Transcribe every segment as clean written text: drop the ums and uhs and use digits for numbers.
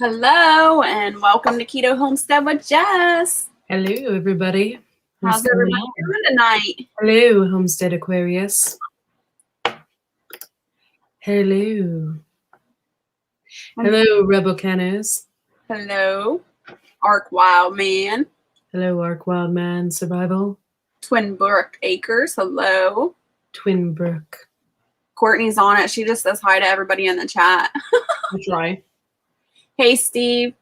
Hello and welcome to Keto Homestead with Jess. Hello, everybody. How's everybody doing tonight? Hello, Homestead Aquarius. Hello. Hello, Rebel Canners. Hello, Arc Wild Man. Hello, Arc Wild Man Survival. Twin Brook Acres. Hello. Twin Brook. Courtney's on it. She just says hi to everybody in the chat. I'll try. Hey, Steve.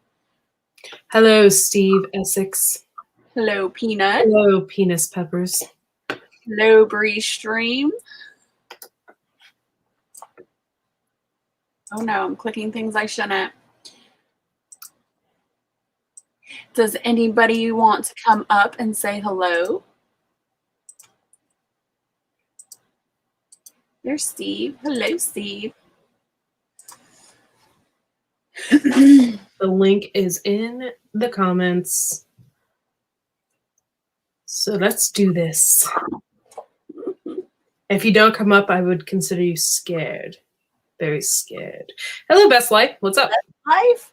Hello, Steve Essex. Hello, Peanut. Hello, Penis Peppers. Hello, Bree Stream. Oh no, I'm clicking things I shouldn't. Does anybody want to come up and say hello? There's Steve. Hello, Steve. The link is in the comments. So let's do this. If you don't come up, I would consider you scared. Very scared. Hello, Best Life. What's up? Best Life?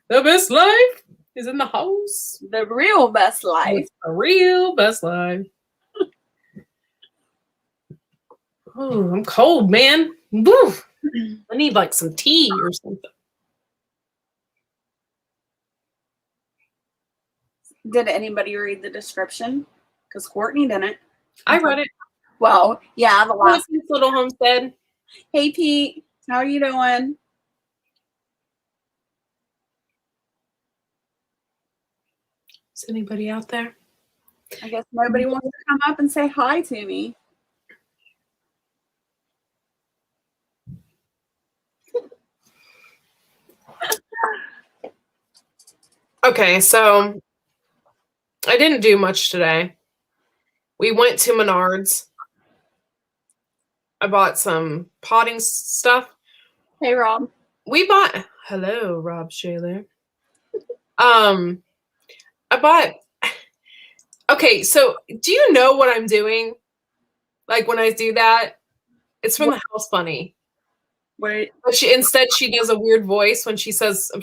The Best Life is in the house. The real Best Life. It's the real Best Life. Oh, I'm cold, man. Woo. I need like some tea or something. Did anybody read the description? Because Courtney didn't. I read it. Well, yeah, the last little homestead. Hey, Pete. How are you doing? Is anybody out there? I guess nobody wants to come up and say hi to me. Okay, so I didn't do much today. We went to Menards. I bought some potting stuff. Hey, Rob. Hello, Rob Shaler. I bought. Okay, so do you know what I'm doing? Like when I do that, it's from the House Bunny. Wait. But instead she does a weird voice when she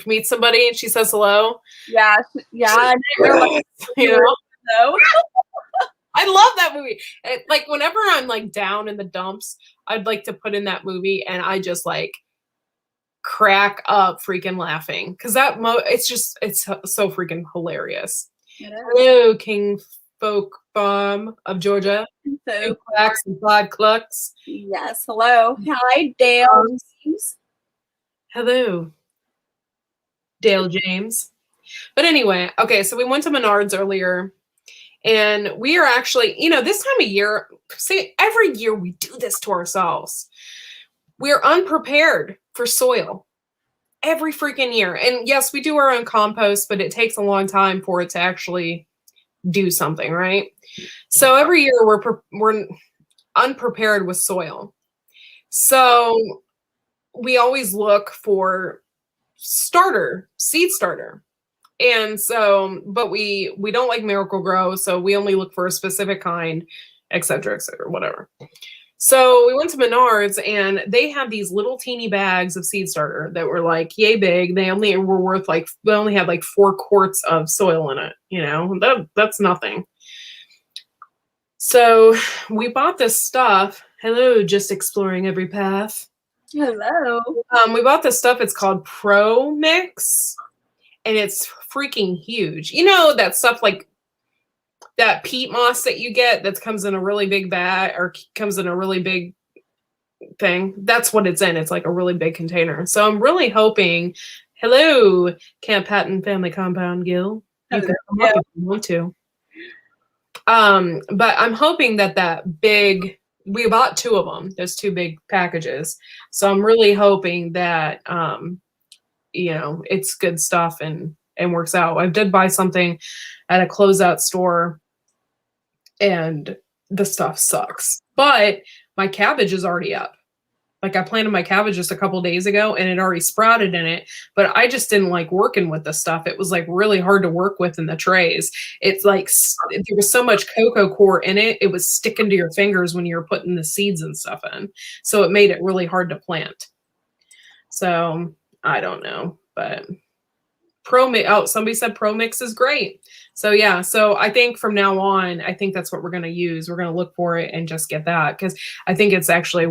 meets somebody and she says hello. Yeah. I didn't realize. You know? No. I love that movie. Like whenever I'm like down in the dumps, I'd like to put in that movie and I just like crack up freaking laughing because it's so freaking hilarious. Hello, King Folk Bomb of Georgia. So Quacks and Clyde Clucks. Yes, hello. Hi, Dale James. Hello, Dale James. But anyway, okay, so we went to Menards earlier. And we are actually, this time of year, see, every year we do this to ourselves. We're unprepared for soil every freaking year. And yes, we do our own compost, but it takes a long time for it to actually do something, right? So every year we're unprepared with soil. So we always look for seed starter. And so, but we don't like Miracle Grow, so we only look for a specific kind, et cetera, whatever. So we went to Menards and they had these little teeny bags of seed starter that were like yay big. They only had like 4 quarts of soil in it. That's nothing. So we bought this stuff. Hello, just exploring every path. Hello. We bought this stuff. It's called Pro Mix. And it's freaking huge. That stuff like that peat moss that you get that comes in a really big bag or comes in a really big thing. That's what it's in. It's like a really big container. So I'm really hoping, hello, Camp Hatton Family Compound Gill. You can come up if you want to. But I'm hoping that big, we bought 2 of them. There's 2 big packages. So I'm really hoping that, it's good stuff and works out. I did buy something at a closeout store and the stuff sucks, but my cabbage is already up. Like I planted my cabbage just a couple days ago and it already sprouted in it, but I just didn't like working with the stuff. It was like really hard to work with in the trays. It's like there was so much cocoa core in it. It was sticking to your fingers when you were putting the seeds and stuff in. So it made it really hard to plant. So I don't know. But Pro Mix, oh, somebody said Pro Mix is great. So yeah, so I think from now on, I think that's what we're going to use. We're going to look for it and just get that, because I think it's actually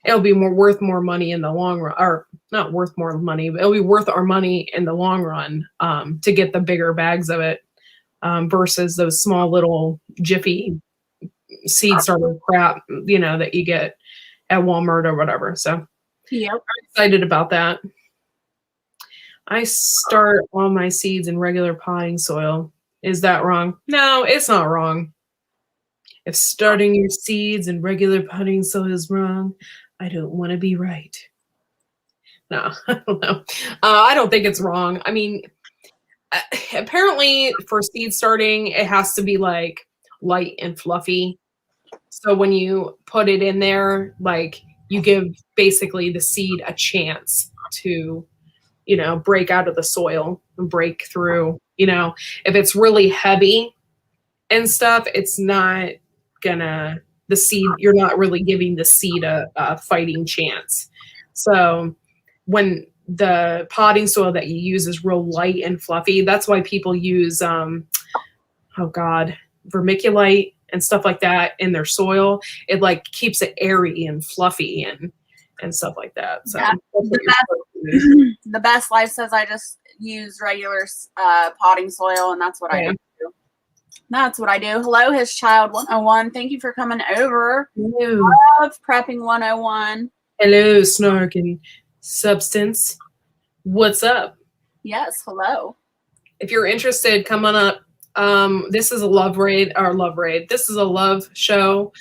it'll be worth more money in the long run, or not worth more money, but it'll be worth our money in the long run, to get the bigger bags of it, versus those small little Jiffy seed starter crap, that you get at Walmart or whatever. So Yep. I'm excited about that. I start all my seeds in regular potting soil. Is that wrong? No, it's not wrong. If starting your seeds in regular potting soil is wrong, I don't want to be right. No, I don't know. I don't think it's wrong. I mean, apparently for seed starting, it has to be like light and fluffy. So when you put it in there, like you give basically the seed a chance to, break out of the soil and break through. If it's really heavy and stuff, it's not the seed, you're not really giving the seed a fighting chance. So when the potting soil that you use is real light and fluffy, that's why people use, vermiculite and stuff like that in their soil. It like keeps it airy and fluffy and stuff like that. So yeah, the best life says I just use regular potting soil, and that's what I do. That's what I do. Hello, his child 101. Thank you for coming over. Hello. Love prepping 101. Hello, Snark and Substance. What's up? Yes, hello. If you're interested, come on up. This is a love raid. This is a love show.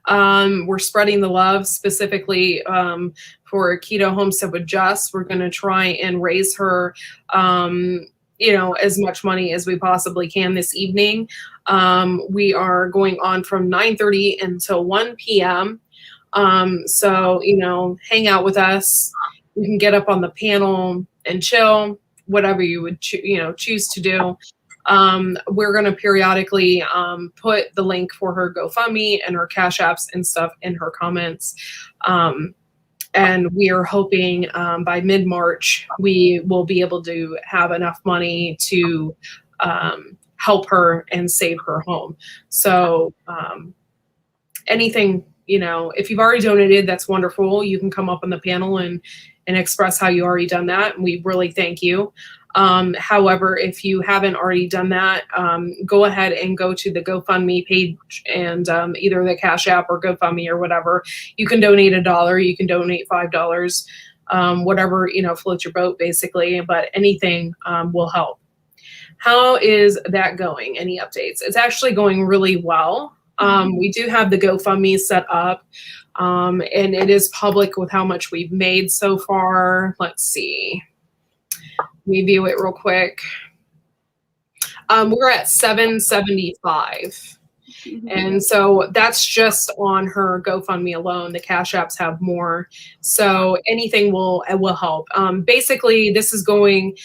We're spreading the love specifically for Keto Homestead with Jess. We're going to try and raise her, as much money as we possibly can this evening. We are going on from 9:30 until 1 p.m. So, hang out with us. You can get up on the panel and chill, whatever you would choose to do. We're going to periodically put the link for her GoFundMe and her Cash Apps and stuff in her comments. And we are hoping by mid-March, we will be able to have enough money to help her and save her home. So anything, if you've already donated, that's wonderful. You can come up on the panel and express how you already done that. And we really thank you. However, if you haven't already done that, go ahead and go to the GoFundMe page and either the Cash App or GoFundMe or whatever. You can donate $1. You can donate $5. Whatever, floats your boat basically, but anything will help. How is that going? Any updates? It's actually going really well. We do have the GoFundMe set up, and it is public with how much we've made so far. Let's see. Let me view it real quick. We're at $775. And so that's just on her GoFundMe alone. The Cash Apps have more. So anything will help. Basically, this is going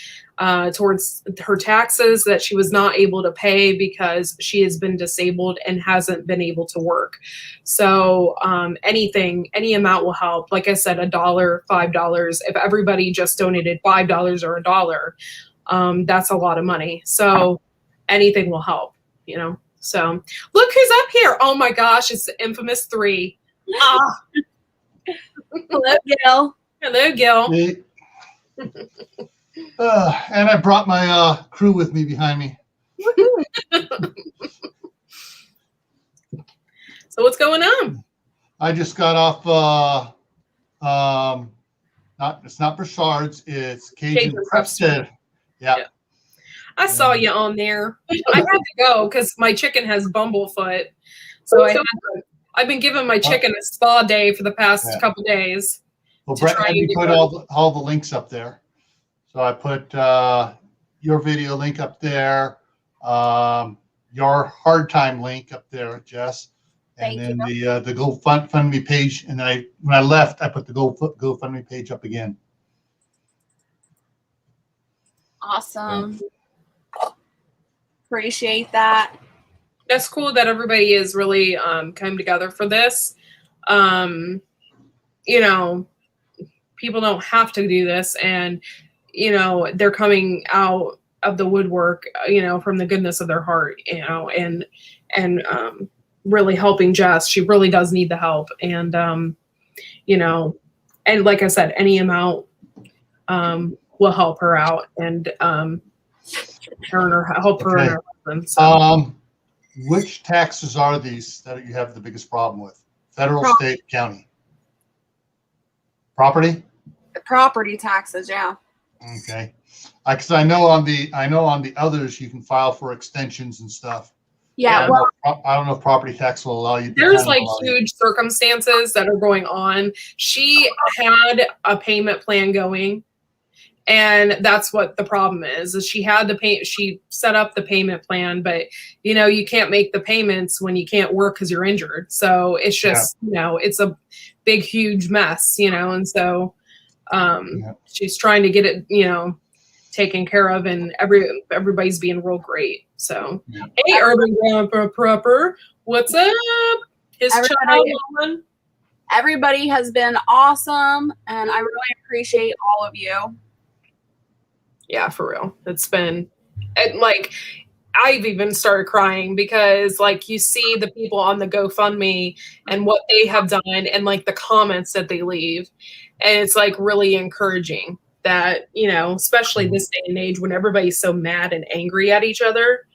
towards her taxes that she was not able to pay because she has been disabled and hasn't been able to work. So any amount will help. Like I said, $1, $5. If everybody just donated $5 or $1, that's a lot of money. So anything will help, So look who's up here. Oh my gosh, it's the infamous 3. Hello, Gil. Hello, Gil. Hey. And I brought my crew with me behind me. So what's going on? I just got off. It's not Bouchard's. It's Cajun Prepstead. Yeah. I saw you on there. I had to go because my chicken has bumblefoot. So I've been giving my chicken a spa day for the past couple days. Well, Brett had me put all the links up there. So I put your video link up there, your hard time link up there, Jess, and then the GoFundMe page. And then when I left, I put the GoFundMe page up again. Awesome. Appreciate that. That's cool that everybody is really come together for this. people don't have to do this, and they're coming out of the woodwork, from the goodness of their heart, and really helping Jess. She really does need the help, and and like I said, any amount will help her out, and help her and her husband. So. Which taxes are these that you have the biggest problem with? Federal, state, county? Property? Property taxes, yeah. Okay. Because I know on the others you can file for extensions and stuff. Yeah. I don't know if property tax will allow you. There's like huge circumstances that are going on. She had a payment plan going, and that's what the problem is she had she set up the payment plan, but you can't make the payments when you can't work because you're injured. So it's just, it's a big, huge mess, and so she's trying to get it, taken care of, and everybody's being real great. So, hey, Urban Grandpa Proper, what's up? Everybody has been awesome, and I really appreciate all of you. Yeah, for real. It's been like, I've even started crying because like you see the people on the GoFundMe and what they have done, and like the comments that they leave. And it's like really encouraging that, especially this day and age when everybody's so mad and angry at each other,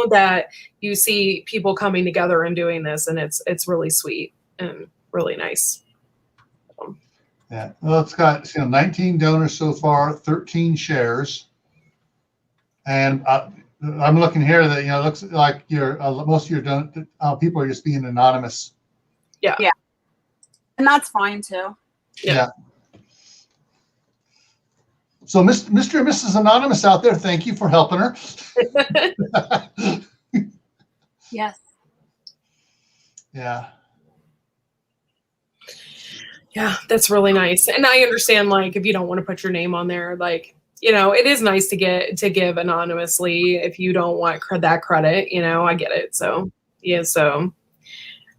that you see people coming together and doing this, and it's really sweet and really nice. Yeah, well, it's got 19 donors so far, 13 shares, and I'm looking here that it looks like most of your people are just being anonymous. Yeah, and that's fine too. Yeah. So, Mr. and Mrs. Anonymous out there, thank you for helping her. Yes. Yeah. Yeah, that's really nice. And I understand, like, if you don't want to put your name on there, like, it is nice to give anonymously if you don't want that credit, I get it. So, yeah,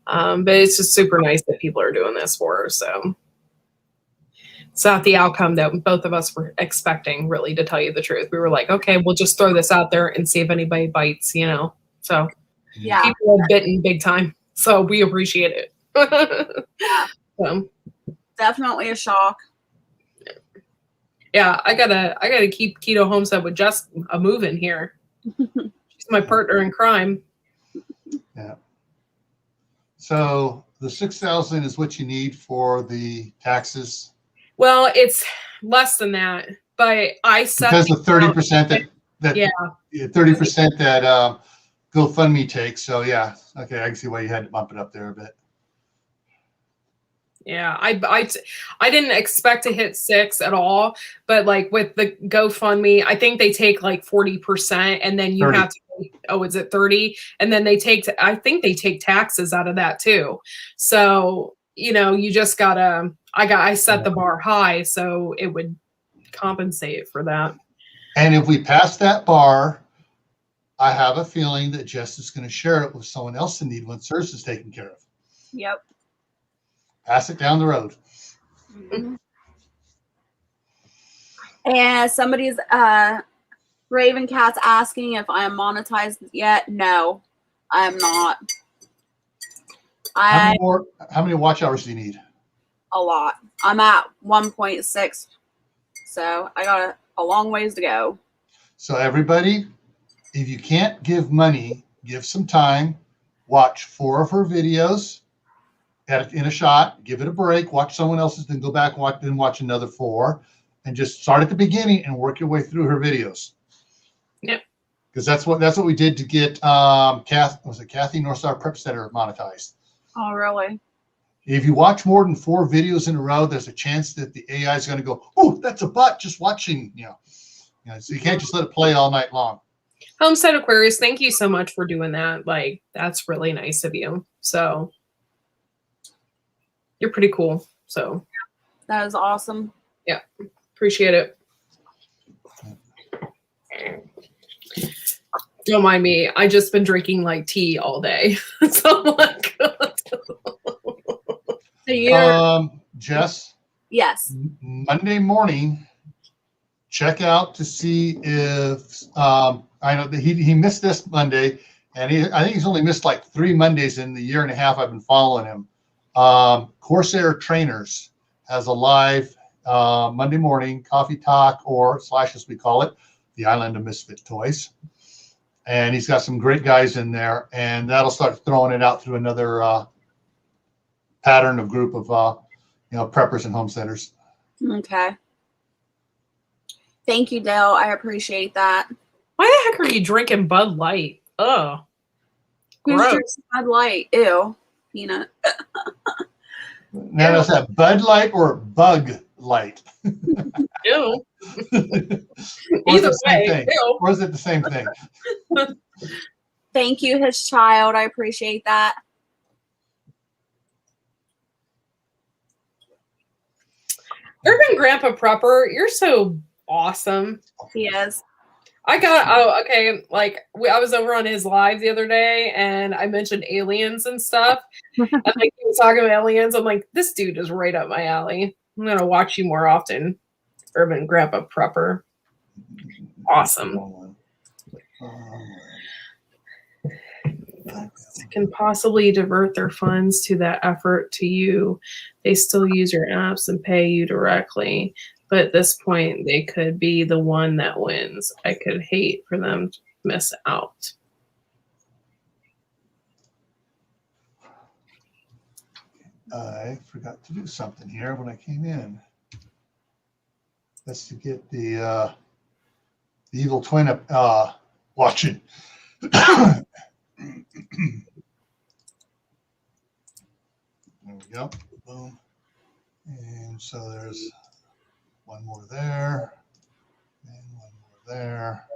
but it's just super nice that people are doing this for her. So it's not the outcome that both of us were expecting, really, to tell you the truth. We were like, okay, we'll just throw this out there and see if anybody bites, So yeah, people are bitten big time. So we appreciate it. Yeah. So. Definitely a shock. Yeah, I gotta keep Keto Homestead with Jess a moving here. She's my partner in crime. Yeah. So the 6,000 is what you need for the taxes. Well, it's less than that, but I set because the 30% that 30% that GoFundMe takes. So yeah, okay, I can see why you had to bump it up there a bit. Yeah, I didn't expect to hit 6 at all, but like with the GoFundMe, I think they take like 40%, and then you 30. have to. Is it 30? And then I think they take taxes out of that too. So you just gotta. I set the bar high, so it would compensate for that. And if we pass that bar, I have a feeling that Jess is going to share it with someone else in need once hers is taken care of. Yep. Pass it down the road. Mm-hmm. And somebody's Raven Cat's asking if I am monetized yet. No, I am not. How many watch hours do you need? A lot. I'm at 1.6, so I got a long ways to go. So everybody, if you can't give money, give some time. Watch 4 of her videos. In a shot, give it a break, watch someone else's, then go back and watch another 4, and just start at the beginning and work your way through her videos. Yep. Because that's what we did to get Kathy Northstar Prep Center monetized. Oh, really? If you watch more than 4 videos in a row, there's a chance that the AI is going to go, oh, that's a bot just watching, so you can't just let it play all night long. Homestead Aquarius, thank you so much for doing that. Like, that's really nice of you. So you're pretty cool. So that is awesome. Yeah, appreciate it. Don't mind me. I just been drinking like tea all day. So I'm like, Jess? Yes. Monday morning, check out to see if I know that he missed this Monday, and I think he's only missed like 3 Mondays in the year and a half I've been following him. Corsair Trainers has a live Monday morning coffee talk, or slash as we call it, the Island of Misfit Toys. And he's got some great guys in there, and that'll start throwing it out through another pattern of group of preppers and homesteaders. Okay. Thank you, Dale. I appreciate that. Why the heck are you drinking Bud Light? Oh, Who's gross. drinking Bud Light? Ew. Peanut. Now, is that Bud Light or Bug Light? Ew. Or Either the same way, thing? ew. Or is it the same thing? Thank you, his child. I appreciate that. Urban Grandpa Prepper, you're so awesome. He is. I was over on his live the other day, and I mentioned aliens and stuff. And he was talking about aliens. I'm like, this dude is right up my alley. I'm gonna watch you more often, Urban Grandpa Prepper. Awesome. Can possibly divert their funds to that effort to you. They still use your apps and pay you directly. But at this point, they could be the one that wins. I could hate for them to miss out. I forgot to do something here when I came in. That's to get the evil twin up watching. There we go. Boom. And so there's one more there. And one more there.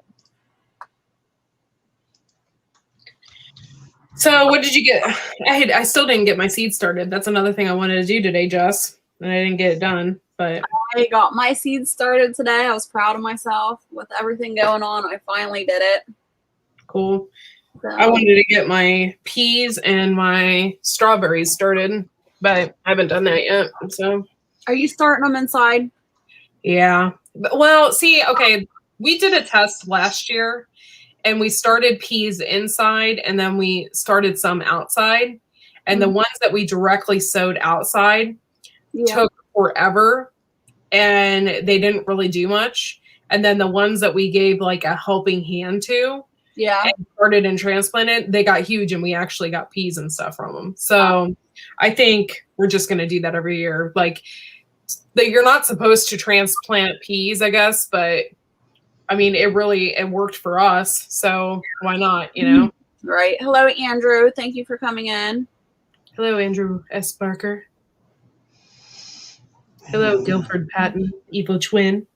So what did you get? I still didn't get my seed started. That's another thing I wanted to do today, Jess. And I didn't get it done. But I got my seeds started today. I was proud of myself with everything going on. I finally did it. cool. So. I wanted to get my peas and my strawberries started, but I haven't done that yet. So, are you starting them inside? Yeah. Well, see, okay, we did a test last year, and we started peas inside, and then we started some outside. And the ones that we directly sowed outside took forever, and they didn't really do much. And then the ones that we gave like a helping hand to, and started and transplanted, they got huge, and we actually got peas and stuff from them. So I think we're just going to do that every year. Like, you're not supposed to transplant peas, I guess, but I mean, it worked for us. So why not, you know? Right. Hello, Andrew. Thank you for coming in. Hello, Andrew S. Barker. Hello, Guilford Patton, evil twin.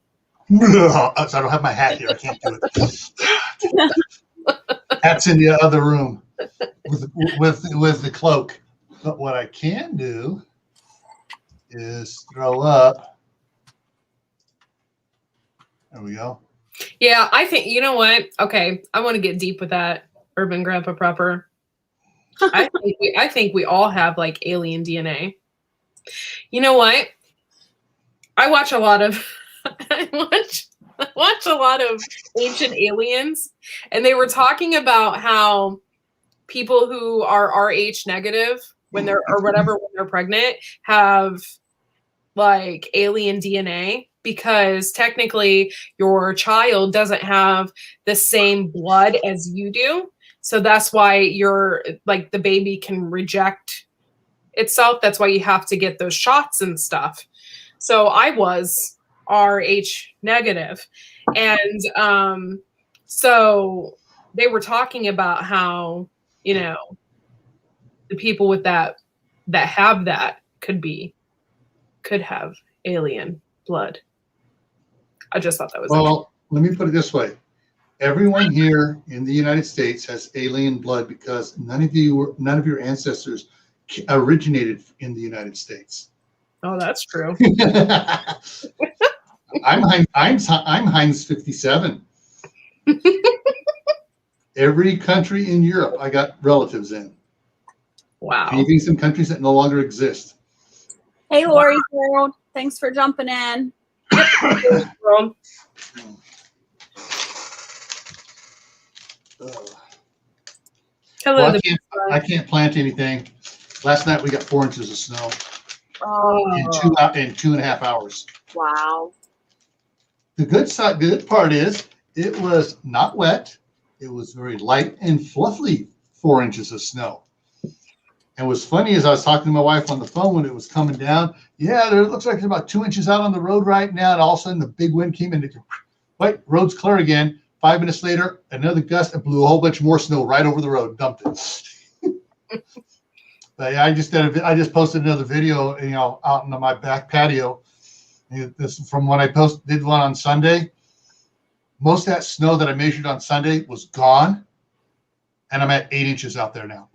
So I don't have my hat here. I can't do it. Hat's in the other room with the cloak. But what I can do is throw up. There we go. Yeah, I think, you know what? Okay, I want to get deep with that, Urban Grandpa Proper. I think we all have like alien DNA. You know what? I watch a lot of Ancient Aliens, and they were talking about how people who are Rh negative when they're pregnant have like alien DNA, because technically your child doesn't have the same blood as you do. So that's why you're like, the baby can reject itself. That's why you have to get those shots and stuff. So I was Rh negative. And so they were talking about how, you know, the people with that have that could have alien blood. I just thought that was well. Let me put it this way: everyone here in the United States has alien blood because none of your ancestors originated in the United States. Oh, that's true. I'm Heinz 57. Every country in Europe, I got relatives in. Wow. Even some countries that no longer exist. Hey, Lori World. Thanks for jumping in. Girl. Hello. Well, I can't plant anything. Last night we got 4 inches of snow in 2.5 hours. Wow. The good part is it was not wet. It was very light and fluffy 4 inches of snow. And what's funny is I was talking to my wife on the phone when it was coming down. Yeah, there looks like there's about 2 inches out on the road right now. And all of a sudden the big wind came in. Wait, road's clear again. 5 minutes later, another gust and blew a whole bunch more snow right over the road, dumped it. But yeah, I just posted another video, out in my back patio. This is from when I did one on Sunday. Most of that snow that I measured on Sunday was gone, and I'm at 8 inches out there now.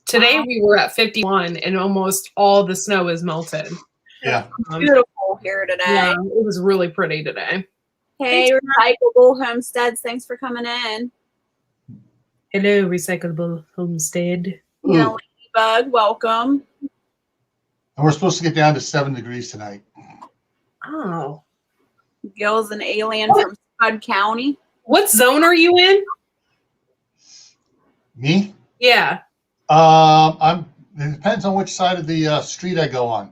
Today we were at 51, and almost all the snow is melted. Yeah. Beautiful here today. Yeah, it was really pretty today. Hey, Recyclable Homesteads, thanks for coming in. Hello, Recyclable Homestead. Ladybug, welcome. And we're supposed to get down to 7 degrees tonight. Oh. Gil's an alien from Spud County. What zone are you in? Me? Yeah. It depends on which side of the street I go on.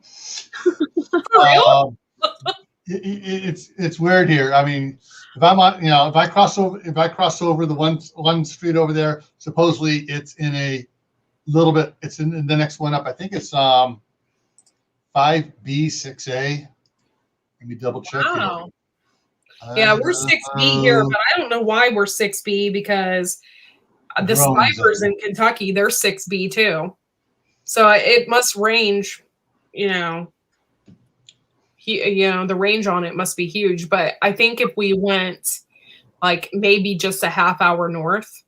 It's weird here. I mean, if I'm on, if I cross over the one street over there, supposedly it's in a little bit. It's in the next one up. I think it's 5B 6A. Let me double check. Wow. Yeah, we're 6B here, but I don't know why we're 6B because the snipers in Kentucky, they're 6B too. So it must range, the range on it must be huge. But I think if we went like maybe just a half hour north,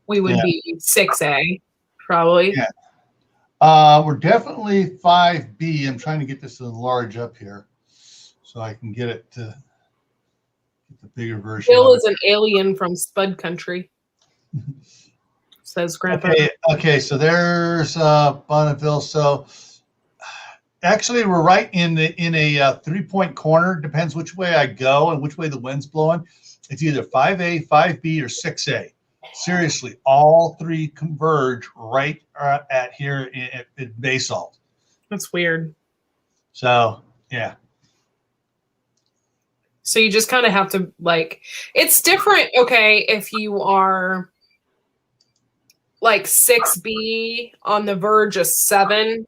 we would be 6A probably. Yeah. We're definitely 5B. I'm trying to get this to enlarge up here so I can get it to get the bigger version. Bill is an alien from Spud Country. Says Grandpa. Okay, so there's Bonneville. So actually, we're right in a 3-point corner. Depends which way I go and which way the wind's blowing. It's either 5A, 5B, or 6A. Seriously, all three converge right at here at Basalt. That's weird. So yeah. So you just kind of have to it's different. Okay, if you are like 6B on the verge of 7A,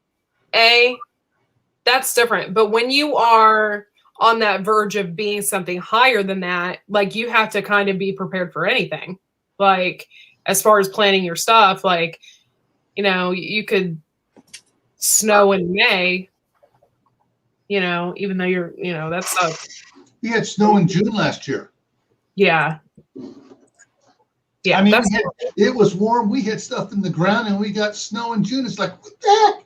that's different. But when you are on that verge of being something higher than that, you have to kind of be prepared for anything. As far as planning your stuff, you could snow in May, even though you're, that sucks. We had snow in June last year. Yeah. Yeah, I mean, it was warm. We had stuff in the ground, and we got snow in June. It's like, what the heck?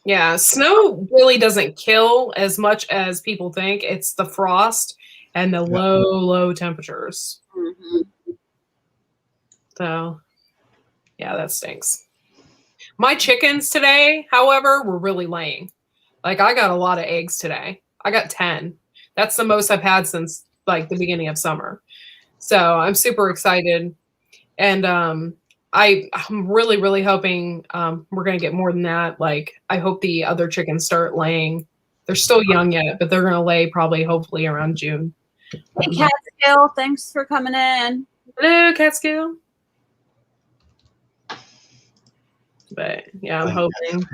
Yeah, snow really doesn't kill as much as people think. It's the frost and the low temperatures. Mm-hmm. So, yeah, that stinks. My chickens today, however, were really laying. I got a lot of eggs today. I got 10. That's the most I've had since the beginning of summer. So I'm super excited. And I'm really, really hoping we're going to get more than that. I hope the other chickens start laying. They're still young yet, but they're going to lay hopefully around June. Hey, Catskill, thanks for coming in. Hello, Catskill. But yeah, I'm hoping.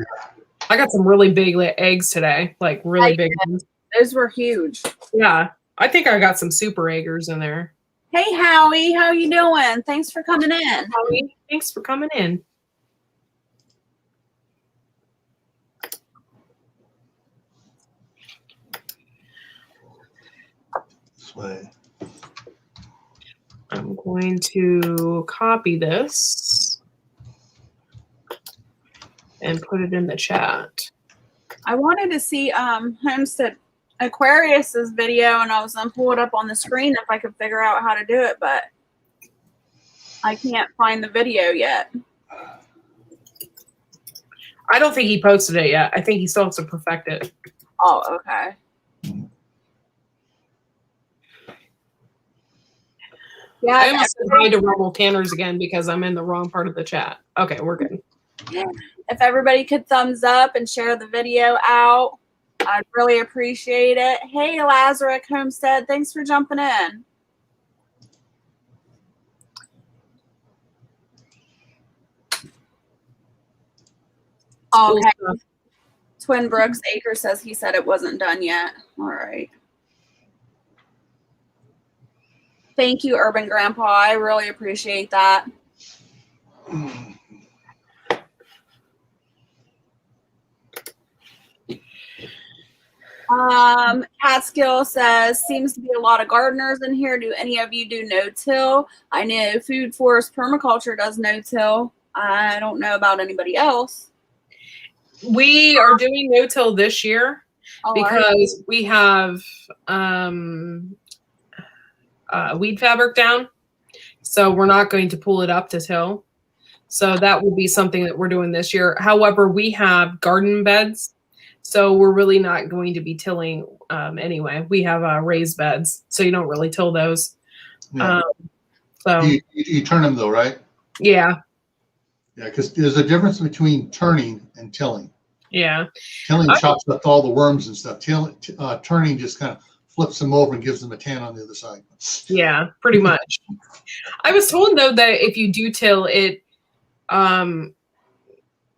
I got some really big eggs today, really big ones. Those were huge. Yeah, I think I got some super eggers in there. Hey, Howie, how you doing? Thanks for coming in. Howie, thanks for coming in. This way. I'm going to copy this and put it in the chat. I wanted to see Homestead Aquarius's video, and I was gonna pull it up on the screen if I could figure out how to do it, but I can't find the video yet. I don't think he posted it yet. I think he still has to perfect it. Oh, okay. Yeah, I almost said hi to Rebel Tanners again because I'm in the wrong part of the chat. Okay, we're good. if everybody could thumbs up and share the video out, I'd really appreciate it. Hey, Lazarus Homestead, thanks for jumping in. Okay. Twin Brooks Acre says he said it wasn't done yet. All right. Thank you, Urban Grandpa. I really appreciate that. Catskill says, seems to be a lot of gardeners in here. Do any of you do no-till? I know Food Forest Permaculture does no-till. I don't know about anybody else. We are doing no-till this year because we have weed fabric down. So we're not going to pull it up to till. So that will be something that we're doing this year. However, we have garden beds. So we're really not going to be tilling anyway. We have raised beds. So you don't really till those. Yeah. So you turn them though, right? Yeah. Yeah, because there's a difference between turning and tilling. Yeah. Tilling chops up all the worms and stuff. Turning just kind of flips them over and gives them a tan on the other side. Yeah, pretty much. I was told though that if you do till, it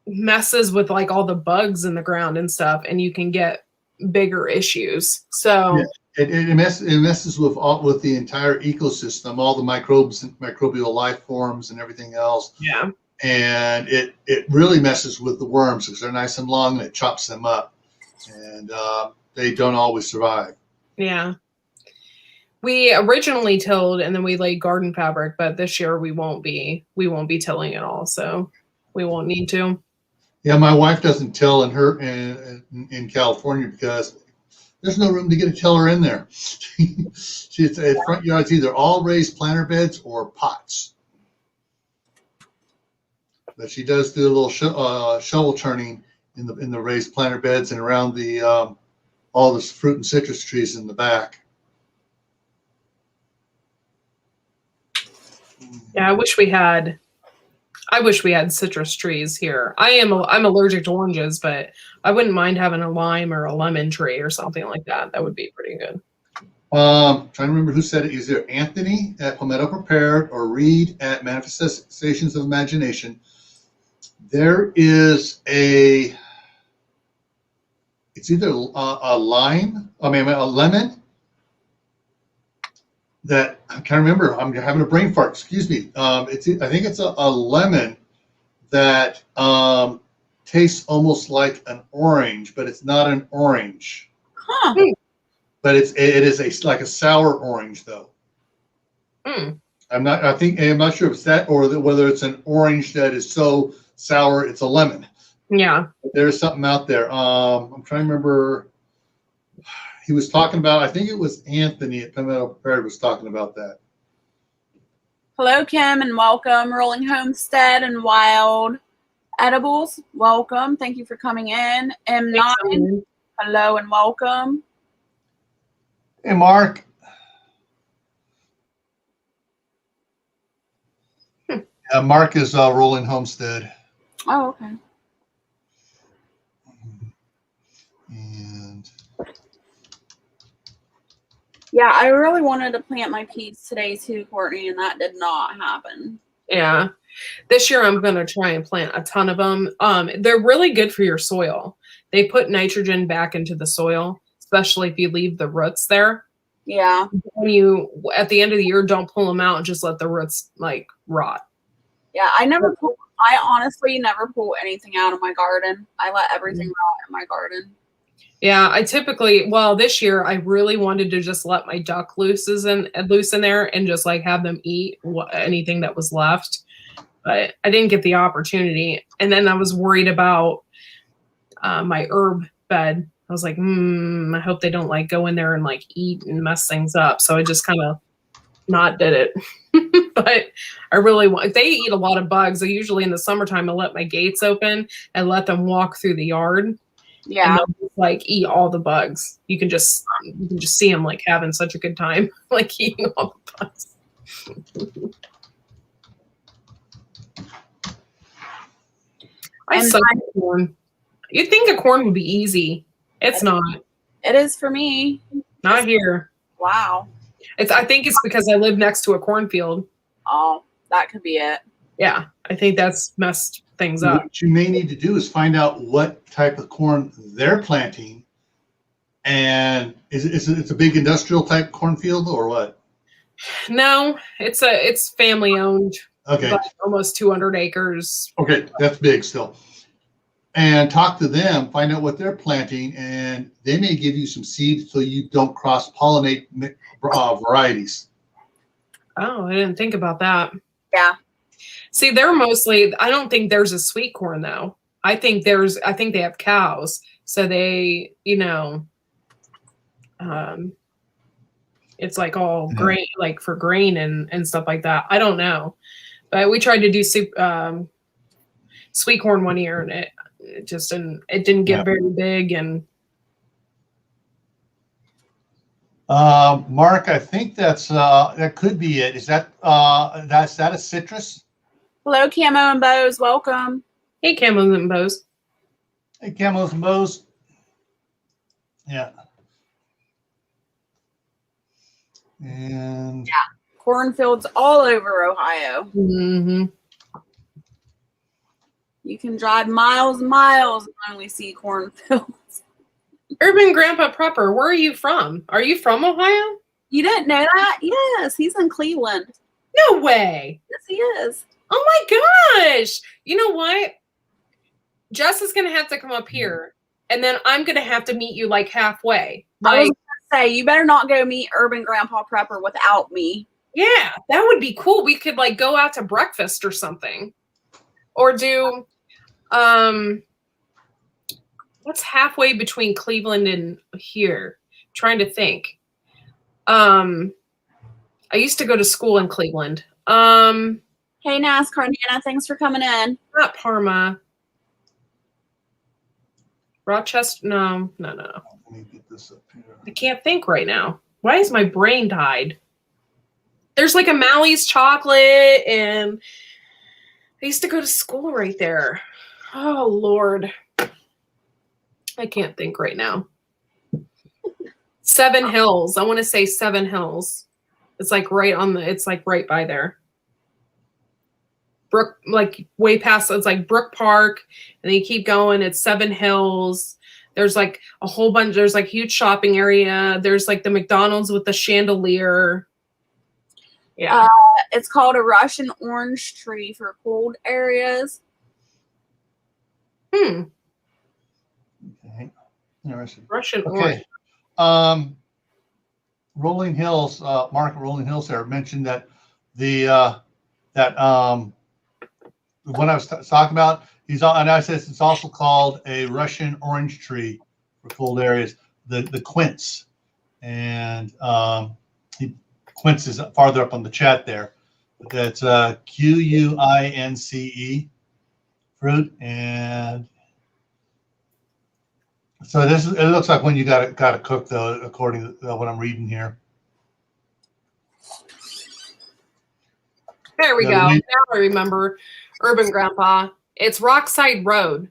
messes with like all the bugs in the ground and stuff, and you can get bigger issues. So yeah, it messes with the entire ecosystem, all the microbes and microbial life forms and everything else. Yeah. And it really messes with the worms because they're nice and long and it chops them up, and they don't always survive. Yeah. We originally tilled and then we laid garden fabric, but this year we won't be tilling at all, so we won't need to. Yeah, my wife doesn't till in California because there's no room to get a tiller in there. She's front yard's either all raised planter beds or pots. But she does do a little shovel turning in the raised planter beds and around the all the fruit and citrus trees in the back. Yeah, I wish we had citrus trees here. I'm allergic to oranges, but I wouldn't mind having a lime or a lemon tree or something like that. That would be pretty good. Trying to remember who said it. Either Anthony at Palmetto Prepared or Reed at Manifestations of Imagination. There is it's either a lemon that I can't remember. I'm having a brain fart. Excuse me. I think it's a lemon that tastes almost like an orange, but it's not an orange. Huh. But it is like a sour orange though. Mm. I'm not sure if it's that or whether it's an orange that is so sour it's a lemon. Yeah. But there's something out there. I'm trying to remember. He was talking about, I think it was Anthony at Palmetto Prepared was talking about that. Hello, Kim, and welcome. Rolling Homestead and Wild Edibles, welcome. Thank you for coming in. M9, hello and welcome. Hey, Mark. Mark is Rolling Homestead. Oh, okay. And yeah, I really wanted to plant my peas today too, Courtney, and that did not happen. Yeah. This year I'm going to try and plant a ton of them. They're really good for your soil. They put nitrogen back into the soil, especially if you leave the roots there. Yeah. When you, at the end of the year, don't pull them out and just let the roots like rot. Yeah, I honestly never pull anything out of my garden. I let everything rot in my garden. Yeah, I typically, this year I really wanted to just let my duck loose in there and just like have them eat anything that was left. But I didn't get the opportunity. And then I was worried about my herb bed. I was like, I hope they don't like go in there and like eat and mess things up. So I just kind of not did it. but I really want. They eat a lot of bugs. I usually in the summertime I let my gates open and let them walk through the yard. Yeah. And they'll just, like eat all the bugs. You can just see them like having such a good time, like eating all the bugs. I suck at corn. You'd think a corn would be easy. It's not. It is for me. Not here. Wow. I think it's because I live next to a cornfield. Oh, that could be it. Yeah, I think that's messed things up. What you may need to do is find out what type of corn they're planting. And it's a big industrial type cornfield or what? No, it's family owned. Okay. Almost 200 acres. Okay, that's big still. And talk to them, find out what they're planting, and they may give you some seeds so you don't cross-pollinate varieties. Oh, I didn't think about that. Yeah. See, they're mostly, I don't think there's a sweet corn though. I think they have cows. So they, it's like all grain, like for grain and stuff like that. I don't know. But we tried to do sweet corn one year and it just didn't get very big. And Mark, I think that could be it. Is that a citrus? Hello, Camo and Bows. Welcome. Hey, Camos and Bows. Hey, Camos and Bows. Yeah. And Cornfields all over Ohio. Mm-hmm. You can drive miles and miles and only see cornfields. Urban Grandpa Prepper, where are you from? Are you from Ohio? You didn't know that? Yes, he's in Cleveland. No way. Yes, he is. Oh my gosh. You know what? Jess is going to have to come up here and then I'm going to have to meet you like halfway. I was going to say, you better not go meet Urban Grandpa Prepper without me. Yeah, that would be cool. We could like go out to breakfast or something. Or do, what's halfway between Cleveland and here? I'm trying to think. I used to go to school in Cleveland. Hey, NASCAR Nana, thanks for coming in. Not Parma. Rochester? No. let me get this up here. I can't think right now. Why is my brain died? There's like a Mally's chocolate, and I used to go to school right there. Oh, Lord. I can't think right now. Seven Hills. I want to say Seven Hills. It's like it's like right by there. Brook, like way past, it's like Brook Park, and then you keep going, it's Seven Hills. There's like a whole bunch, there's like huge shopping area. There's like the McDonald's with the chandelier. Yeah. It's called a Russian orange tree for cold areas. Okay. Interesting. Russian orange. Okay. Rolling Hills, Mark Rolling Hills there mentioned that the what I was talking about, and I said it's also called a Russian orange tree for cold areas, the quince. And quince is farther up on the chat there. That's Quince fruit. And so it looks like when you got to cook though, according to what I'm reading here. There we go. Now I remember Urban Grandpa. It's Rockside Road.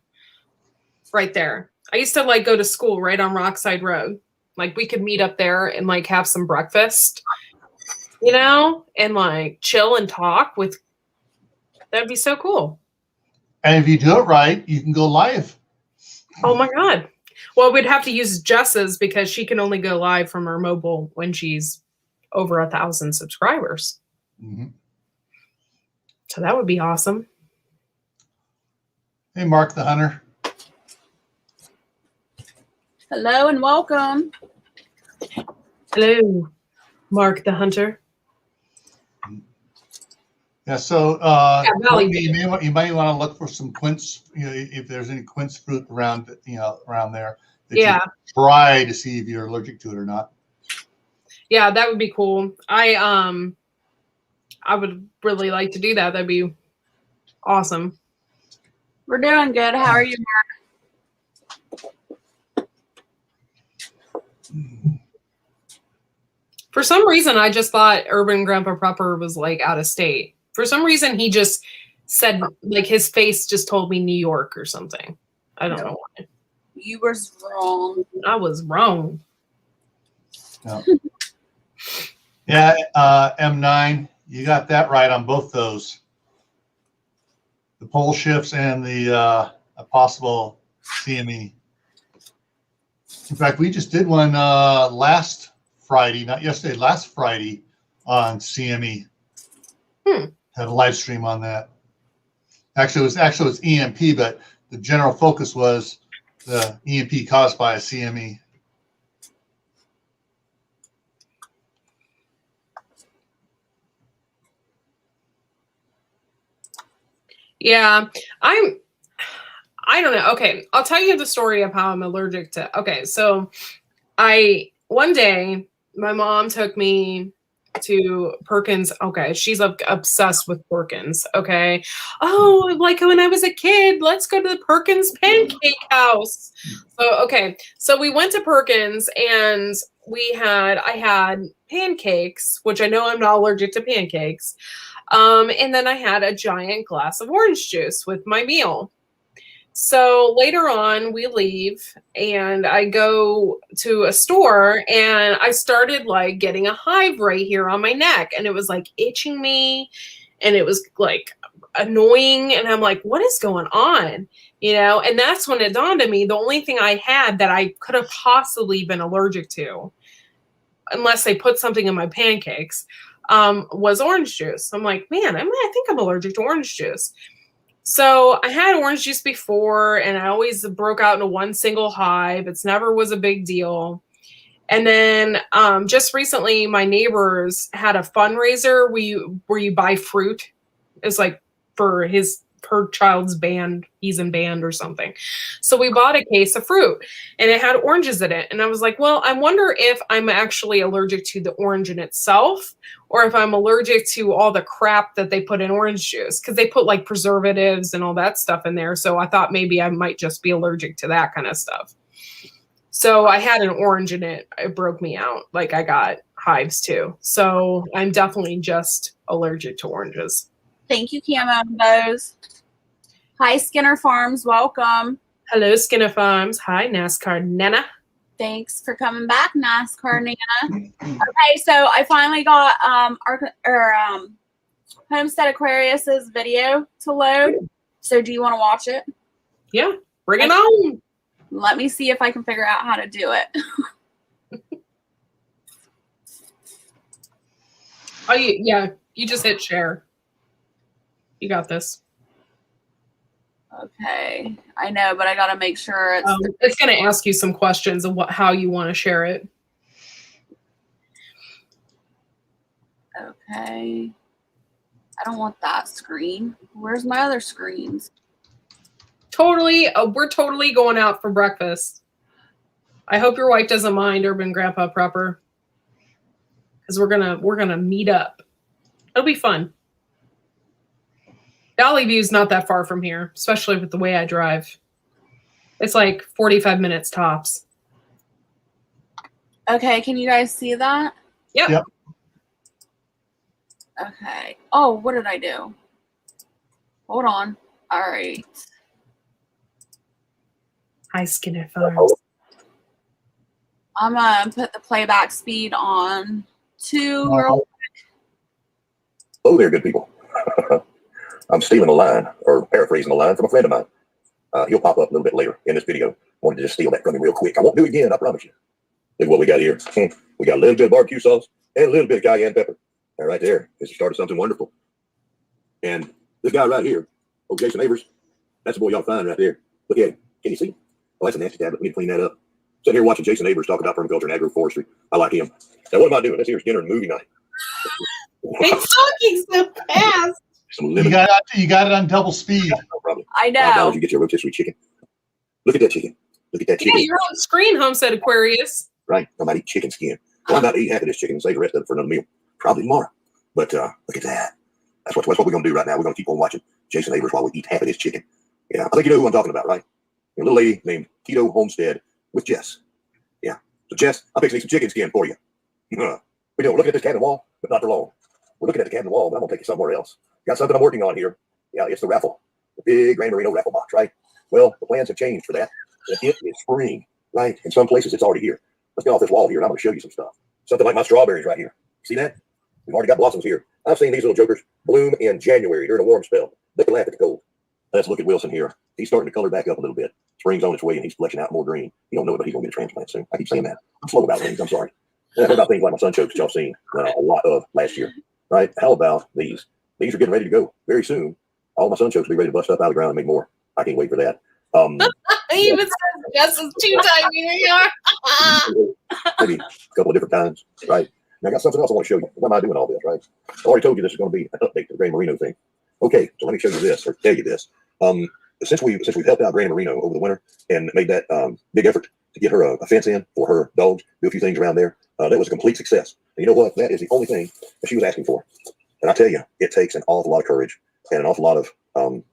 Right there. I used to like go to school right on Rockside Road. Like we could meet up there and like have some breakfast, and like chill and talk that'd be so cool. And if you do it right, you can go live. Oh my God. Well, we'd have to use Jess's because she can only go live from her mobile when she's over 1,000 subscribers. Mm-hmm. So that would be awesome. Hey, Mark the Hunter. Hello and welcome. Hello, Mark the Hunter. Yeah, so you might want to look for some quince, if there's any quince fruit around there. Yeah. Try to see if you're allergic to it or not. Yeah, that would be cool. I I would really like to do that. That'd be awesome. We're doing good. How are you, For some reason, I just thought Urban Grandpa Proper was like out of state. For some reason, he just said, like, his face just told me New York or something. I don't know why. You were wrong. I was wrong. Yeah, M9, you got that right on both those. The pole shifts and the a possible CME. In fact, we just did one last Friday, not yesterday, last Friday on CME. Had a live stream on that. Actually, it was EMP, but the general focus was the EMP caused by a CME. Yeah, I don't know. Okay, I'll tell you the story of how I'm allergic to. Okay, so one day my mom took me to Perkins. Okay, she's obsessed with Perkins. Okay, oh, like when I was a kid, let's go to the Perkins Pancake House. So we went to Perkins and I had pancakes, which I know I'm not allergic to pancakes. And then I had a giant glass of orange juice with my meal. So later on, we leave and I go to a store and I started like getting a hive right here on my neck and it was like itching me and it was like annoying. And I'm like, what is going on? You know, and that's when it dawned on me. The only thing I had that I could have possibly been allergic to, unless they put something in my pancakes, was orange juice. I'm like, man, I think I'm allergic to orange juice. So I had orange juice before and I always broke out into one single hive. It never was a big deal. And then just recently, my neighbors had a fundraiser where you buy fruit. It's like for her child's band. He's in band or something. So we bought a case of fruit and it had oranges in it. And I was like, well, I wonder if I'm actually allergic to the orange in itself or if I'm allergic to all the crap that they put in orange juice because they put like preservatives and all that stuff in there. So I thought maybe I might just be allergic to that kind of stuff. So I had an orange in it. It broke me out. Like I got hives too. So I'm definitely just allergic to oranges. Thank you, Camo, for those. Hi, Skinner Farms. Welcome. Hello, Skinner Farms. Hi, NASCAR Nana. Thanks for coming back, NASCAR Nana. Okay, so I finally got our Homestead Aquarius's video to load. So do you want to watch it? Yeah, bring it on. Let me see if I can figure out how to do it. Oh, yeah, you just hit share. You got this. Okay, I know, but I got to make sure it's going to ask you some questions of how you want to share it. Okay. I don't want that screen. Where's my other screens? Totally. We're totally going out for breakfast. I hope your wife doesn't mind, Urban Grandpa Proper, because we're gonna meet up. It'll be fun. Valley View's not that far from here, especially with the way I drive. It's like 45 minutes tops. Okay, can you guys see that? Yep. Okay. Oh, what did I do? Hold on. All right. Hi, Skinner Farms. I'm going to put the playback speed on 2 real quick. Hello there, good people. I'm stealing a line, or paraphrasing a line from a friend of mine. He'll pop up a little bit later in this video. Wanted to just steal that from him real quick. I won't do it again, I promise you. Look what we got here. We got a little bit of barbecue sauce and a little bit of cayenne pepper. And right there is the start of something wonderful. And this guy right here, Jason Avers, that's the boy y'all find right there. Look at him. Can you see? Oh, that's a nasty tablet. We need to clean that up. Sitting here watching Jason Avers talk about permaculture and agroforestry. I like him. Now, what am I doing? This here's dinner and movie night. It's talking so fast. You got it on double speed. No problem. I know. You get your rotisserie chicken. Look at that chicken. Look at that chicken. Yeah, you're on screen, Homestead Aquarius. Right. I'm about to eat chicken skin. Well, I'm about to eat half of this chicken and save the rest of it for another meal. Probably tomorrow. But look at that. That's what we're going to do right now. We're going to keep on watching Jason Avers while we eat half of this chicken. Yeah, I think you know who I'm talking about, right? A little lady named Keto Homestead with Jess. Yeah. So Jess, I'm fixing some chicken skin for you. We're looking at this cabin wall, but not for long. We're looking at the cabin wall, but I'm going to take you somewhere else. Got something I'm working on here. Yeah, it's the raffle. The big Gran Marino raffle box, right? Well, the plans have changed for that. It is spring, right? In some places, it's already here. Let's get off this wall here, and I'm going to show you some stuff. Something like my strawberries right here. See that? We've already got blossoms here. I've seen these little jokers bloom in January during a warm spell. They can laugh at the cold. Let's look at Wilson here. He's starting to color back up a little bit. Spring's on its way, and he's fleshing out more green. You don't know it, but he's going to get a transplant soon. I keep saying that. I'm slow about things. I'm sorry. I heard about things like my sunchokes that y'all seen a lot of last year, right? How about these? These are getting ready to go very soon. All my sunchokes will be ready to bust up out of the ground and make more. I can't wait for that. Even says Jess is too tiny. Maybe a couple of different times, right? Now I got something else I want to show you. Why am I doing all this, right? I already told you this is going to be an update to the Gran Marino thing. Okay, so let me show you this or tell you this. Since we've helped out Gran Marino over the winter and made that big effort to get her a fence in for her dogs, do a few things around there, that was a complete success. And you know what? That is the only thing that she was asking for. And I tell you, it takes an awful lot of courage and an awful lot of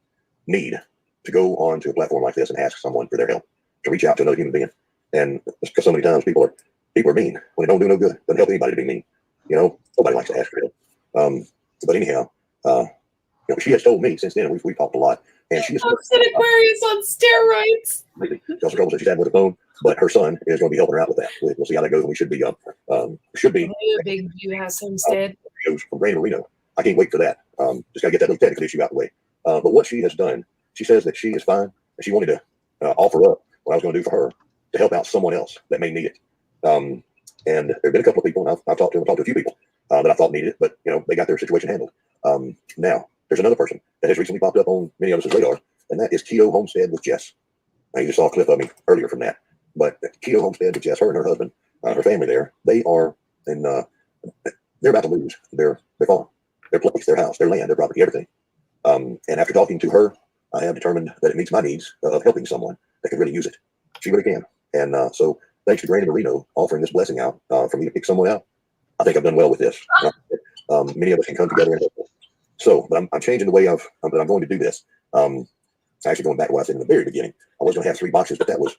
need to go on to a platform like this and ask someone for their help, to reach out to another human being. And because so many times people are mean when they don't do no good. Doesn't help anybody to be mean. You know, nobody likes to ask for help. But anyhow, she has told me since then, we've talked a lot. And she is an Aquarius on steroids. Maybe. She also troubles that she's had with the phone, but her son is going to be helping her out with that. We'll see how that goes. And we should be Big View has Homestead. From Gran Marino. I can't wait for that. Just got to get that little technical issue out of the way. But what she has done, she says that she is fine, and she wanted to offer up what I was going to do for her to help out someone else that may need it. And there have been a couple of people, and I've talked to a few people that I thought needed it, but they got their situation handled. Now there's another person that has recently popped up on many of us' radar, and that is Keto Homestead with Jess. Now, you just saw a clip of me earlier from that, but Keto Homestead with Jess, her and her husband, her family there, they are in. They're about to lose their farm, their place, their house, their land, their property, everything. And after talking to her, I have determined that it meets my needs of helping someone that can really use it. She really can. And so thanks to Gran Marino offering this blessing out for me to pick someone out, I think I've done well with this. Many of us can come together and help. So, but I'm changing the way I'm going to do this. Actually, going back to what I said in the very beginning, I was going to have 3 boxes, but that was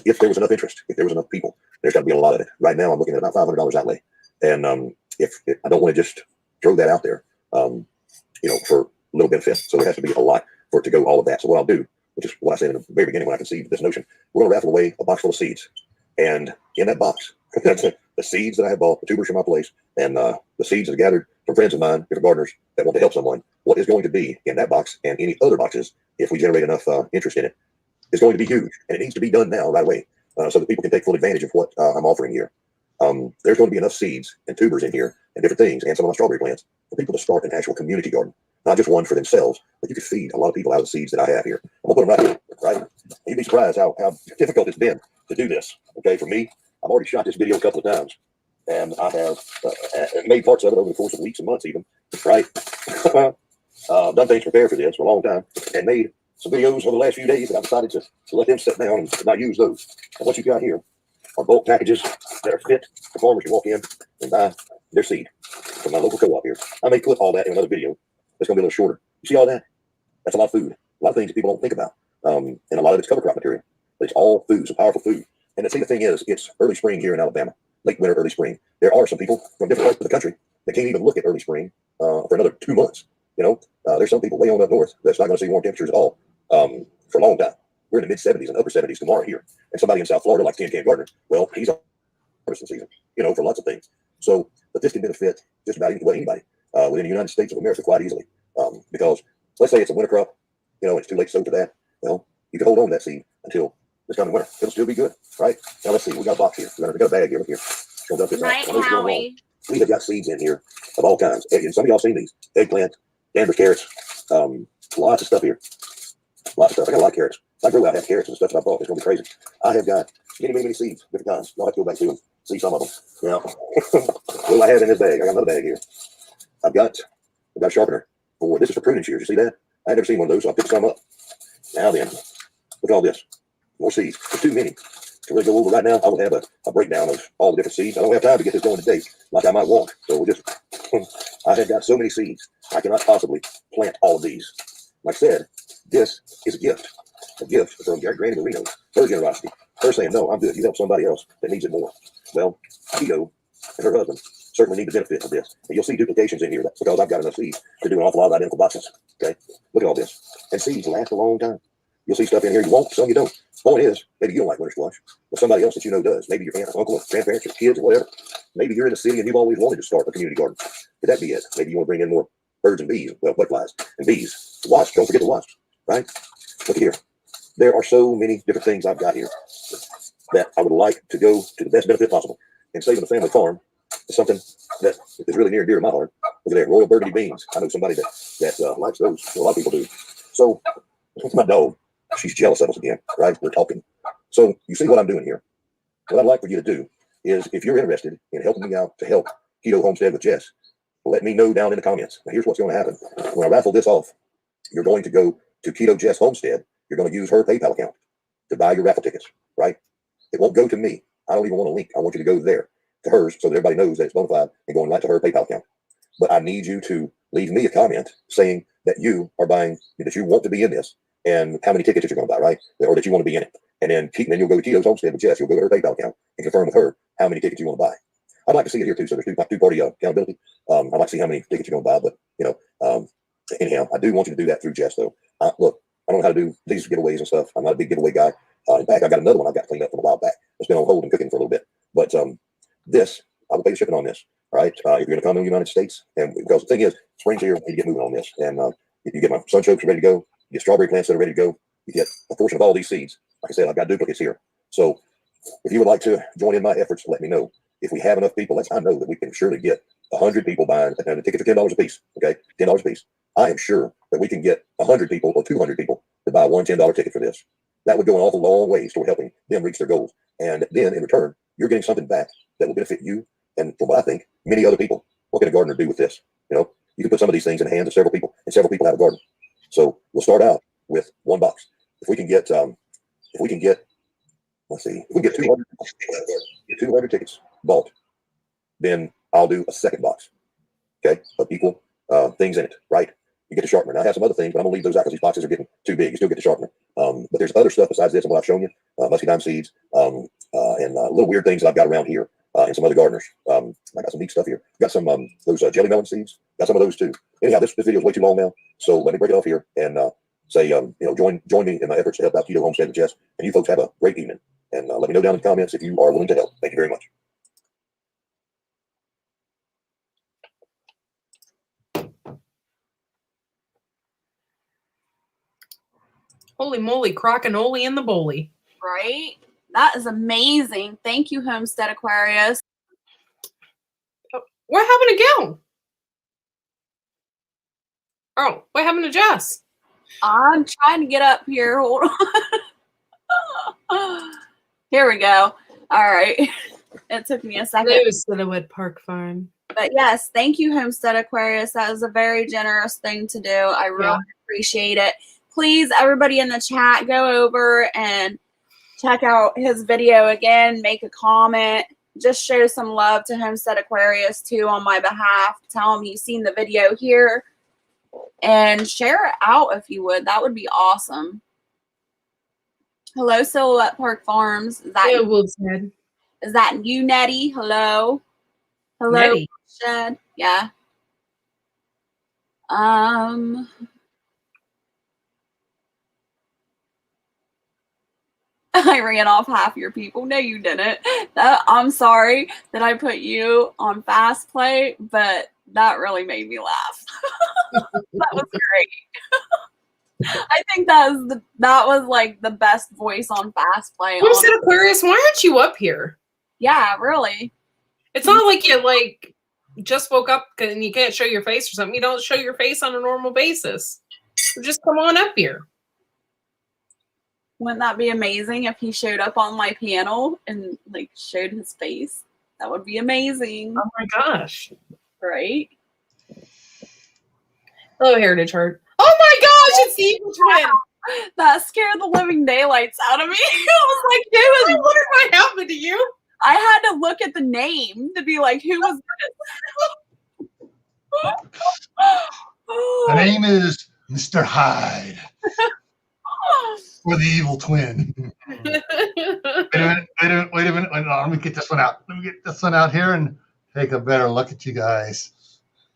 if there was enough interest, if there was enough people. There's got to be a lot of it. Right now, I'm looking at about $500 outlay, and if I don't want to just throw that out there, for a little benefit, so there has to be a lot for it to go all of that. So what I'll do, which is what I said in the very beginning when I conceived this notion, we're going to raffle away a box full of seeds, and in that box, the seeds that I have bought, the tubers from my place, and the seeds that I gathered from friends of mine, different gardeners that want to help someone. What is going to be in that box and any other boxes, if we generate enough interest in it, is going to be huge, and it needs to be done now, right away, so that people can take full advantage of what I'm offering here. There's going to be enough seeds and tubers in here and different things, and some of my strawberry plants for people to start an actual community garden, not just one for themselves, but you could feed a lot of people out of the seeds that I have here. I'm gonna put them right here, right? You'd be surprised how difficult it's been to do this. Okay, for me, I've already shot this video a couple of times, and I have made parts of it over the course of weeks and months, even. Right? Done things to prepare for this for a long time, and made some videos over the last few days, and I decided to let them sit down and not use those. And what you got here are bulk packages that are fit for farmers to walk in and buy their seed from my local co-op here. I may put all that in another video. It's going to be a little shorter. You see all that? That's a lot of food. A lot of things that people don't think about. And a lot of it's cover crop material. But it's all food, some powerful food. And see, the thing is, it's early spring here in Alabama. Late winter, early spring. There are some people from different parts of the country that can't even look at early spring for another 2 months. There's some people way on up north that's not going to see warm temperatures at all for a long time. We're in the mid-70s and upper 70s tomorrow here. And somebody in South Florida like Can Gardner, well, he's on harvesting season, for lots of things. So, but this can benefit just about anybody within the United States of America quite easily. Because let's say it's a winter crop, it's too late to sow for that. Well, you can hold on to that seed until this coming winter. It'll still be good, right? Now let's see. We got a box here. We got a bag here. Look here. Right, Howie. We have got seeds in here of all kinds. And some of y'all seen these. Eggplant, Danvers carrots, lots of stuff here. Lots of stuff. I got a lot of carrots. If I grow out, have carrots and stuff that I bought. It's going to be crazy. I have got many seeds, different kinds. Y'all have to go back to and see some of them. What do I have in this bag? I got another bag here. I've got a sharpener. This is for pruning shears. You see that? I had never seen one of those, so I picked some up. Now then, look at all this. More seeds. There's too many to really go over right now. I will have a breakdown of all the different seeds. I don't have time to get this going today like I might want. So we'll just I have got so many seeds. I cannot possibly plant all of these. Like I said, this is a gift from Granny Marino. Her generosity. Her saying, no, I'm good. You help somebody else that needs it more. Well, Keto and her husband certainly need the benefit of this. And you'll see duplications in here. That's because I've got enough seeds to do an awful lot of identical boxes. Okay, look at all this. And seeds last a long time. You'll see stuff in here you won't, some you don't. Point is, maybe you don't like winter squash, but somebody else that you know does. Maybe your aunt, uncle, grandparents, your kids, or whatever. Maybe you're in the city and you've always wanted to start a community garden. Could that be it? Maybe you want to bring in more birds and bees, well, butterflies and bees. Wasps, don't forget the wasps, right? Look here. There are so many different things I've got here that I would like to go to the best benefit possible. And saving the family farm is something that is really near and dear to my heart. Look at there, royal burgundy beans. I know somebody that likes those. A lot of people do. So, my dog, she's jealous of us again, right? We're talking. So, you see what I'm doing here. What I'd like for you to do is, if you're interested in helping me out to help Keto Homestead with Jess, let me know down in the comments. Now, here's what's going to happen. When I raffle this off, you're going to go to Keto Jess Homestead. You're going to use her PayPal account to buy your raffle tickets, right? It won't go to me. I don't even want a link. I want you to go there to hers so that everybody knows that it's bona fide and going right to her PayPal account. But I need you to leave me a comment saying that you are buying, that you want to be in this and how many tickets that you're going to buy, right? Or that you want to be in it. And then you'll go to Keto's Homestead with Jess. You'll go to her PayPal account and confirm with her how many tickets you want to buy. I'd like to see it here too. So there's two-party accountability. I'd like to see how many tickets you're going to buy. But, anyhow, I do want you to do that through Jess, though. Look, I don't know how to do these giveaways and stuff. I'm not a big giveaway guy. In fact, I've got another one I've got cleaned up from a while back. It's been on hold and cooking for a little bit. But this, I will pay the shipping on this. All right. If you're going to come to the United States, and because the thing is, spring's here, we need to get moving on this. And if you get my sunchokes ready to go, get strawberry plants that are ready to go, you get a portion of all these seeds. Like I said, I've got duplicates here. So if you would like to join in my efforts, let me know. If we have enough people, I know that we can surely get 100 people buying, and the tickets are $10 a piece. Okay, $10 a piece. I am sure that we can get 100 people or 200 people to buy one $10 ticket for this. That would go an awful long ways toward helping them reach their goals. And then in return, you're getting something back that will benefit you and, from what I think, many other people. What can a gardener do with this? You can put some of these things in the hands of several people, and several people have a garden. So we'll start out with one box. If we can get, let's see, if we get 200 tickets bought, then I'll do a second box. Okay, of equal things in it, right? You get the sharpener. Now I have some other things, but I'm gonna leave those out because these boxes are getting too big. You still get the sharpener. But there's other stuff besides this and what I've shown you, musky seeds, and little weird things that I've got around here, and some other gardeners. I got some neat stuff here. Got some those jelly melon seeds. Got some of those too. Anyhow, this video is way too long now, so let me break it off here and say, join me in my efforts to help out Keto Homestead with Jess. And you folks have a great evening. And let me know down in the comments if you are willing to help. Thank you very much. Holy moly, crocanoli in the bowly. Right? That is amazing. Thank you, Homestead Aquarius. What happened to Gil? Oh, what happened to Jess? I'm trying to get up here. Hold on. Here we go. All right. It took me a second. It was Silhouette Park Farm. But yes, thank you, Homestead Aquarius. That was a very generous thing to do. I really appreciate it. Please, everybody in the chat, go over and check out his video again. Make a comment. Just show some love to Homestead Aquarius, too, on my behalf. Tell him you've seen the video here. And share it out if you would. That would be awesome. Hello, Silhouette Park Farms. Is that Wolfshead. Is that you, Nettie? Hello? Hello, Nettie. Shed? Yeah. I ran off half your people. No, you didn't. I'm sorry that I put you on fast play, but that really made me laugh. That was great. I think that was like the best voice on fast play. Homestead Aquarius, why aren't you up here? Yeah, really. It's not like you just woke up and you can't show your face or something. You don't show your face on a normal basis. So just come on up here. Wouldn't that be amazing if he showed up on my panel and showed his face? That would be amazing. Oh my gosh. Right? Hello, Heritage Heart. Oh my gosh, it's the evil twin. That scared the living daylights out of me. I was like, who is what happened to you? I had to look at the name to be like, who was this? The name is Mr. Hyde. Or the evil twin. Wait a minute. Wait a minute. No, let me get this one out. Let me get this one out here and take a better look at you guys.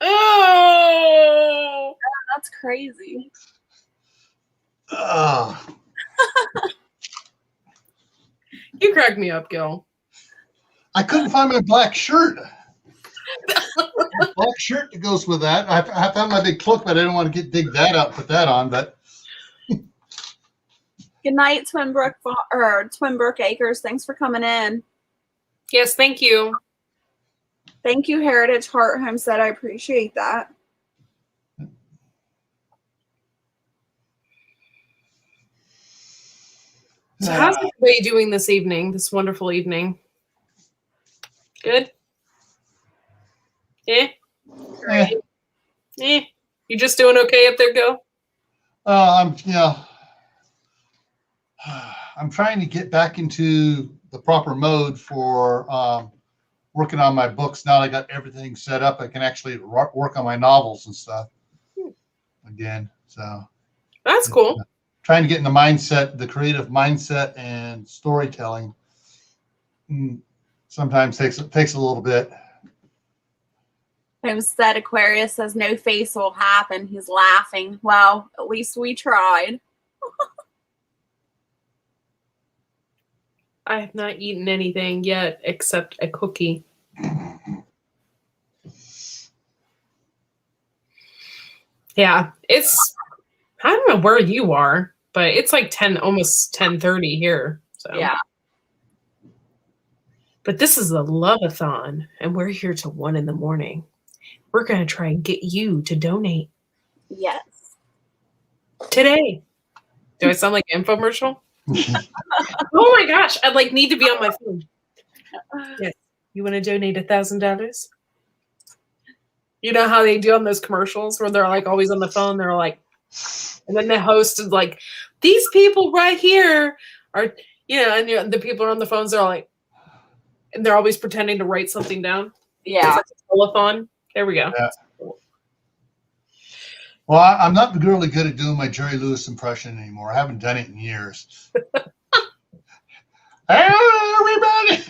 Oh, That's crazy. Oh, you crack me up, Gil. I couldn't find my black shirt. Black shirt that goes with that. I found my big cloak, but I didn't want to dig that out, put that on. But Good night, Twin Brook Acres. Thanks for coming in. Yes, thank you. Thank you, Heritage Heart Homestead. I appreciate that. So how's everybody doing this evening, this wonderful evening? Good? Eh? eh, Eh? You just doing okay up there, Gil? I'm trying to get back into the proper mode for working on my books. Now that I got everything set up, I can actually work on my novels and stuff again. So That's cool. Trying to get in the mindset, the creative mindset and storytelling. Sometimes takes a little bit. Homestead Aquarius says no face will happen. He's laughing. Well, at least we tried. I have not eaten anything yet except a cookie. Yeah, I don't know where you are, but it's like almost 10:30 here. So Yeah. But this is the Loveathon, and we're here till 1 a.m. We're going to try and get you to donate. Yes. Today. Do I sound like an infomercial? Oh my gosh, I need to be on my phone. Yes. You want to donate $1,000? You know how they do on those commercials where they're always on the phone? They're and then the host is these people right here are, and the people are on the phones, they're and they're always pretending to write something down. Yeah. It's a telethon. There we go. Yeah. Well, I'm not really good at doing my Jerry Lewis impression anymore. I haven't done it in years. Hey, everybody!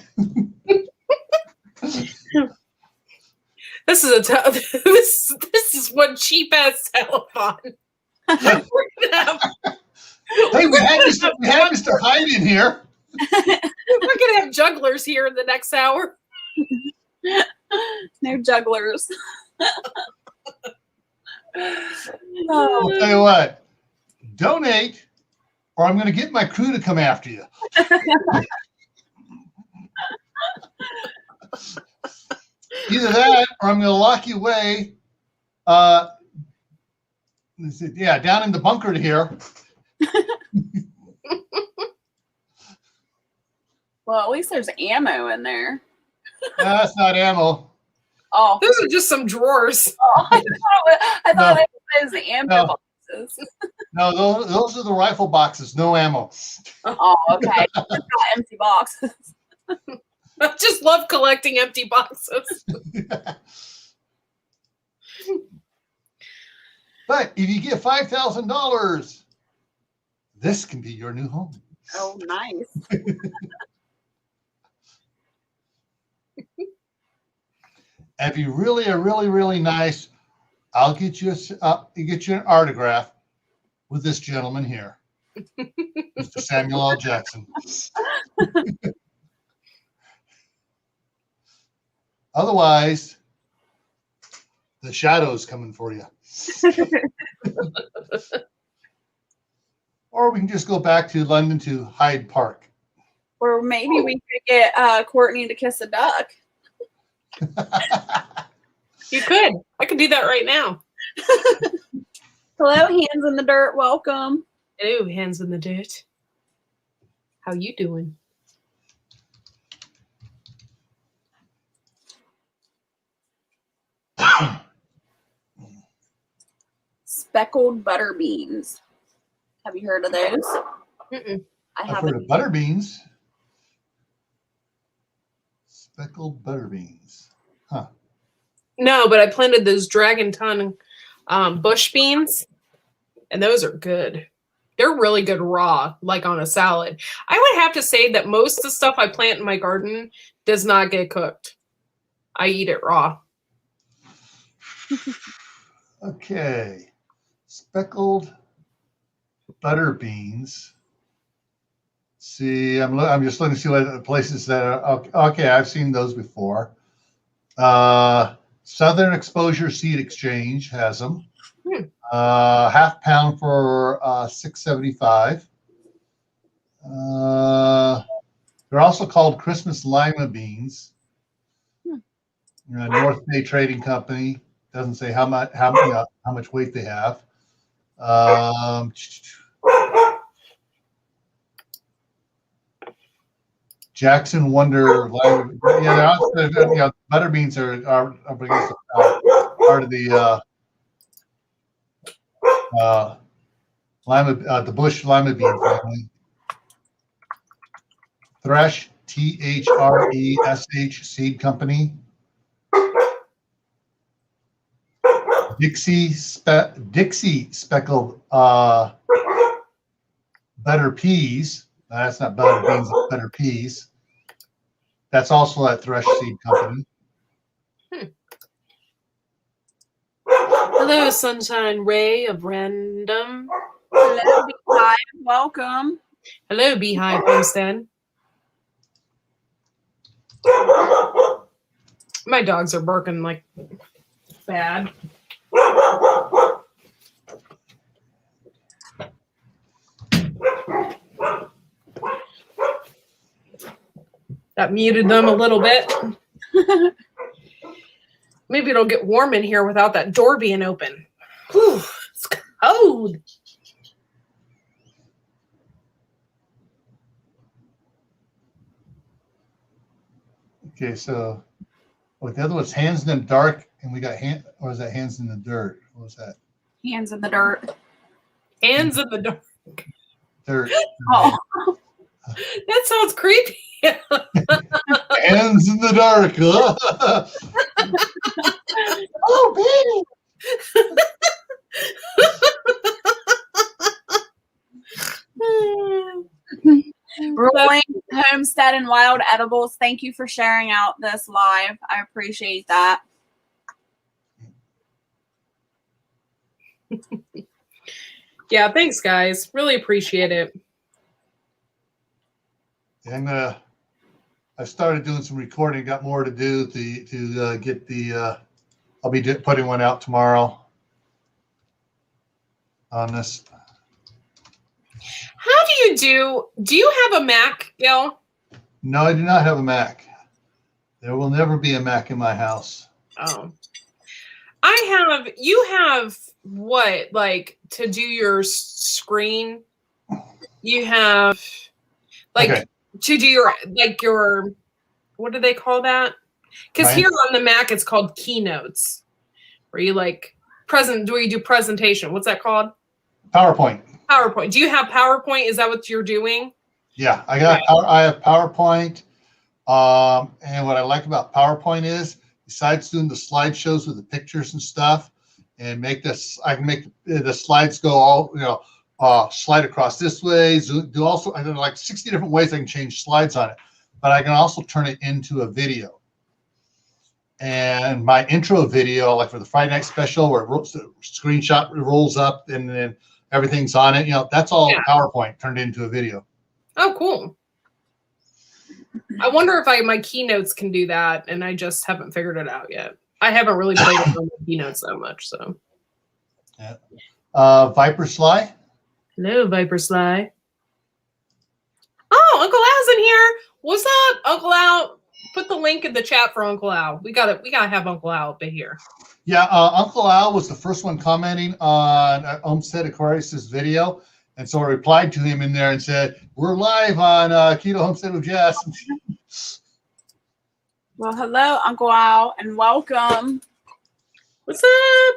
This is this is one cheap ass telethon. Hey, we had Mr. Hyde in here. We're gonna have jugglers here in the next hour. No jugglers. I'll tell you what. Donate, or I'm going to get my crew to come after you. Either that, or I'm going to lock you away. Down in the bunker here. Well, at least there's ammo in there. That's not ammo. Oh, Those are just some drawers. I thought it was ammo boxes. No, those are the rifle boxes. No ammo. Oh, okay. Not empty boxes. I just love collecting empty boxes. But if you get $5,000, this can be your new home. Oh, nice. If you really are really nice, I'll get you an autograph with this gentleman here, Mr. Samuel L. Jackson. Otherwise, the shadow's coming for you. Or we can just go back to London to Hyde Park. Or maybe we could get Cortney to kiss a duck. You could. I could do that right now. Hello, hands in the dirt. Welcome. Hello, hands in the dirt. How you doing? Speckled butter beans. Have you heard of those? Mm-mm. I've heard of butter beans. Speckled butter beans. Huh. No, but I planted those Dragon Ton bush beans, and those are good. They're really good raw, like on a salad. I would have to say that most of the stuff I plant in my garden does not get cooked. I eat it raw. Okay. Speckled butter beans. See, I'm just looking to see what places that are okay. I've seen those before. Southern Exposure Seed Exchange has them. Half pound for $6.75. They're also called Christmas lima beans. North Bay Trading Company doesn't say how much weight they have. Jackson Wonder, butter beans are part of the lima, the bush lima bean family. Thresh, THRESH Seed Company. Dixie speckled butter peas. That's not butter beans, it's butter peas. That's also at Thresh Seed Company. Hello, Sunshine Ray of Random. Hello, Beehive. Welcome. Hello, Beehive Homestead. My dogs are barking like bad. That muted them a little bit. Maybe it'll get warm in here without that door being open. Whew, it's cold. Okay, so the other one's Hands in the Dark, and we got or is that Hands in the Dirt? What was that? Hands in the dirt. Hands in the dark. Dirt. Oh. That sounds creepy. Hands in the dark. Oh, baby. Rolling Homestead and Wild Edibles. Thank you for sharing out this live. I appreciate that. Yeah, thanks, guys. Really appreciate it. And I started doing some recording. Got more to do to get the. I'll be putting one out tomorrow on this. How do you have a Mac, Gil? No, I do not have a Mac. There will never be a Mac in my house. Oh. You have what, like, to do your screen? You have, like, okay. To do your, like, your, what do they call that? Because here on the Mac, it's called Keynotes, where you, like, where you do presentation. What's that called? PowerPoint. PowerPoint. Do you have PowerPoint? Is that what you're doing? Yeah, I have PowerPoint. And what I like about PowerPoint is, besides doing the slideshows with the pictures and stuff, and I can make the slides go all, slide across this way. Do also, I don't know, like 60 different ways I can change slides on it. But I can also turn it into a video. And my intro video, like for the Friday night special, where the screenshot rolls up and then everything's on it, that's all PowerPoint turned into a video. Oh, cool. I wonder if my Keynotes can do that, and I just haven't figured it out yet. I haven't really played with the Keynotes that much, so. Yeah. Viper Sly. Hello, Viper Sly. Oh, Uncle Al's in here. What's up, Uncle Al? Put the link in the chat for Uncle Al. We gotta have Uncle Al up in here. Yeah, Uncle Al was the first one commenting on Homestead Aquarius' video. And so I replied to him in there and said, we're live on Keto Homestead with Jess. Well, hello, Uncle Al, and welcome. What's up?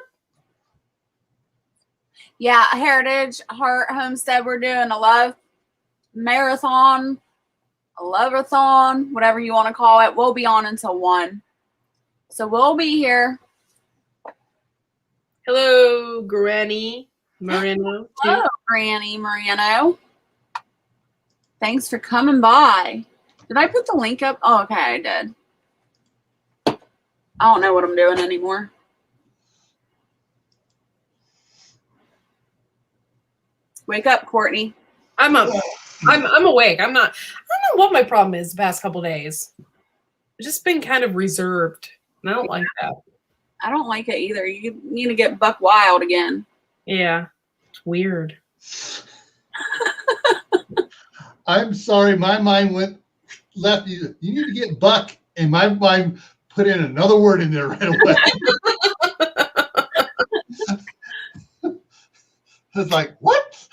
Yeah, Heritage Heart Homestead. We're doing a love marathon, a loveathon, whatever you want to call it. We'll be on until 1. So we'll be here Hello, Granny Moreno. Hello, Granny Moreno. Thanks for coming by. Did I put the link up? Oh, okay, I did. I don't know what I'm doing anymore. Wake up, Courtney. I'm up. I'm awake. I don't know what my problem is the past couple days. I've just been kind of reserved. And I don't like that. I don't like it either. You need to get buck wild again. Yeah. It's weird. I'm sorry, my mind went left. You need to get buck, and my mind put in another word in there right away. I was like, what?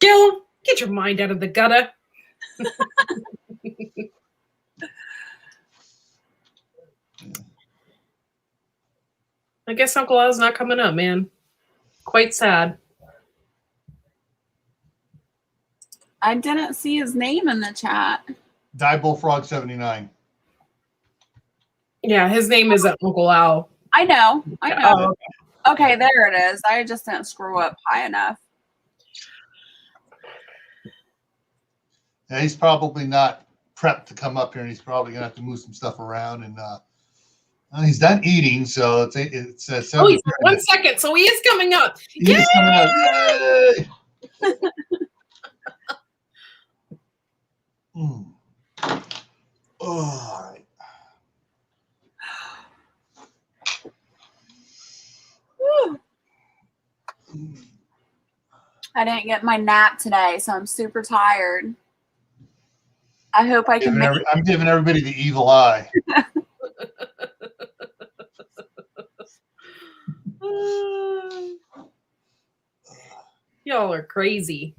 Gil, get your mind out of the gutter. I guess Uncle Al's not coming up, man. Quite sad. I didn't see his name in the chat. Die Bullfrog 79. Yeah, his name isn't Uncle Al. I know. Oh, Okay, there it is. I just didn't scroll up high enough. Yeah, he's probably not prepped to come up here, and he's probably gonna have to move some stuff around. And he's done eating, so it's Oh, he's 1 second, so he is coming up. He's coming up. Yay! All right. I didn't get my nap today, so I'm super tired. I hope I can make I'm giving everybody the evil eye. Y'all are crazy.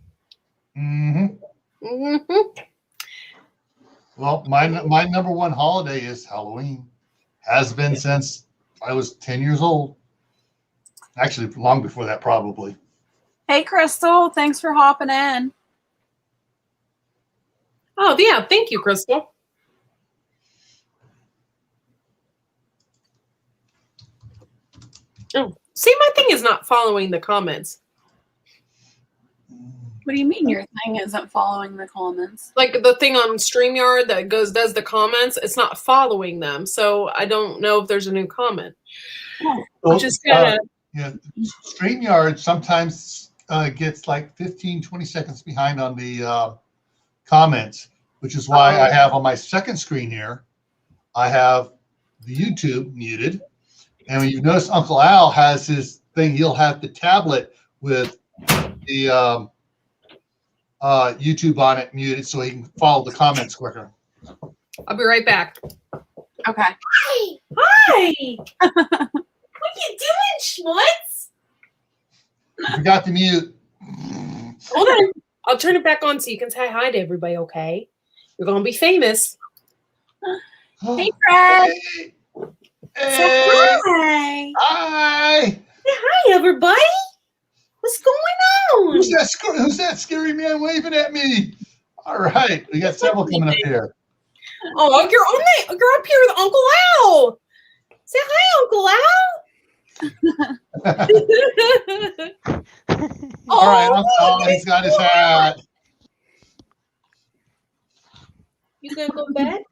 Mm-hmm. Mm-hmm. Well, my number one holiday is Halloween. Has been since I was 10 years old. Actually, long before that, probably. Hey, Crystal, thanks for hopping in. Oh, yeah. Thank you, Crystal. Oh, see, my thing is not following the comments. What do you mean your thing isn't following the comments? Like the thing on StreamYard that does the comments, it's not following them. So I don't know if there's a new comment. Oh, Which is kind of... Yeah, StreamYard sometimes gets like 15, 20 seconds behind on the comments, which is why I have on my second screen here, I have the YouTube muted. And when you notice Uncle Al has his thing, he'll have the tablet with the YouTube on it muted so he can follow the comments quicker. I'll be right back. okay. Hi. What you doing, Schmutz? You forgot to mute. Hold on. I'll turn it back on so you can say hi to everybody, okay? You're going to be famous. Hey, Fred. Hey. Hi. Hi. Say hi, everybody. What's going on? Who's that scary man waving at me? All right. We got several coming up here. Oh, you're up here with Uncle Al. Say hi, Uncle Al. All right. Oh, he's got his hat. You gonna go to bed?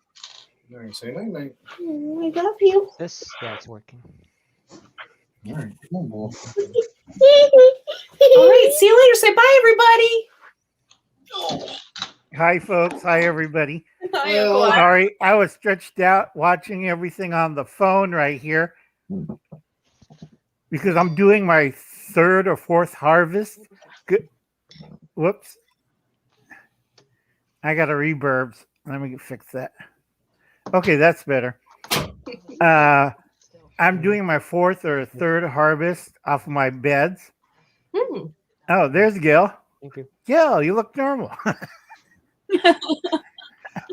No, say night night. I love you. Yeah, it's working. All right, come on, boy. All right, see you later. Say bye, everybody. Hi, folks. Hi, everybody. Hi, Uncle Al. Sorry, I was stretched out watching everything on the phone right here because I'm doing my third or fourth harvest. Good. Whoops. I got a reverb. Let me fix that. Okay, that's better. I'm doing my fourth or third harvest off of my beds. Oh, there's Gil. Thank you. Gil, you look normal.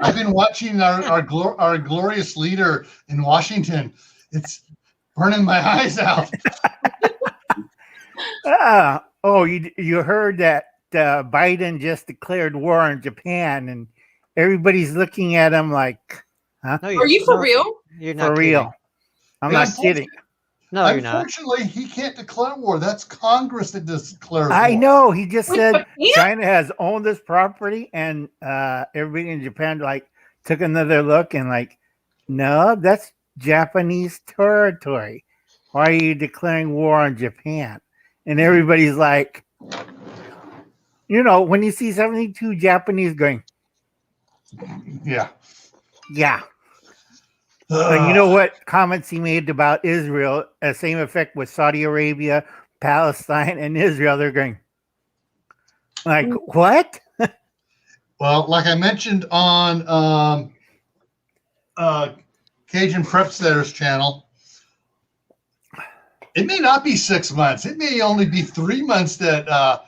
I've been watching our glorious leader in Washington. It's burning my eyes out. You heard that Biden just declared war on Japan, and everybody's looking at him like, huh? No, Are you for real? You're not For real. I'm not kidding. No, you're not. Unfortunately, he can't declare war. That's Congress that declares war. I know. He just Wait, said Japan? China has owned this property, and everybody in Japan like took another look and like, no, that's Japanese territory. Why are you declaring war on Japan? And everybody's like, when you see 72 Japanese going, Yeah. yeah. And you know what comments he made about Israel? Same effect with Saudi Arabia, Palestine, and Israel. They're going, like, what? Well, like I mentioned on Cajun Prepsetter's channel, it may not be 6 months. It may only be 3 months that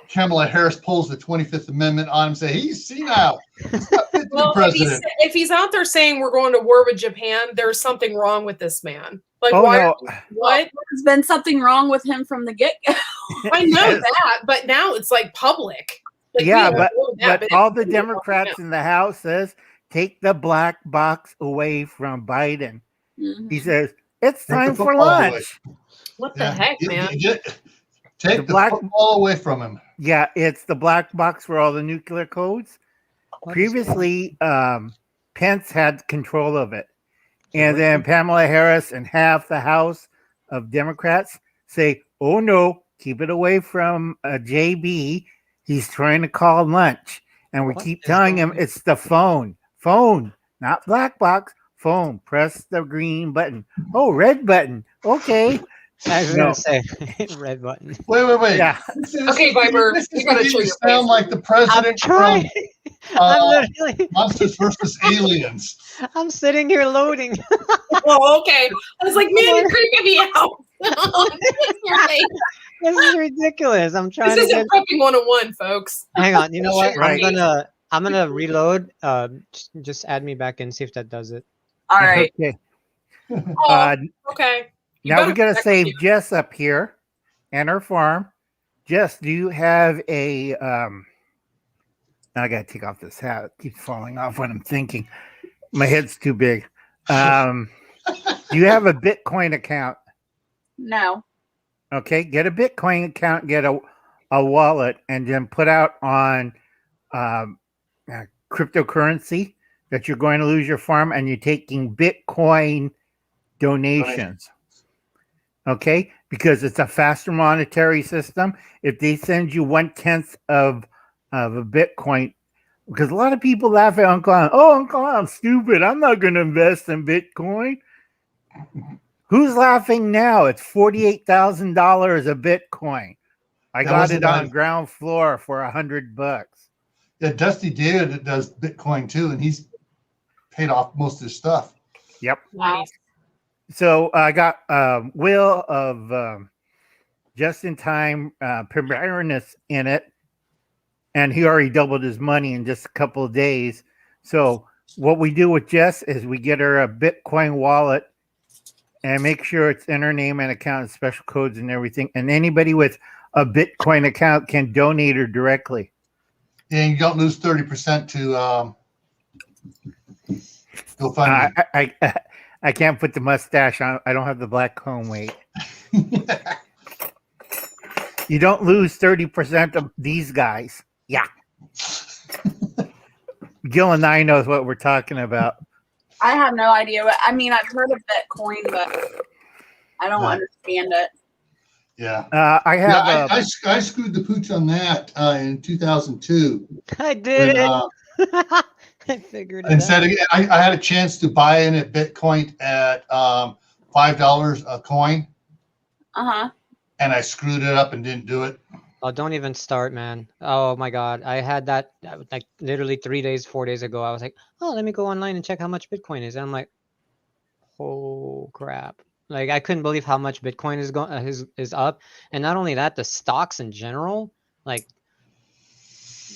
Kamala Harris pulls the 25th Amendment on him and say he's senile. He's not fit to be Well, president. if he's out there saying we're going to war with Japan, there's something wrong with this man. Like, Oh, why? no. What? There's been something wrong with him from the get-go. I know that, but now it's like public. Like, Yeah, we don't know that, but all the it's- Democrats in the House says take the black box away from Biden. Mhm. He says it's Take the time for football away. lunch. What the heck, man? Take The the black- football away from him. Yeah, it's the black box for all the nuclear codes. What is Previously, Pence had control of it. And then Pamela Harris and half the House of Democrats say, oh, no, keep it away from JB. He's trying to call lunch. And we What keep is telling going him on? it's the phone, not black box, phone. Press the green button. Oh, red button. Okay. I was No. gonna say red button. Wait. Yeah. Okay, Viber, This you is gotta beginning show to your sound face. like the president I'm trying. from I'm literally. Monsters versus Aliens. I'm sitting here loading. Oh, okay. I was like, man, you're creeping me out. This is ridiculous. I'm trying This to get. isn't prepping 101, folks. Hang on. You know what? Right. I'm gonna reload. Just add me back in. See if that does it. All right. Okay. Oh, okay. You Now we better got to protect save me. Jess up here and her farm. Jess, do you have a I gotta take off this hat. It keeps falling off when I'm thinking. My head's too big. Do you have a Bitcoin account? No. Okay, get a Bitcoin account, get a wallet, and then put out on cryptocurrency that you're going to lose your farm, and you're taking Bitcoin donations. Okay, because it's a faster monetary system. If they send you 1/10 of a Bitcoin, because a lot of people laugh at Uncle Al. Oh, Uncle Al, I'm stupid. I'm not going to invest in Bitcoin. Who's laughing now? It's $48,000 a Bitcoin. I That got wasn't it on bad. ground floor for $100. Yeah, Dusty David does Bitcoin too, and he's paid off most of his stuff. Yep. Nice. So I got Will of Just in Time Preparedness in it, and he already doubled his money in just a couple of days. So what we do with Jess is we get her a Bitcoin wallet and make sure it's in her name and account and special codes and everything. And anybody with a Bitcoin account can donate her directly. And you don't lose 30% to GoFundMe. I can't put the mustache on. I don't have the black comb weight. You don't lose 30% of these guys. Yeah. Gil and I knows what we're talking about. I have no idea. I mean, I've heard of Bitcoin, but I don't Yeah. understand it. Yeah. I have Yeah, I screwed the pooch on that in 2002. I did When, it. I figured it instead out. of, I had a chance to buy in at Bitcoin at $5 a coin, Uh-huh. and I screwed it up and didn't do it. Oh, don't even start, man. Oh my God. I had that like literally 4 days ago. I was like, oh, let me go online and check how much Bitcoin is. And I'm like, oh crap. Like I couldn't believe how much Bitcoin is going is up. And not only that, the stocks in general, like,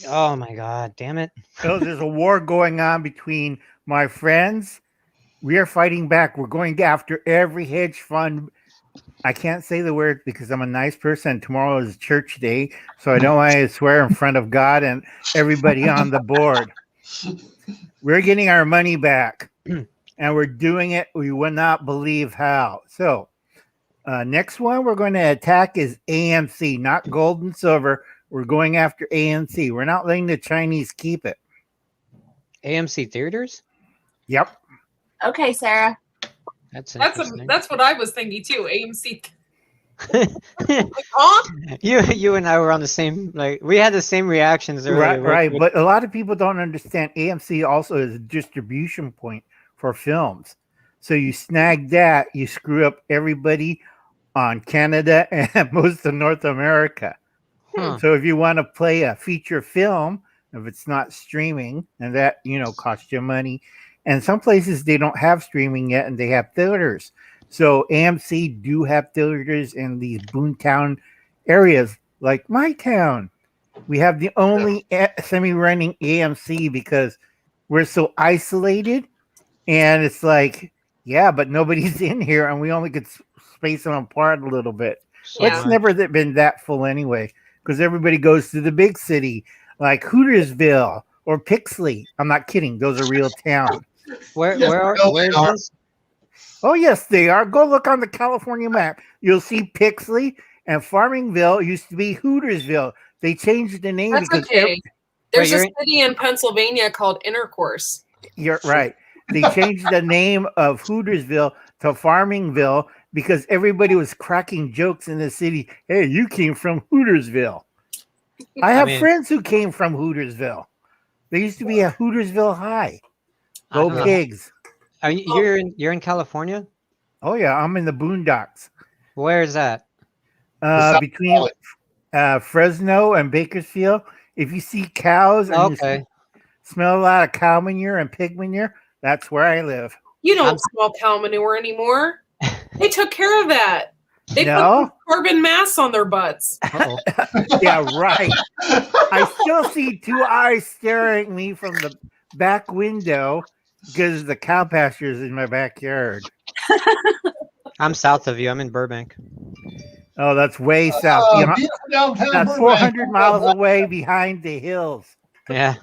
oh my God, damn it. So there's a war going on between my friends. We are fighting back. We're going after every hedge fund. I can't say the word because I'm a nice person. Tomorrow is church day, so I don't want to swear in front of God and everybody on the board. We're getting our money back. And and we're doing it. We will not believe how. So, next one we're going to attack is AMC, not gold and silver. We're going after AMC. We're not letting the Chinese keep it. AMC theaters? Yep. Okay, Sarah. That's interesting. That's what I was thinking too. AMC. Like, huh? You and I were on the same, like, we had the same reactions earlier. Right. But a lot of people don't understand AMC also is a distribution point for films. So you snag that, you screw up everybody on Canada and most of North America. Huh. So if you want to play a feature film, if it's not streaming, and that, costs you money. And some places they don't have streaming yet and they have theaters. So AMC do have theaters in these boomtown areas like my town. We have the only semi-running AMC because we're so isolated. And it's like, yeah, but nobody's in here and we only could space them apart a little bit. Yeah. It's never been that full anyway because everybody goes to the big city like Hootersville or Pixley. I'm not kidding. Those are real towns. Where is this? Oh, yes, they are. Go look on the California map. You'll see Pixley and Farmingville used to be Hootersville. They changed the name That's because okay. There's a Wait, city in Pennsylvania called Intercourse. you're right. They changed the name of Hootersville to Farmingville because everybody was cracking jokes in the city. Hey, you came from Hootersville. I have friends who came from Hootersville. There used to be a Hootersville High. Go Pigs. You're in California? Oh, yeah. I'm in the boondocks. Where is that? Between Fresno and Bakersfield. If you see cows and you smell a lot of cow manure and pig manure, that's where I live. You don't smell cow manure anymore. They took care of that. They put carbon masks on their butts. Yeah, right. I still see two eyes staring at me from the back window because the cow pasture is in my backyard. I'm south of you. I'm in Burbank. Oh, that's way south. That's 400 miles away behind the hills. Yeah.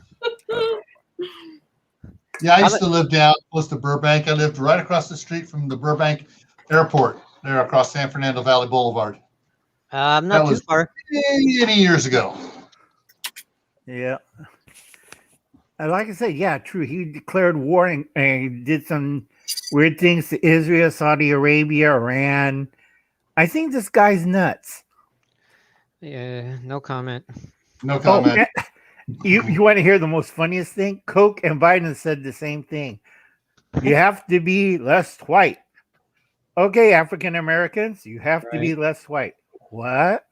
Yeah, I used to live down close to Burbank. I lived right across the street from the Burbank Airport, there across San Fernando Valley Boulevard. Not too far. Many years ago. Yeah. Like I said, yeah, true. He declared war and did some weird things to Israel, Saudi Arabia, Iran. I think this guy's nuts. Yeah, no comment. No comment. Oh, you want to hear the most funniest thing? Koch and Biden said the same thing. You have to be less white. Okay, African Americans, you have to be less white. What?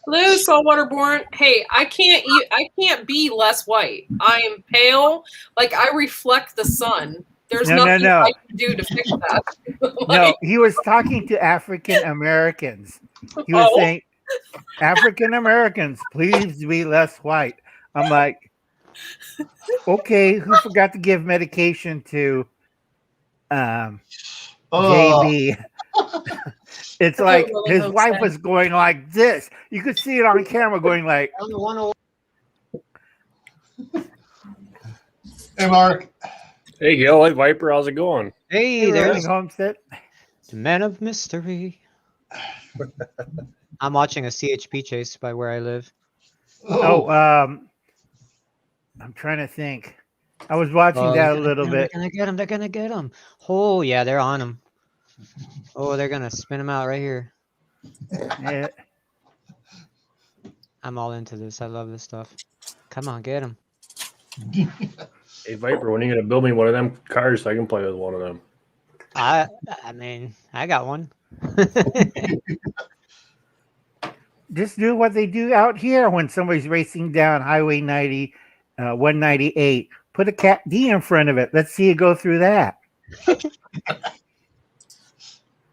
Hello, saltwaterborn. Hey, I can't be less white. I am pale. Like I reflect the sun. There's nothing I can do to fix that. No, he was talking to African Americans. He was saying, African Americans, please be less white. I'm like, okay, who forgot to give medication to JB? It's like his wife was going like this. You could see it on camera going like. Hey, Mark. Hey, Gil. Hey, Viper. How's it going? Hey, there's Homestead. The Man of Mystery. I'm watching a CHP chase by where I live. I'm trying to think. I was watching that a little bit. They're gonna get him. Oh yeah, they're on him. Oh, they're gonna spin him out right here. Yeah. I'm all into this. I love this stuff. Come on, get him. Hey, Viper, when are you going to build me one of them cars so I can play with one of them? I mean, I got one. Just do what they do out here when somebody's racing down Highway 90, 198. Put a Cat D in front of it. Let's see you go through that.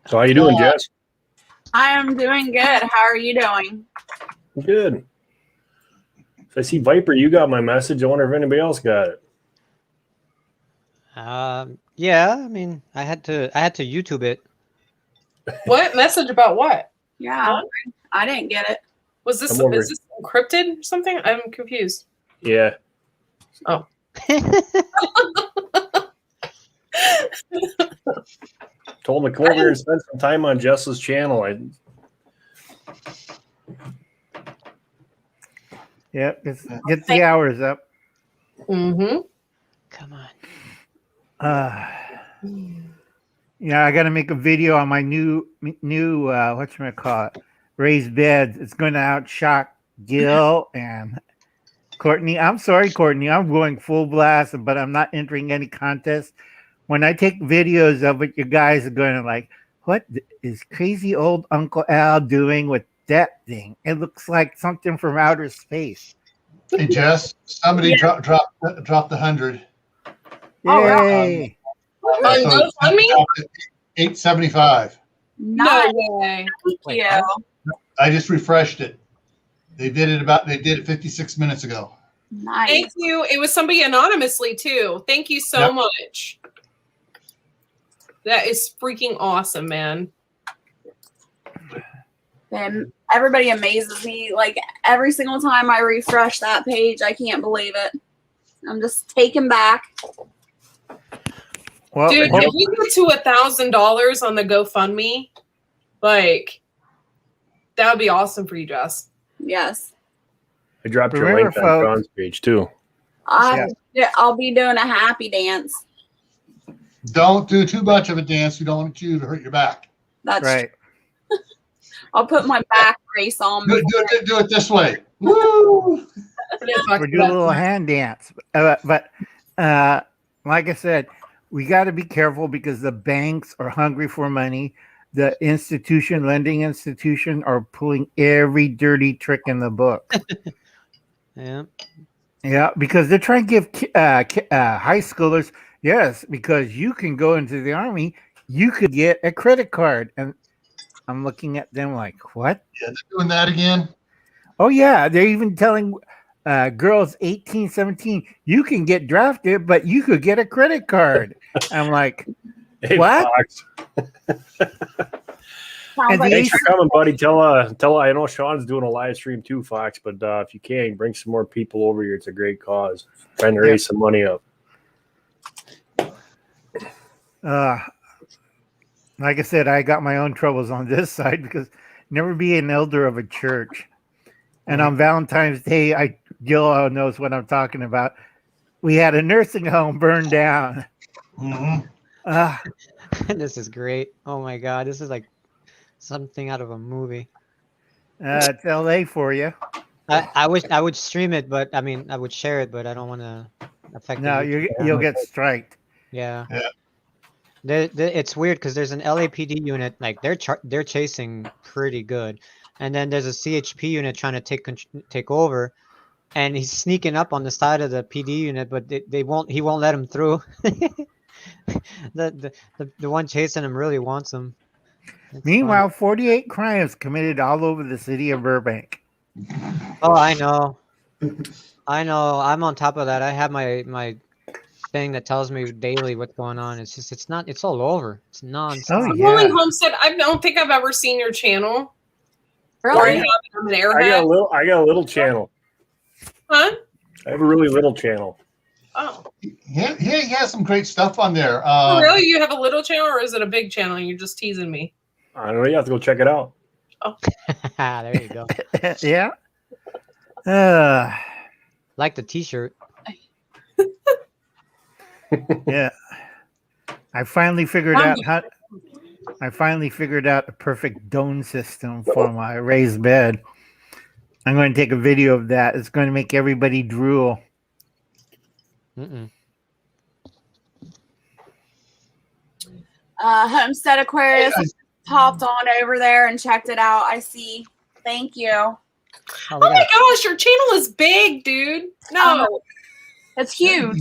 So how you doing, Jess? I am doing good. How are you doing? Good. So I see Viper, you got my message. I wonder if anybody else got it. Yeah, I mean, I had to YouTube it. What message about what? Yeah, I didn't get it. Is this encrypted or something? I'm confused. Yeah. Oh. Told him to come over here and spend some time on Jess's channel. Yep, get the hours up. Mm-hmm. Come on. Yeah, I got to make a video on my new whatchamacallit, raised beds. It's going to outshock Gil and Courtney. I'm sorry, Courtney. I'm going full blast, but I'm not entering any contest. When I take videos of it, you guys are going to like, what is crazy old Uncle Al doing with that thing? It looks like something from outer space. Hey, Jess, somebody dropped the 100. Oh, Yay! On GoFundMe? 875. Nice. No way. Thank you. I just refreshed it. They did it 56 minutes ago. Nice. Thank you. It was somebody anonymously too. Thank you so much. That is freaking awesome, man. And everybody amazes me. Like every single time I refresh that page, I can't believe it. I'm just taken back. Well, Dude, if we get to $1,000 on the GoFundMe, like that would be awesome for you, Jess. Yes. I dropped your Remember, link on folks- John's page too. I'll be doing a happy dance. Don't do too much of a dance. We don't want you to hurt your back. That's right. I'll put my back brace on. Do it this way. Woo! We're doing a little hand dance. But like I said, we got to be careful because the banks are hungry for money. The lending institution are pulling every dirty trick in the book. Yeah. Yeah, because they're trying to give high schoolers, yes, because you can go into the Army, you could get a credit card. And I'm looking at them like, what? Yeah, they're doing that again. Oh, yeah. They're even telling girls 18, 17, you can get drafted, but you could get a credit card. I'm like, Hey, what? Fox. And the Thanks for coming, buddy. Tell I know Sean's doing a live stream too, Fox, but if you can, bring some more people over here. It's a great cause. Trying to raise some money up. Like I said, I got my own troubles on this side because never be an elder of a church. And on Valentine's Day, Gil knows what I'm talking about. We had a nursing home burned down. Mm-hmm. This is great. Oh my God. This is like something out of a movie. It's LA for you. I wish I would stream it, but I mean, I would share it, but I don't want to affect No, it. you'll get striked. Yeah. It's weird because there's an LAPD unit, like they're chasing pretty good, and then there's a CHP unit trying to take over, and he's sneaking up on the side of the PD unit, but he won't let him through. the one chasing him really wants him. It's Meanwhile, 48 crimes committed all over the city of Burbank. fun. Oh, I know. I'm on top of that. I have my thing that tells me daily what's going on. It's all over. It's nonstop. Oh, I'm yeah. only Homestead. I don't think I've ever seen your channel. Or I Really? have it on an I got airhead. a little channel. Huh? I have a really little channel. Oh. He has some great stuff on there. Oh, really? You have a little channel or is it a big channel? You're just teasing me. I don't know. You have to go check it out. There you go. Yeah. Like the T-shirt. Yeah. I finally figured out a perfect dome system for my raised bed. I'm going to take a video of that. It's going to make everybody drool. Homestead Aquarius popped on over there and checked it out. I see. Thank you. Oh, Oh my gosh, your channel is big, dude. No. It's huge.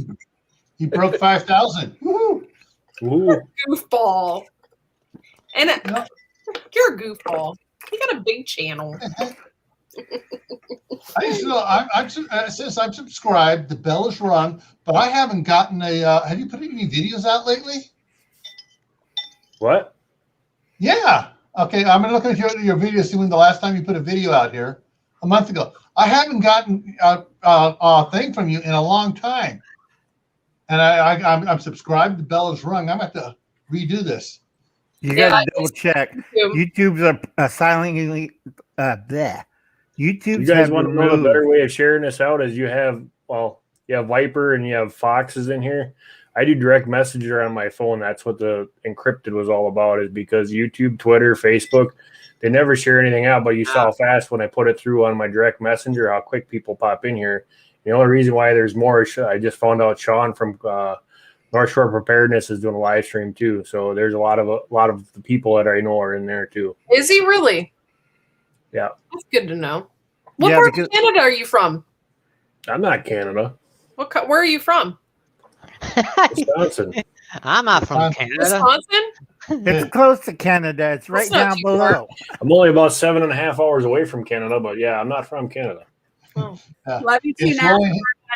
He broke 5,000. Woo-hoo. Ooh. Goofball. And you're a goofball. You got a big channel. I used to know, since I'm subscribed, the bell is rung, but I haven't gotten have you put any videos out lately? What? Yeah. Okay, I'm going to look at your videos, see when the last time you put a video out here, a month ago. I haven't gotten a thing from you in a long time. And I'm subscribed. The bell is rung. I'm going to have to redo this. You Yeah, got to double check. YouTube's a silently bleh. You YouTube's guys have want to know the better removed. way of sharing this out is you have Viper and you have Foxes in here. I do direct messenger on my phone. That's what the encrypted was all about, is because YouTube, Twitter, Facebook, they never share anything out, but you saw fast when I put it through on my direct messenger how quick people pop in here. The only reason why there's more is I just found out Sean from North Shore Preparedness is doing a live stream too. So there's a lot of the people that I know are in there too. Is he really? Yeah. That's good to know. What part of Canada are you from? I'm not Canada. Where are you from? Wisconsin. I'm not from Canada. Wisconsin? It's close to Canada. It's right down below. I'm only about 7.5 hours away from Canada, but yeah, I'm not from Canada. Oh. Love you too now.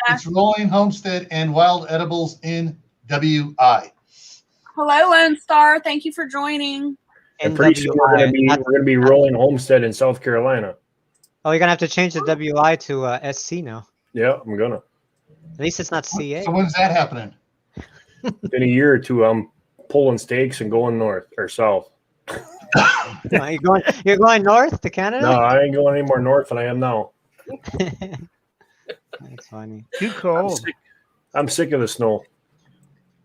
It's Rolling Homestead and Wild Edibles in WI. Hello, Lone Star. Thank you for joining. And pretty soon we're gonna be rolling Homestead in South Carolina. Oh, you're gonna have to change the WI to SC now. Yeah, I'm gonna. At least it's not CA. So when's that happening? In a year or two, I'm pulling stakes and going north or south. You're going north to Canada? No, I ain't going any more north than I am now. That's funny. Too cold. I'm sick of the snow.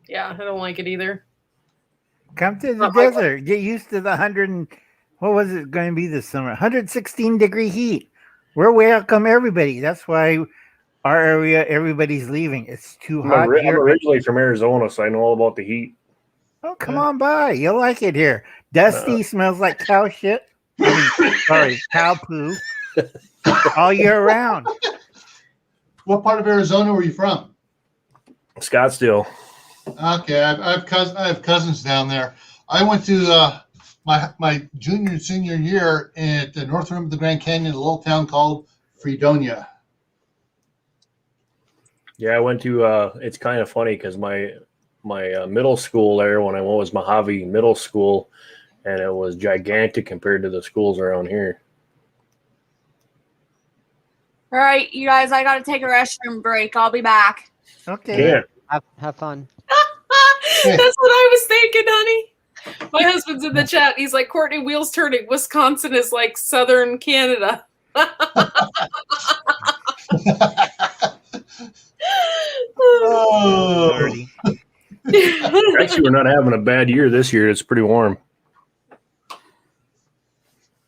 Yeah, I don't like it either. Come to the desert. Get used to the 100 and what was it going to be this summer? 116-degree heat. We're welcome everybody. That's why our area, everybody's leaving. It's too hot I'm here. originally from Arizona, so I know all about the heat. Oh, come on by. You'll like it here. Dusty, smells like cow shit. Sorry, cow poo. All year round. What part of Arizona were you from? Scottsdale. Okay, I have cousins down there. I went to my junior and senior year at the north rim of the Grand Canyon, a little town called Fredonia. Yeah, I went to. It's kind of funny because my middle school there, when I went, was Mojave Middle School, and it was gigantic compared to the schools around here. All right, you guys, I got to take a restroom break. I'll be back. Okay. Yeah. Have fun. That's what I was thinking, honey. My husband's in the chat. He's like, Courtney, wheels turning. Wisconsin is like southern Canada. Oh. Actually, we're not having a bad year this year. It's pretty warm.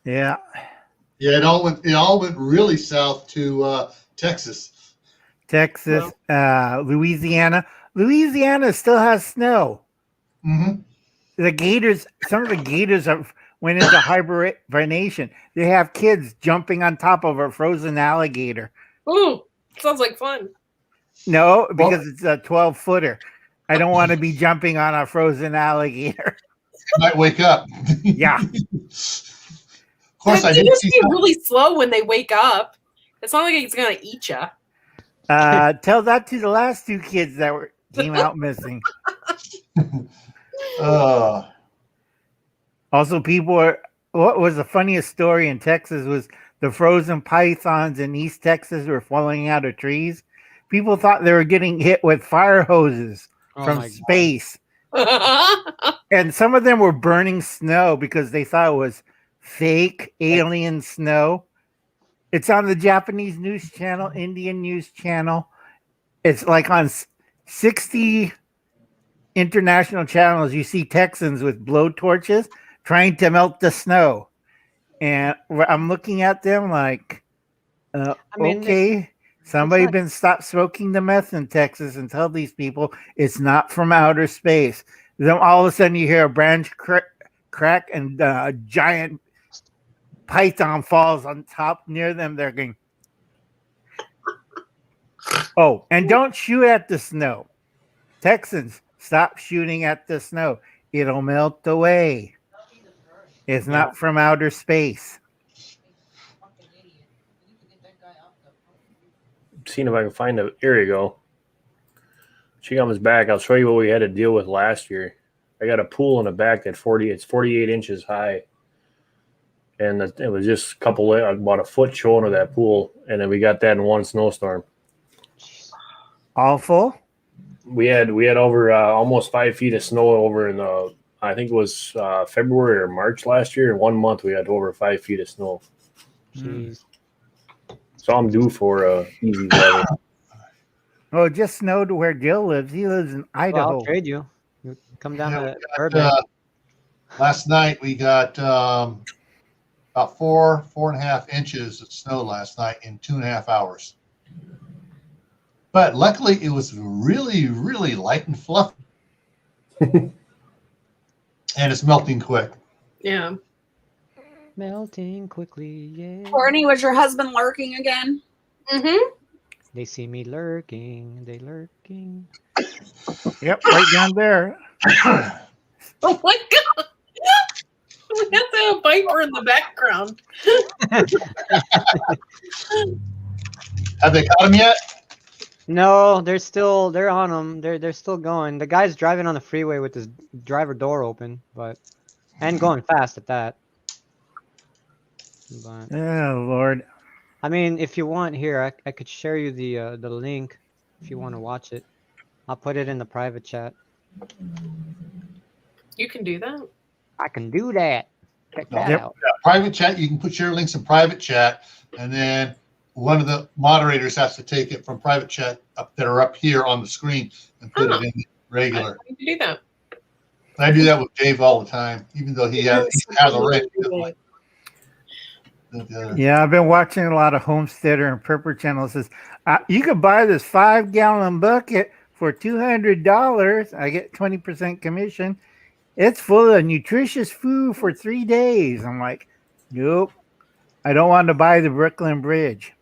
Yeah. Yeah, it all went really south to Texas. Texas, Louisiana. Louisiana still has snow. Mm-hmm. The gators, some of the gators went into hibernation. They have kids jumping on top of a frozen alligator. Ooh, sounds like fun. No, because it's a 12-footer. I don't want to be jumping on a frozen alligator. Might wake up. Yeah. Of course, They just be really slow when they wake up. It's not like it's gonna eat you. Tell that to the last two kids that came out missing. Also, what was the funniest story in Texas was the frozen pythons in East Texas were falling out of trees. People thought they were getting hit with fire hoses from space. And some of them were burning snow because they thought it was fake alien snow. It's on the Japanese news channel, Indian news channel. It's like on 60 international channels. You see Texans with blowtorches trying to melt the snow. And I'm looking at them like, okay, somebody been stop smoking the meth in Texas and tell these people it's not from outer space. Then all of a sudden you hear a branch crack and a giant python falls on top near them. They're going, oh, and don't shoot at the snow. Texans, stop shooting at the snow. It'll melt away. It's not from outer space. Seeing if I can find it. Here you go. She comes back. I'll show you what we had to deal with last year. I got a pool in the back it's 48 inches high. And it was just about a foot short of that pool. And then we got that in one snowstorm. Awful. We had over almost 5 feet of snow over in the, I think it was February or March last year. In 1 month, we had over 5 feet of snow. Jeez. So I'm due for easy weather. Well, it just snowed where Gil lives. He lives in Well, Idaho. I'll trade you. You come down Yeah, to we got, Burbank. last night we got about 4.5 inches of snow last night in 2.5 hours. But luckily, it was really, really light and fluffy, and it's melting quick. Yeah. Melting quickly, yeah. Courtney, was your husband lurking again? Mm-hmm. They see me lurking. They lurking. Yep, right down there. Oh my god. We have to have a viper in the background. Have they caught him yet? No, they're on them. They're still going. The guy's driving on the freeway with his driver door open, and going fast at that. But Oh Lord. I mean, if you want, here I could share you the link if you want to watch it. I'll put it in the private chat. You can do that. I can do that. Check that Yep. out. Private chat. You can put your links in private chat, and then one of the moderators has to take it from private chat that are up here on the screen and put it in regular. You can do that. I do that with Dave all the time, even though he has a right. Yeah, I've been watching a lot of Homesteader and Prepper channels. Says you could buy this 5-gallon bucket for $200. I get 20% commission. It's full of nutritious food for 3 days. I'm like, nope. I don't want to buy the Brooklyn Bridge.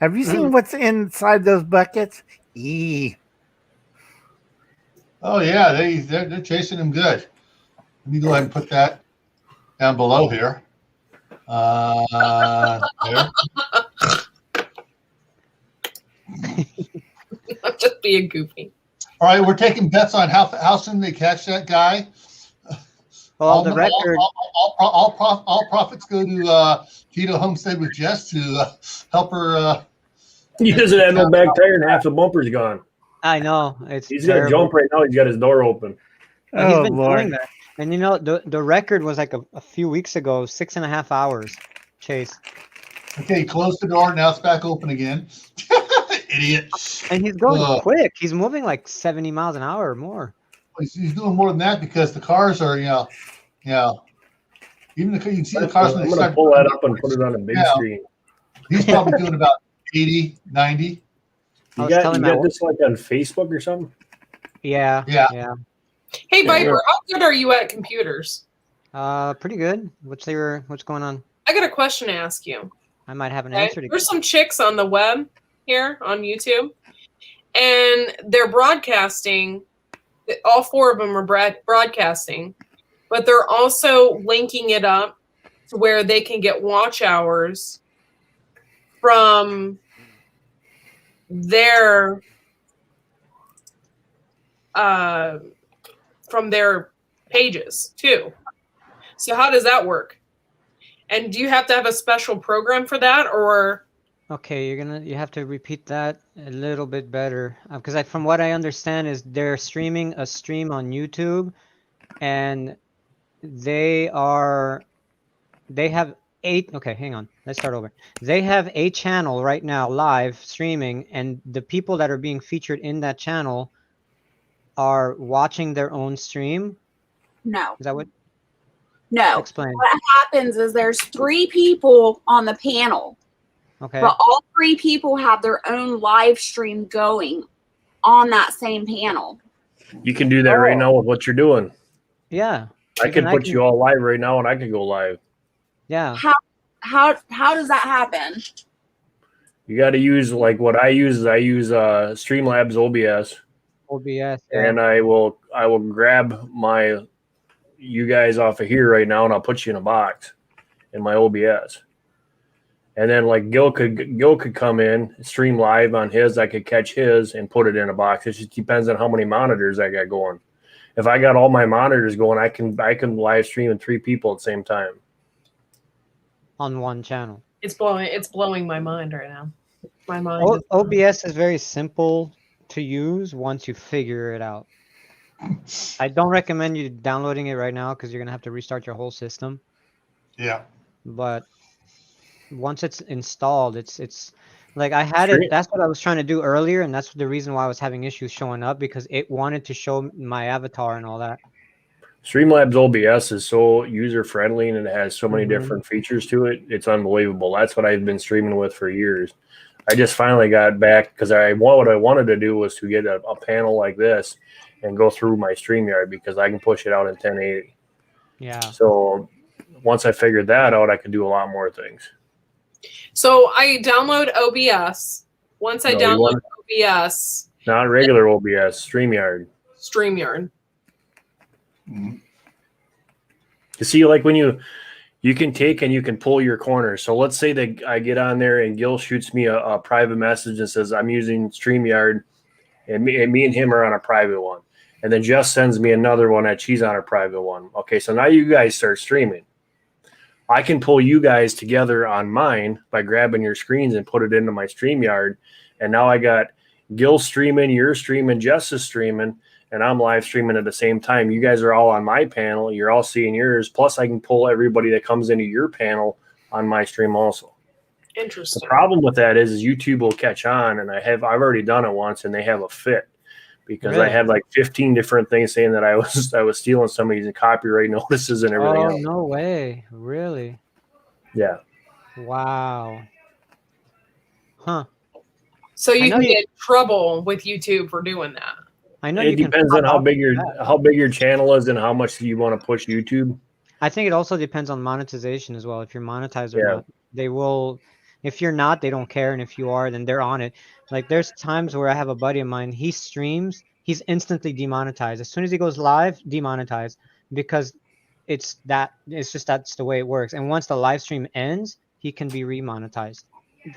Have you seen what's inside those buckets? Oh yeah, they're chasing him good. Let me go ahead and put that down below here. There. I'm just being goofy. All right, we're taking bets on how soon they catch that guy. Well, the record. All profits go to Keto Homestead with Jess to help her. He doesn't have no back tire and half the bumper's gone. I know He's gonna jump right now. He's got his door open. And he's been doing that. And you know, the record was like a few weeks ago, 6.5 hours chase. Okay, close the door. Now it's back open again. Idiot. And he's going quick. He's moving like 70 miles an hour or more. He's doing more than that because the cars are, even you can see the cars. I'm going to pull that up and put it on a big screen. He's probably doing about 80, 90. You got this like on Facebook or something? Yeah. Hey, Viper, how good are you at computers? Pretty good. What's going on? I got a question to ask you. I might have an answer to. There's some chicks on the web here on YouTube, and they're broadcasting. All 4 of them are broadcasting, but they're also linking it up to where they can get watch hours from their pages too. So how does that work? And do you have to have a special program for that, or? Okay, you have to repeat that a little bit better because from what I understand is they're streaming a stream on YouTube, and they have 8. Okay, hang on. Let's start over. They have a channel right now live streaming, and the people that are being featured in that channel are watching their own stream. No. Is that what? No. Explain. What happens is there's 3 people on the panel. Okay. But all 3 people have their own live stream going on that same panel. You can do that right now with what you're doing. Yeah. I can put you all live right now, and I can go live. Yeah. How does that happen? You got to use like what I use. I use Streamlabs OBS. OBS. Yeah. And I will grab you guys off of here right now, and I'll put you in a box in my OBS. And then like Gil could come in, stream live on his. I could catch his and put it in a box. It just depends on how many monitors I got going. If I got all my monitors going, I can live stream with 3 people at the same time on one channel. It's blowing my mind right now. My mind. OBS is very simple to use once you figure it out. I don't recommend you downloading it right now because you're gonna have to restart your whole system. Yeah. But once it's installed, it's like I had it. That's what I was trying to do earlier, and that's the reason why I was having issues showing up because it wanted to show my avatar and all that. Streamlabs OBS is so user friendly and it has so many Mhm. different features to it. It's unbelievable. That's what I've been streaming with for years. I just finally got back because what I wanted to do was to get a panel like this and go through my StreamYard because I can push it out in 1080. Yeah. So once I figured that out, I could do a lot more things. So I download OBS. Once I download OBS, not regular OBS, StreamYard. StreamYard. Mm-hmm. You see, like when you can take and you can pull your corner. So let's say that I get on there and Gil shoots me a private message and says I'm using StreamYard, and me and him are on a private one. And then Jess sends me another one that she's on a private one. Okay, so now you guys start streaming. I can pull you guys together on mine by grabbing your screens and put it into my StreamYard. And now I got Gil streaming, you're streaming, Jess is streaming, and I'm live streaming at the same time. You guys are all on my panel. You're all seeing yours. Plus, I can pull everybody that comes into your panel on my stream also. Interesting. The problem with that is YouTube will catch on, and I've already done it once, and they have a fit because I had like 15 different things saying that I was stealing somebody's copyright notices and everything else. No way! Really? Yeah. Wow. Huh. So you can get in trouble with YouTube for doing that. I know it depends on how big your channel is and how much you want to push YouTube. I think it also depends on monetization as well. If you're monetized or not, they will. If you're not, they don't care, and if you are, then they're on it. Like there's times where I have a buddy of mine. He streams, he's instantly demonetized as soon as he goes live. Demonetized because it's just that's the way it works. And once the live stream ends, he can be remonetized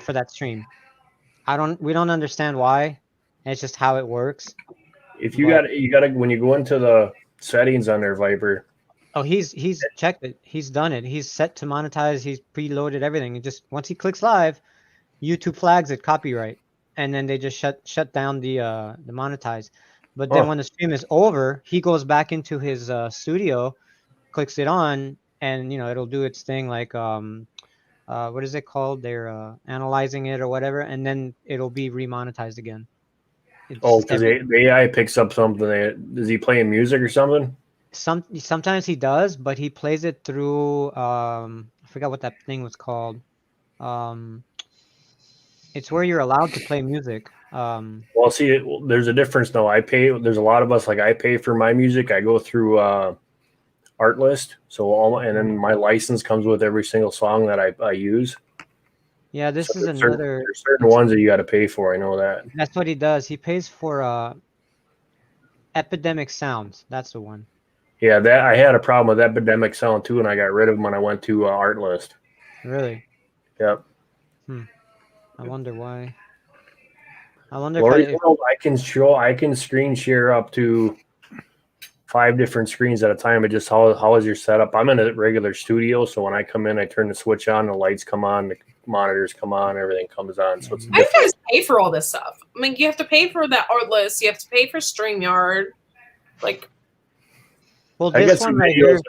for that stream. We don't understand why. It's just how it works. If you got to when you go into the settings on their Viper. Oh, he's checked it. He's done it. He's set to monetize. He's preloaded everything. And just once he clicks live, YouTube flags it copyright, and then they just shut down the monetize. But then when the stream is over, he goes back into his studio, clicks it on, and it'll do its thing like what is it called? They're analyzing it or whatever, and then it'll be remonetized again. Because the AI picks up something. Is he playing music or something? Sometimes he does, but he plays it through I forgot what that thing was called. It's where you're allowed to play music. Well, see, there's a difference though. I pay. There's a lot of us I pay for my music. I go through Artlist, and then my license comes with every single song that I use. Yeah, this is there's another. Certain ones that you got to pay for. I know that. That's what he does. He pays for Epidemic Sounds. That's the one. Yeah, that I had a problem with Epidemic Sound too, and I got rid of them when I went to Artlist. Really? Yep. I wonder why. I wonder if I can screen share up to 5 different screens at a time. It just how is your setup? I'm in a regular studio, so when I come in, I turn the switch on, the lights come on, the monitors come on, everything comes on. So it's I guys pay for all this stuff. I mean, you have to pay for that Artlist, you have to pay for StreamYard, Well, I got some videos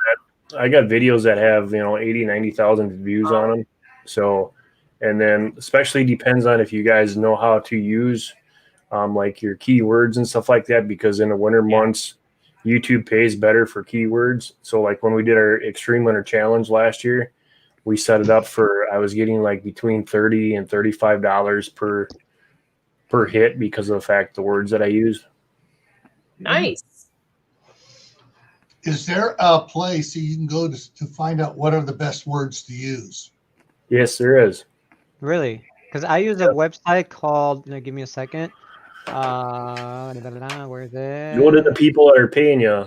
I got videos that have 80, 90,000 views on them. So, and then especially depends on if you guys know how to use like your keywords and stuff like that, because in the winter months, YouTube pays better for keywords. So like when we did our Extreme Winter Challenge last year, we set it up I was getting like between $30 and $35 per hit because of the fact the words that I use. Nice. Is there a place you can go to find out what are the best words to use? Yes, there is. Really? Because I use a website called. Give me a second. Where is it? Go to the people that are paying you.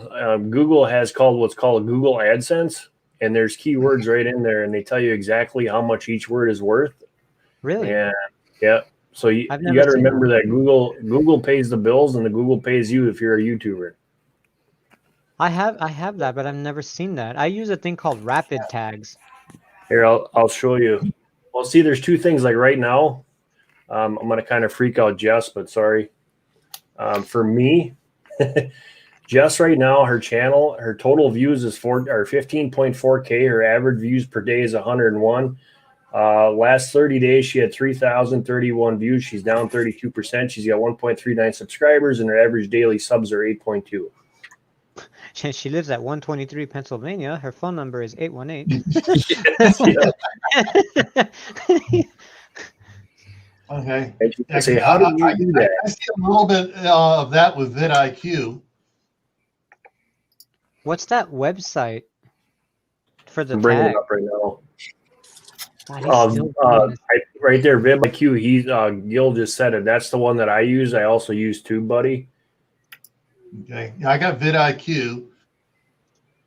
Google has what's called Google AdSense, and there's keywords right in there, and they tell you exactly how much each word is worth. Really? Yeah. So you got to remember that Google pays the bills, and the Google pays you if you're a YouTuber. I have that, but I've never seen that. I use a thing called Rapid Tags. Here, I'll show you. Well, see, there's 2 things. Like right now, I'm gonna kind of freak out Jess, but sorry. For me, Jess right now, her channel, her total views is 15.4K. Her average views per day is 101. Last 30 days, she had 3,031 views. She's down 32%. She's got 1.39 subscribers, and her average daily subs are 8.2. She lives at 123 Pennsylvania. Her phone number is 818. Yes, yeah. Okay. And she can say, how did you do that? I see a little bit of that with vidIQ. What's that website for the I'm bringing it tag? up right now. God, he's still doing this. Right there, VidIQ. Gil just said it. That's the one that I use. I also use TubeBuddy. Okay. Yeah, I got vidIQ.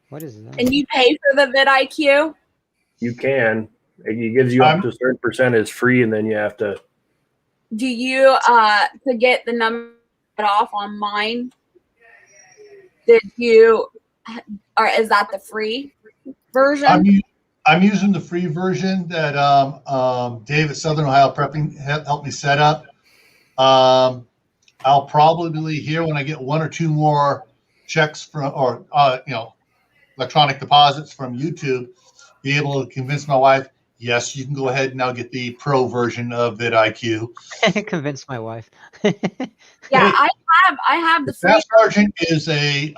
What is that? And you pay for the vidIQ? You can. It gives you up to a certain percent is free, and then you have to. Do you to get the number off on mine? Did you, or is that the free version? I'm using the free version that Dave at Southern Ohio Prepping helped me set up. I'll probably here when I get one or two more checks from or electronic deposits from YouTube, be able to convince my wife. Yes, you can go ahead and now get the pro version of vidIQ. Convince my wife. Yeah, I have the free. Staff sergeant is a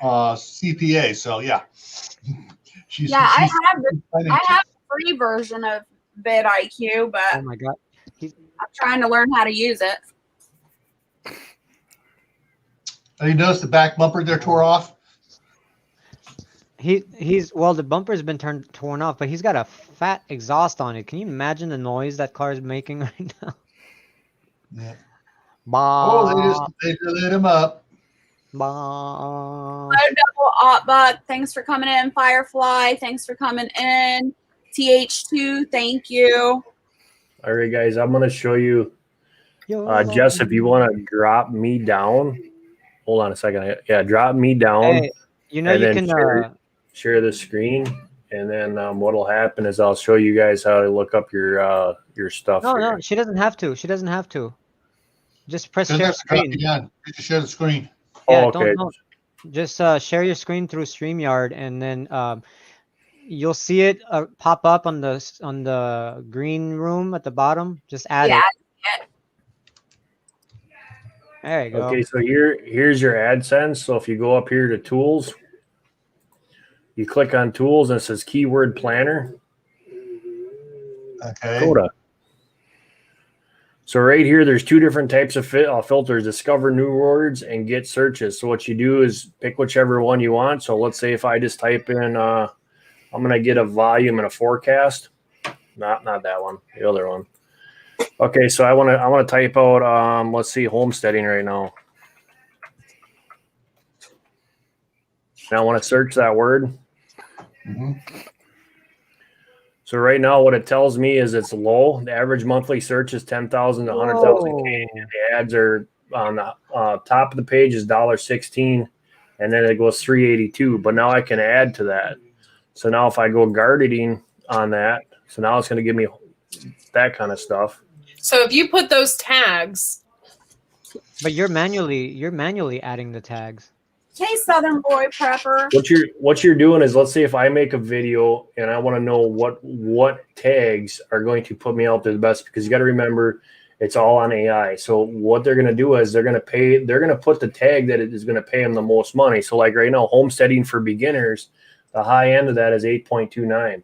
CPA, so yeah. I have the free version of vidIQ, but Oh my god. I'm trying to learn how to use it. Have you noticed the back bumper there tore off? Well, the bumper's been torn off, but he's got a fat exhaust on it. Can you imagine the noise that car is making right now? Yeah. Bah, They lit him up. bah. Hello, Double Opbuck. Thanks for coming in. Firefly, thanks for coming in. TH2, thank you. All right, guys, I'm going to show you. Jess, if you want to drop me down, hold on a second. Yeah, drop me down. Hey, you can share the screen, and then what'll happen is I'll show you guys how to look up your stuff. No, she doesn't have to. She doesn't have to. Just press share screen. You just share the screen. Yeah, okay. don't. Just share your screen through StreamYard, and then you'll see it pop up on the green room at the bottom. Just add it. There you go. Okay, so here's your AdSense. So if you go up here to Tools, you click on Tools, and it says Keyword Planner. Okay. Coda. So right here, there's two different types of filters: discover new words and get searches. So what you do is pick whichever one you want. So let's say if I just type in, I'm going to get a volume and a forecast. Not that one, the other one. Okay, so I want to type out, let's see, homesteading right now. Now I want to search that word. Mm-hmm. So right now, what it tells me is it's low. The average monthly search is 10,000 to 100,000. The ads are on the top of the page is $1.16, and then it goes $3.82. But now I can add to that. So now if I go gardening on that, so now it's going to give me that kind of stuff. So if you put those tags, but you're manually adding the tags. Hey, Southern Boy Prepper. What you're doing is, let's say if I make a video and I want to know what tags are going to put me out there the best, because you got to remember it's all on AI. So what they're going to do is they're going to put the tag that is going to pay them the most money. So like right now, homesteading for beginners, the high end of that is 8.29.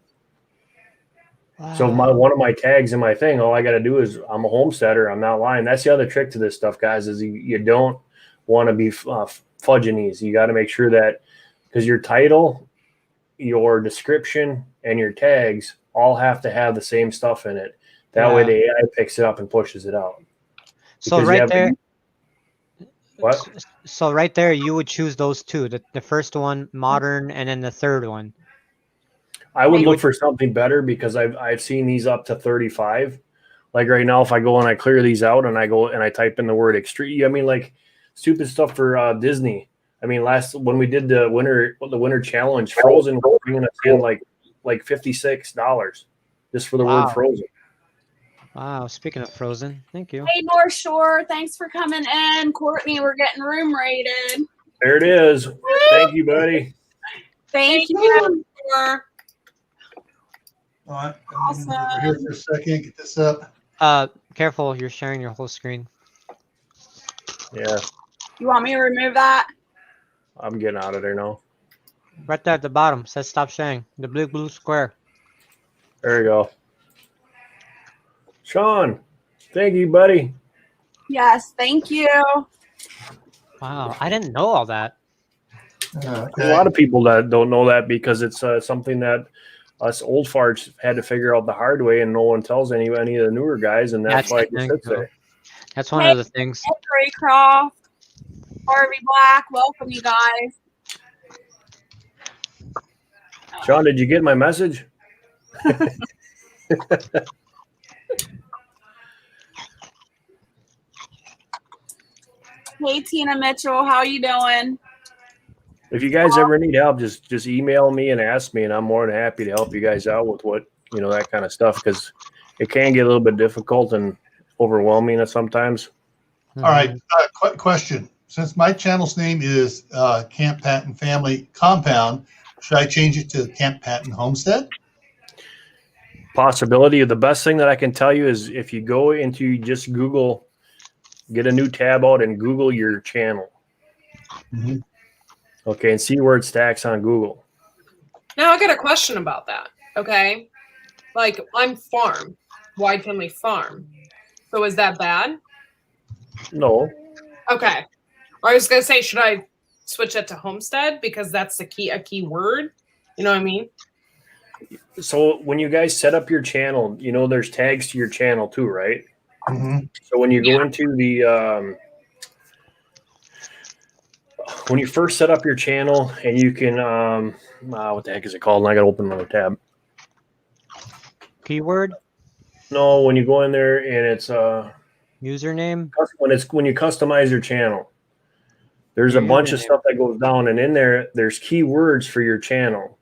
Wow. So one of my tags in my thing, all I got to do is I'm a homesteader. I'm not lying. That's the other trick to this stuff, guys, is you don't want to be fudging these. You got to make sure that, because your title, your description, and your tags all have to have the same stuff in it. That way the AI picks it up and pushes it out. So right there. What? So right there, you would choose those two. The first one, modern, and then the third one. I would look for something better, because I've seen these up to 35. Like right now, if I go and I clear these out and I go and I type in the word extreme, I mean, like stupid stuff for Disney. I mean, when we did the winter challenge, Frozen was bringing us in like $56 just for the word Frozen. Wow. Speaking of frozen, thank you. Hey, North Shore, thanks for coming in. Courtney, we're getting room rated. There it is. Thank you, buddy. Thank you. Sure. All right. Awesome. Over here for a second. Get this up. Careful, you're sharing your whole screen. Yeah, You want me to remove that? I'm getting out of there now. Right there at the bottom says stop sharing. The blue square. There you go. Sean, thank you, buddy. Yes, thank you. Wow, I didn't know all that. A lot of people that don't know that because it's something that us old farts had to figure out the hard way, and no one tells any of the newer guys, and that's why it the thing, sits too. there. That's one of the things. Ray Croft, Harvey Black, welcome you guys. Sean, did you get my message? Hey, Tina Mitchell, how you doing? If you guys ever need help, just email me and ask me, and I'm more than happy to help you guys out with what, that kind of stuff, because it can get a little bit difficult and overwhelming at sometimes. All right. Question. Since my channel's name is Camp Patton Family Compound, should I change it to Camp Patton Homestead? Possibility. The best thing that I can tell you is if you go into just Google, get a new tab out and Google your channel. Mm-hmm. Okay, and see where it stacks on Google. Now I got a question about that. Okay, like I'm farm, Whyde Family Farm. So is that bad? No. Okay. Or I was gonna say, should I switch it to Homestead because that's a key word? You know what I mean? So when you guys set up your channel, there's tags to your channel too, right? Mm-hmm. So when you go into the when you first set up your channel, and you can what the heck is it called? And I got to open another tab. Keyword? No, when you go in there and it's Username? when you customize your channel, there's a bunch of stuff that goes down, and in there's keywords for your channel,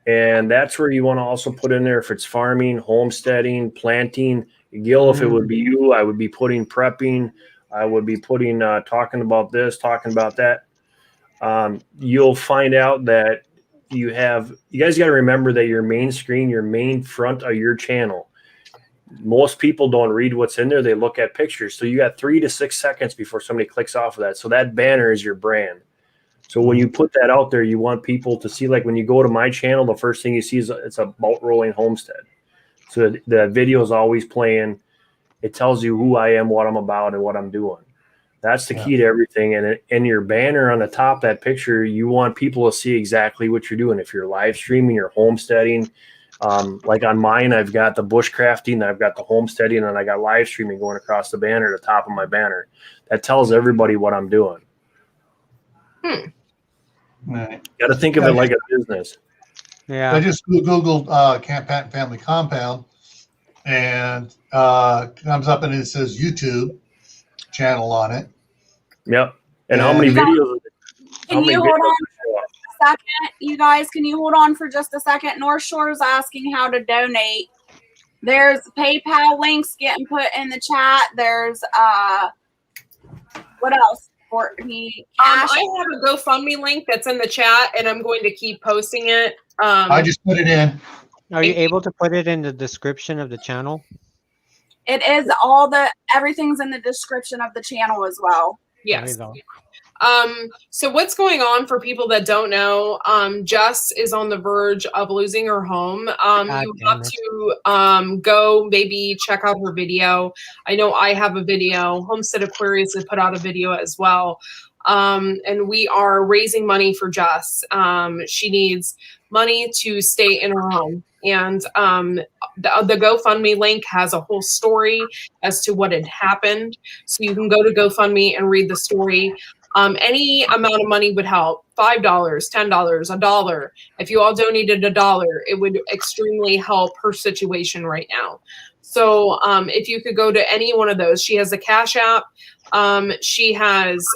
and that's where you want to also put in there if it's farming, homesteading, planting. Gil, if it would be you, I would be putting prepping. I would be putting talking about this, talking about that. You'll find out that you guys got to remember that your main screen, your main front of your channel, most people don't read what's in there. They look at pictures. So you got 3 to 6 seconds before somebody clicks off of that. So that banner is your brand. So when you put that out there, you want people to see, like when you go to my channel, the first thing you see is it's a boat rolling homestead. So the video is always playing. It tells you who I am, what I'm about, and what I'm doing. That's the key to everything. And in your banner on the top of that picture, you want people to see exactly what you're doing. If you're live streaming, you're homesteading. Like on mine, I've got the bushcrafting, I've got the homesteading, and I got live streaming going across the banner, the top of my banner. That tells everybody what I'm doing. Right. Got to think of it like a business. Yeah. I just Googled Camp Patton Family Compound, and comes up and it says YouTube channel on it. Yep. And how many videos? Can you hold on for a second? You guys, can you hold on for just a second? North Shore is asking how to donate. There's PayPal links getting put in the chat. There's what else? Courtney, I have a GoFundMe link that's in the chat, and I'm going to keep posting it. I just put it in. Are you able to put it in the description of the channel? It is everything's in the description of the channel as well. Yes. So what's going on for people that don't know, Jess is on the verge of losing her home. You have to go maybe check out her video. I know I have a video. Homestead Aquarius has put out a video as well. And we are raising money for Jess. She needs money to stay in her home. And the GoFundMe link has a whole story as to what had happened. So you can go to GoFundMe and read the story. Any amount of money would help. $5, $10, $1. If you all donated $1, it would extremely help her situation right now. So if you could go to any one of those, she has a Cash App. She has,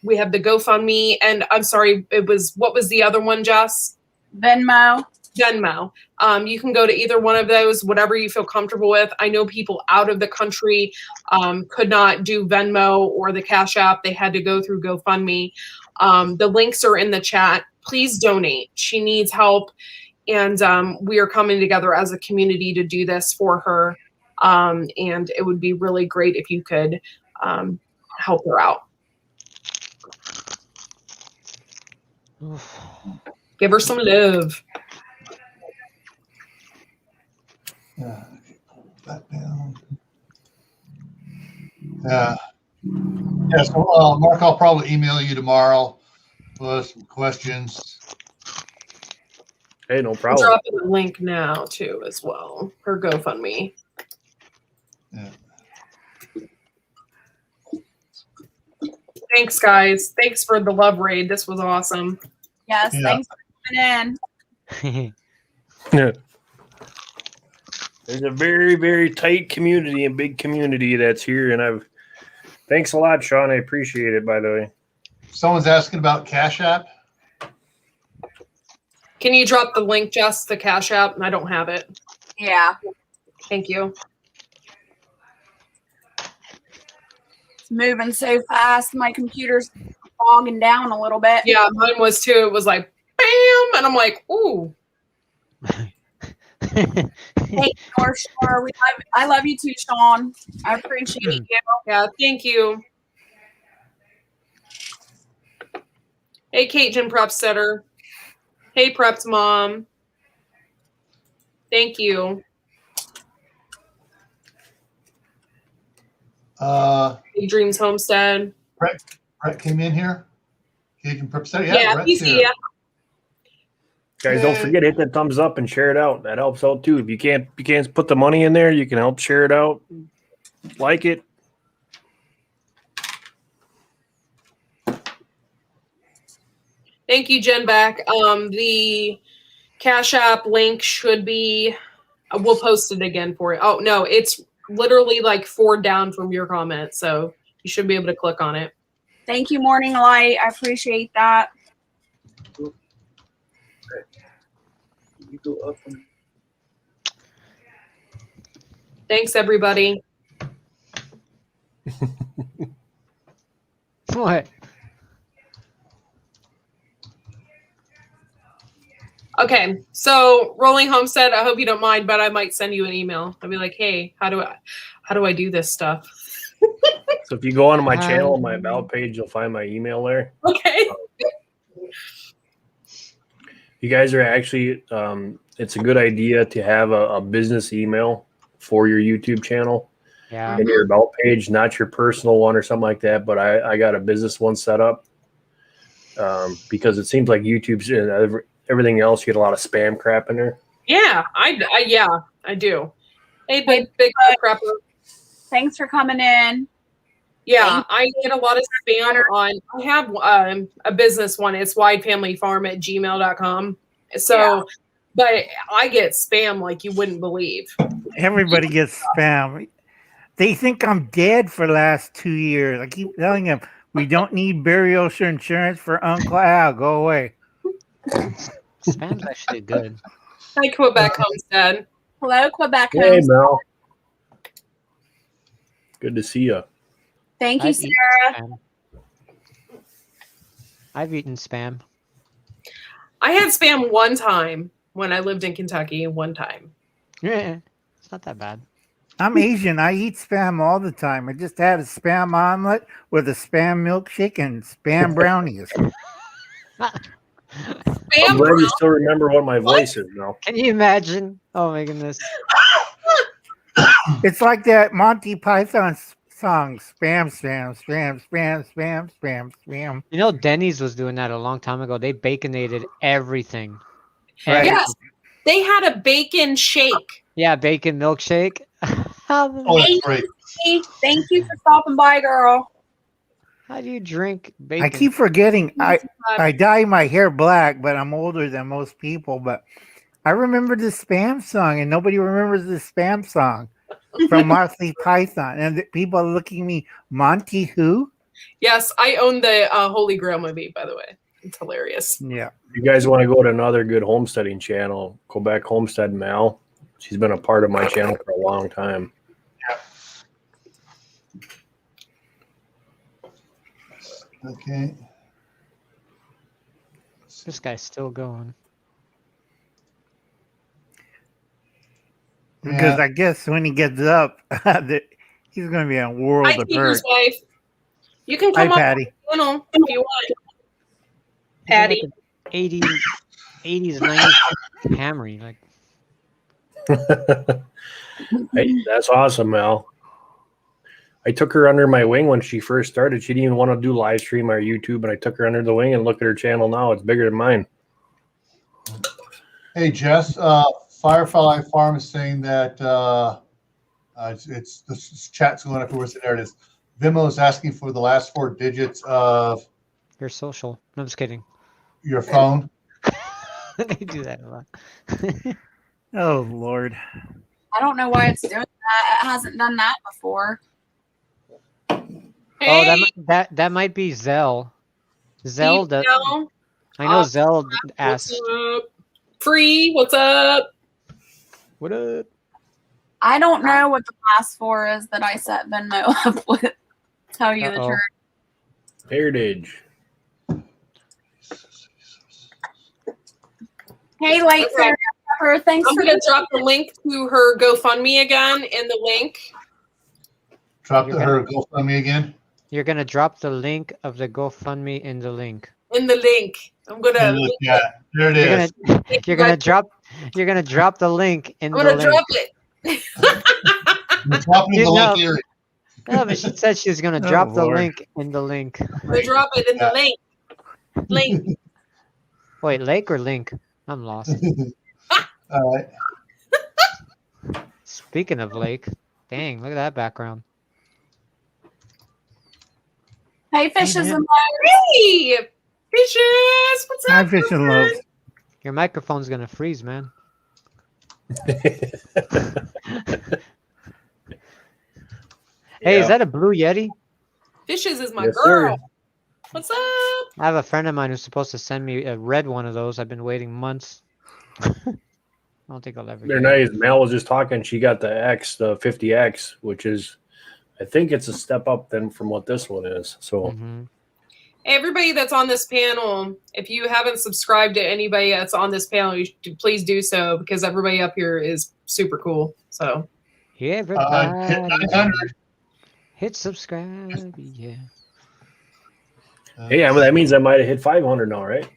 we have the GoFundMe, and I'm sorry, what was the other one, Jess? Venmo. Venmo. You can go to either one of those, whatever you feel comfortable with. I know people out of the country could not do Venmo or the Cash App. They had to go through GoFundMe. The links are in the chat. Please donate. She needs help. And we are coming together as a community to do this for her. And it would be really great if you could help her out. Give her some love. Pull that down. Yeah. So, Mark, I'll probably email you tomorrow with some questions. Hey, no I'm problem. dropping the link now too, as well. Her GoFundMe. Yeah. Thanks, guys. Thanks for the love raid. This was awesome. Yes, Yeah. thanks for coming in. There's a very, very tight community and big community that's here, and thanks a lot, Sean. I appreciate it, by the way. Someone's asking about Cash App. Can you drop the link, Jess, the Cash App? I don't have it. Yeah. Thank you. It's moving so fast. My computer's bogging down a little bit. Yeah, mine was too. It was like, bam. And I'm like, ooh. Hey, Sure. I love you too, Sean. I appreciate you. Yeah, thank you. Hey, Cajun Prep Setter. Hey, Preps Mom. Thank you. Big Dreams Homestead. Brett came in here. Cajun Prep Set. Yeah, Brett's he's here. here. Guys, don't forget, hit that thumbs up and share it out. That helps out too. If you can't put the money in there, you can help share it out. Like it. Thank you, Jen Beck. The Cash App link should be, we'll post it again for you. Oh, no, it's literally like 4 down from your comment. So you should be able to click on it. Thank you, Morning Light. I appreciate that. You go up. Thanks, everybody. What? Okay, so Rolling Homestead, I hope you don't mind, but I might send you an email. I'll be like, hey, how do I do this stuff? So if you go onto my channel, my about page, you'll find my email there. Okay. You guys are actually, it's a good idea to have a business email for your YouTube channel Yeah. and your about page, not your personal one or something like that. But I got a business one set up because it seems like YouTube's everything else, you get a lot of spam crap in there. Yeah, I do. Hey, big crapper. Thanks for coming in. Yeah, I get a lot of spam on. I have a business one. It's whydefamilyfarm@gmail.com. So, but I get spam like you wouldn't believe. Everybody gets spam. They think I'm dead for the last 2 years. I keep telling them we don't need burial insurance for Uncle Al. Go away. Spam's actually good. Hi, Quebec Homestead. Hello, Quebec. Hey, Homes. Mel. Good to see you. Thank you, I've eaten Sarah. spam. I've eaten spam. I had spam one time when I lived in Kentucky. One time. Yeah, it's not that bad. I'm Asian. I eat spam all the time. I just had a spam omelet with a spam milkshake and spam brownies. I'm glad you still remember what my voice is, Mel. Can you imagine? Oh my goodness. It's like that Monty Python song, spam, spam, spam, spam, spam, spam, spam. You know, Denny's was doing that a long time ago. They baconated everything. Right. Yes, they had a bacon shake. Yeah, bacon milkshake. Oh, that's great. Thank you for stopping by, girl. How do you drink bacon? I keep forgetting. I dye my hair black, but I'm older than most people. But I remember the spam song, and nobody remembers the spam song from Monty Python. And people are looking at me, Monty who? Yes, I own the Holy Grail movie, by the way. It's hilarious. Yeah. If you guys want to go to another good homesteading channel, go back Homestead Mel. She's been a part of my channel for a long time. Okay. This guy's still going. Because Yeah. I guess when he gets up, he's going to be in a world Hi, of Tiger's hurt. wife. You can Hi, come up Patty. on the channel if you want. Patty. Like an 80s, 90s Camry. Like, Hey, that's awesome, Mel. I took her under my wing when she first started. She didn't even want to do live stream or YouTube, and I took her under the wing and look at her channel now. It's bigger than mine. Hey, Jess, Firefly Farm is saying that it's this chat's going up. There it is. Venmo is asking for the last 4 digits of you're social. No, I'm just kidding. your phone. They do that a lot. Oh, Lord. I don't know why it's doing that. It hasn't done that before. Oh, Hey, that might be Zell. Zell, Steve, Mel. I know Zell What's asked. up? Free, what's up? What up? I don't know what the last 4 is that I set Venmo up with. Tell you the Uh-oh. truth. Heritage. Hey, Late Okay. Fairy Pepper, thanks I'm for going to drop the link to her GoFundMe again in the link. Drop You're her GoFundMe again. You're gonna drop the link of the GoFundMe in the link. In the link. I'm going And to look at there it You're is. You're gonna drop the link in I'm the going to link. drop it. We're dropping You the know- link here. No, but she said she's gonna Oh, drop the Lord. link in the link. I'm going to drop it in the link. Link. Wait, lake or link? I'm lost. All right. Speaking of lake, dang, look at that background. Hey, Fishes man. and Hey, Fishes. What's Hi, up? Fish and Loaves. Your microphone's gonna freeze, man. Hey, is that a blue Yeti? Fishes is my Yes, girl. sir. What's up? I have a friend of mine who's supposed to send me a red one of those. I've been waiting months. I don't think I'll ever They're get it. nice. Mel was just talking. She got the X, the 50X, which is, I think it's a step up then from what this one is. So Mhm. Everybody that's on this panel, if you haven't subscribed to anybody that's on this panel, you should please do so because everybody up here is super cool. So Hey, Hit everybody. 900. Hit subscribe, yeah. hey, that means I might have hit 500 now, right?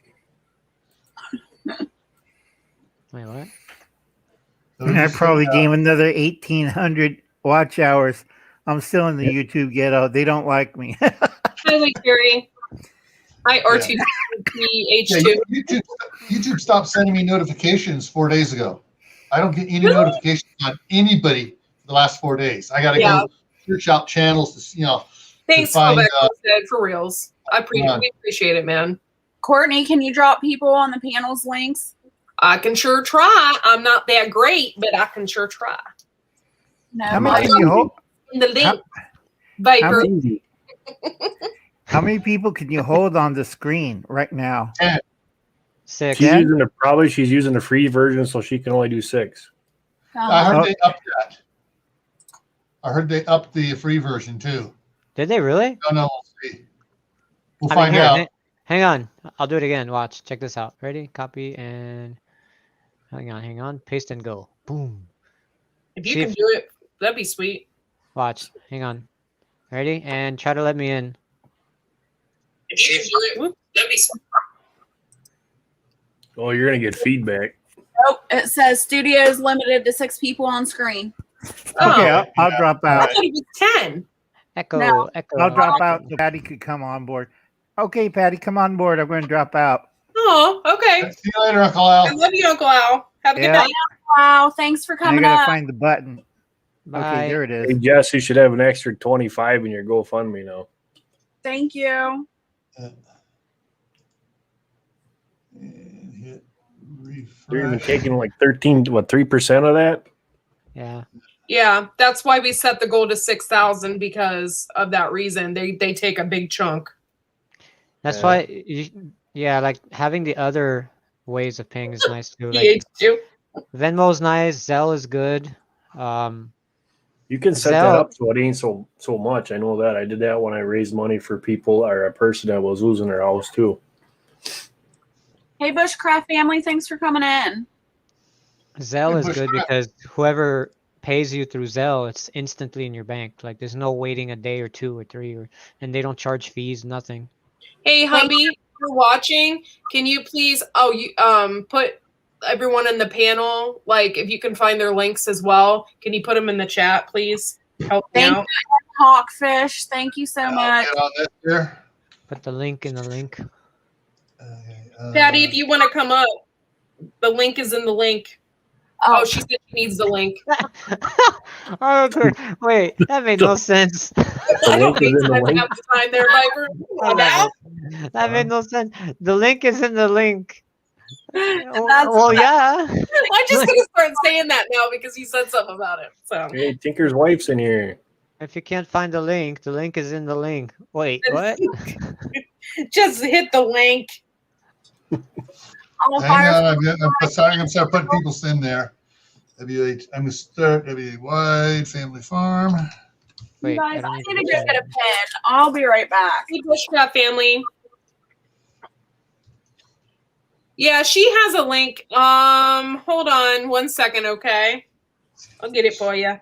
Wait, what? And I probably gained another 1,800 watch hours. I'm still in the YouTube ghetto. They don't like me. hi, Lake Fury. Hi, Yeah, R2H2. YouTube stopped sending me notifications 4 days ago. I don't get any notifications on anybody for the last 4 days. I got to go search out channels to Thanks, find, Homestead, for reals. We appreciate it, man. Courtney, can you drop people on the panel's links? I can sure try. I'm not that great, but I can sure try. No, How my- many can you hold? In the link, How Viper. many- How many people can you hold on the screen right now? Sick. She's Yeah. using the free version, so she can only do 6. I Uh-huh. heard they upped that. I heard they upped the free version too. Did they really? No, we'll see. We'll I mean, find here, out. hang on. I'll do it again. Watch. Check this out. Ready? Copy and hang on. Paste and go. Boom. If you See can if- do it, that'd be sweet. Watch. Hang on. Ready? And try to let me in. If you can do it, whoop, that'd be sweet. Oh, you're gonna get feedback. Nope, it says studios limited to 6 people on screen. Oh, Okay, I'll drop I out. thought it was 10. Echo. No. Echo. I'll drop echo. out so Patty could come on board. Okay, Patty, come on board. I'm going to drop out. Oh, okay. See you later, Uncle I Al. love you, Uncle Al. Have a good Yeah. night. Wow, thanks for And I coming got to up. find the button. Bye. Okay, there it Hey, is. Jess, you should have an extra 25 in your GoFundMe now. Thank you. And hit They're even refresh. taking like 3% of that? Yeah. Yeah, that's why we set the goal to 6,000 because of that reason. They take a big chunk. That's Yeah. why Yeah, like having the other ways of paying is nice too. He Like hates you. Venmo's nice, Zelle is good. You can set that up so it ain't so much. I know that. I did that when I raised money for people or a person that was losing their house too. Hey, Bushcraft family, thanks for coming in. Zelle is good because whoever pays you through Zelle, it's instantly in your bank. Like there's no waiting a day or 2 or 3, and they don't charge fees, nothing. Hey, hubby, if you're watching, can you please put everyone in the panel, like if you can find their links as well, can you put them in the chat, please? Help me out. Hawkfish, thank you so much. Get on this here. Put the link in the link. Patty, if you want to come up, the link is in the link. Oh, she said she needs the link. Oh, good. Wait, that made no sense. I don't make time to have the time there, Viper. That made no sense. The link is in the link. Well, yeah. I'm just gonna start saying that now because you said something about it. So hey, Tinker's wife's in here. If you can't find the link is in the link. Wait, what? Just hit the link. Hang on, I'm gonna start putting people in there. I'm gonna start Whyde Family Farm. Wait, guys, I need to go get a pen. I'll be right back. Hey, Bushcraft family. Yeah, she has a link. hold on 1 second, okay? I'll get it for you.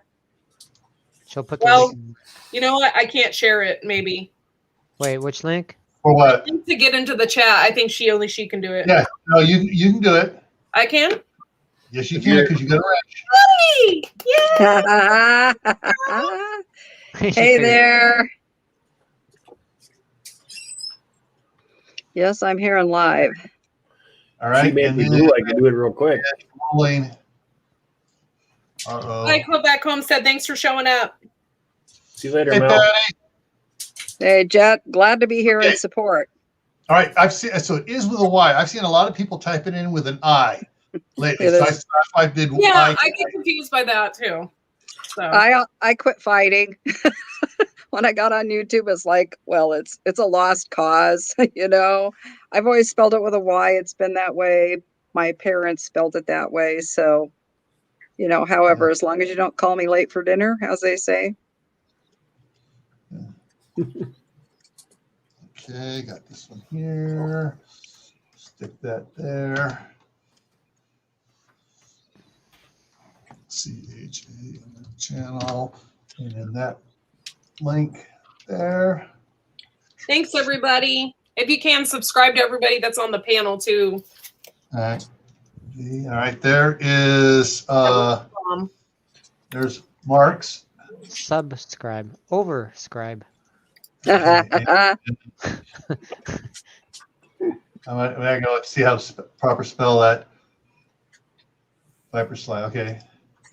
She'll put the link. You know what? I can't share it, maybe. Wait, which link? For what? To get into the chat, I think she can do it. Yeah, no, you can do it. I can? Yes, you can, because you got a wrench. Yeah. Hey there. Yes, I'm here and live. All right. She made me do. I can do it real quick. Hi, Quebec Homestead. Thanks for showing up. See you later, Hey, Mel. Patty. Hey, Jet. Glad to be here in support. All right, I've seen, so it is with a Y. I've seen a lot of people type it in with an I lately. It So is. I did Yeah, I get confused by that too. So I quit fighting. When I got on YouTube, it's like, well, it's a lost cause, you know. I've always spelled it with a Y. It's been that way. My parents spelled it that way. So, you know, however, as long as you don't call me late for dinner, as they say. Okay, got this one here. Stick that there. CHA on the channel, and then that link there. thanks, everybody. If you can, subscribe to everybody that's on the panel too. All right. All right, there is there's Mark's. Subscribe. Overscribe. I'm gonna go see how to proper spell that. Viper Slide. Okay.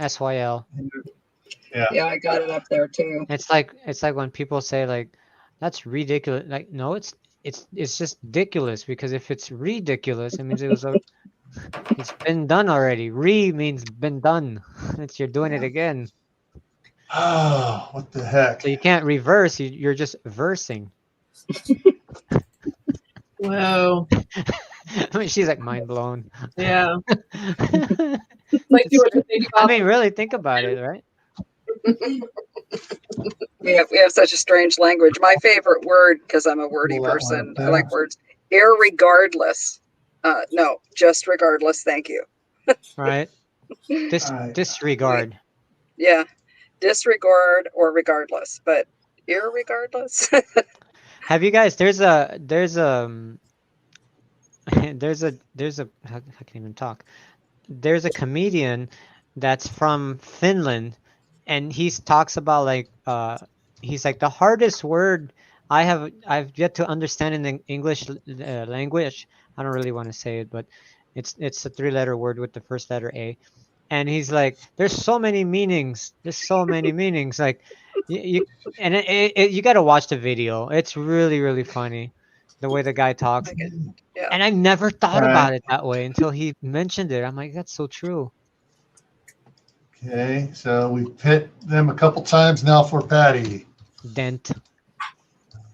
SYL. Yeah. Yeah, I got it up there too. It's like when people say like, that's ridiculous. Like, no, it's just ridiculous, because if it's ridiculous, it means it's been done already. Means been done. It's you're doing it again. Oh, what the heck? So you can't reverse. You're just versing. Whoa. I mean, she's like mind blown. Yeah. Like I mean, really think about it, right? We have such a strange language. My favorite word, because I'm a wordy person, I like words. Irregardless. No, just regardless. Thank you. Right. Disregard. Yeah. Disregard or regardless, but irregardless. Have you guys? There's a I can't even talk. There's a comedian that's from Finland, and he talks about like he's like, the hardest word I've yet to understand in the English language. I don't really want to say it, but it's a 3-letter word with the first letter A. And he's like, there's so many meanings. There's so many meanings. Like, you got to watch the video. It's really, really funny, the way the guy talks. Yeah. And I never thought about it that way until he mentioned it. I'm like, that's so true. Okay, so we've hit them a couple times now for Patty. Dent.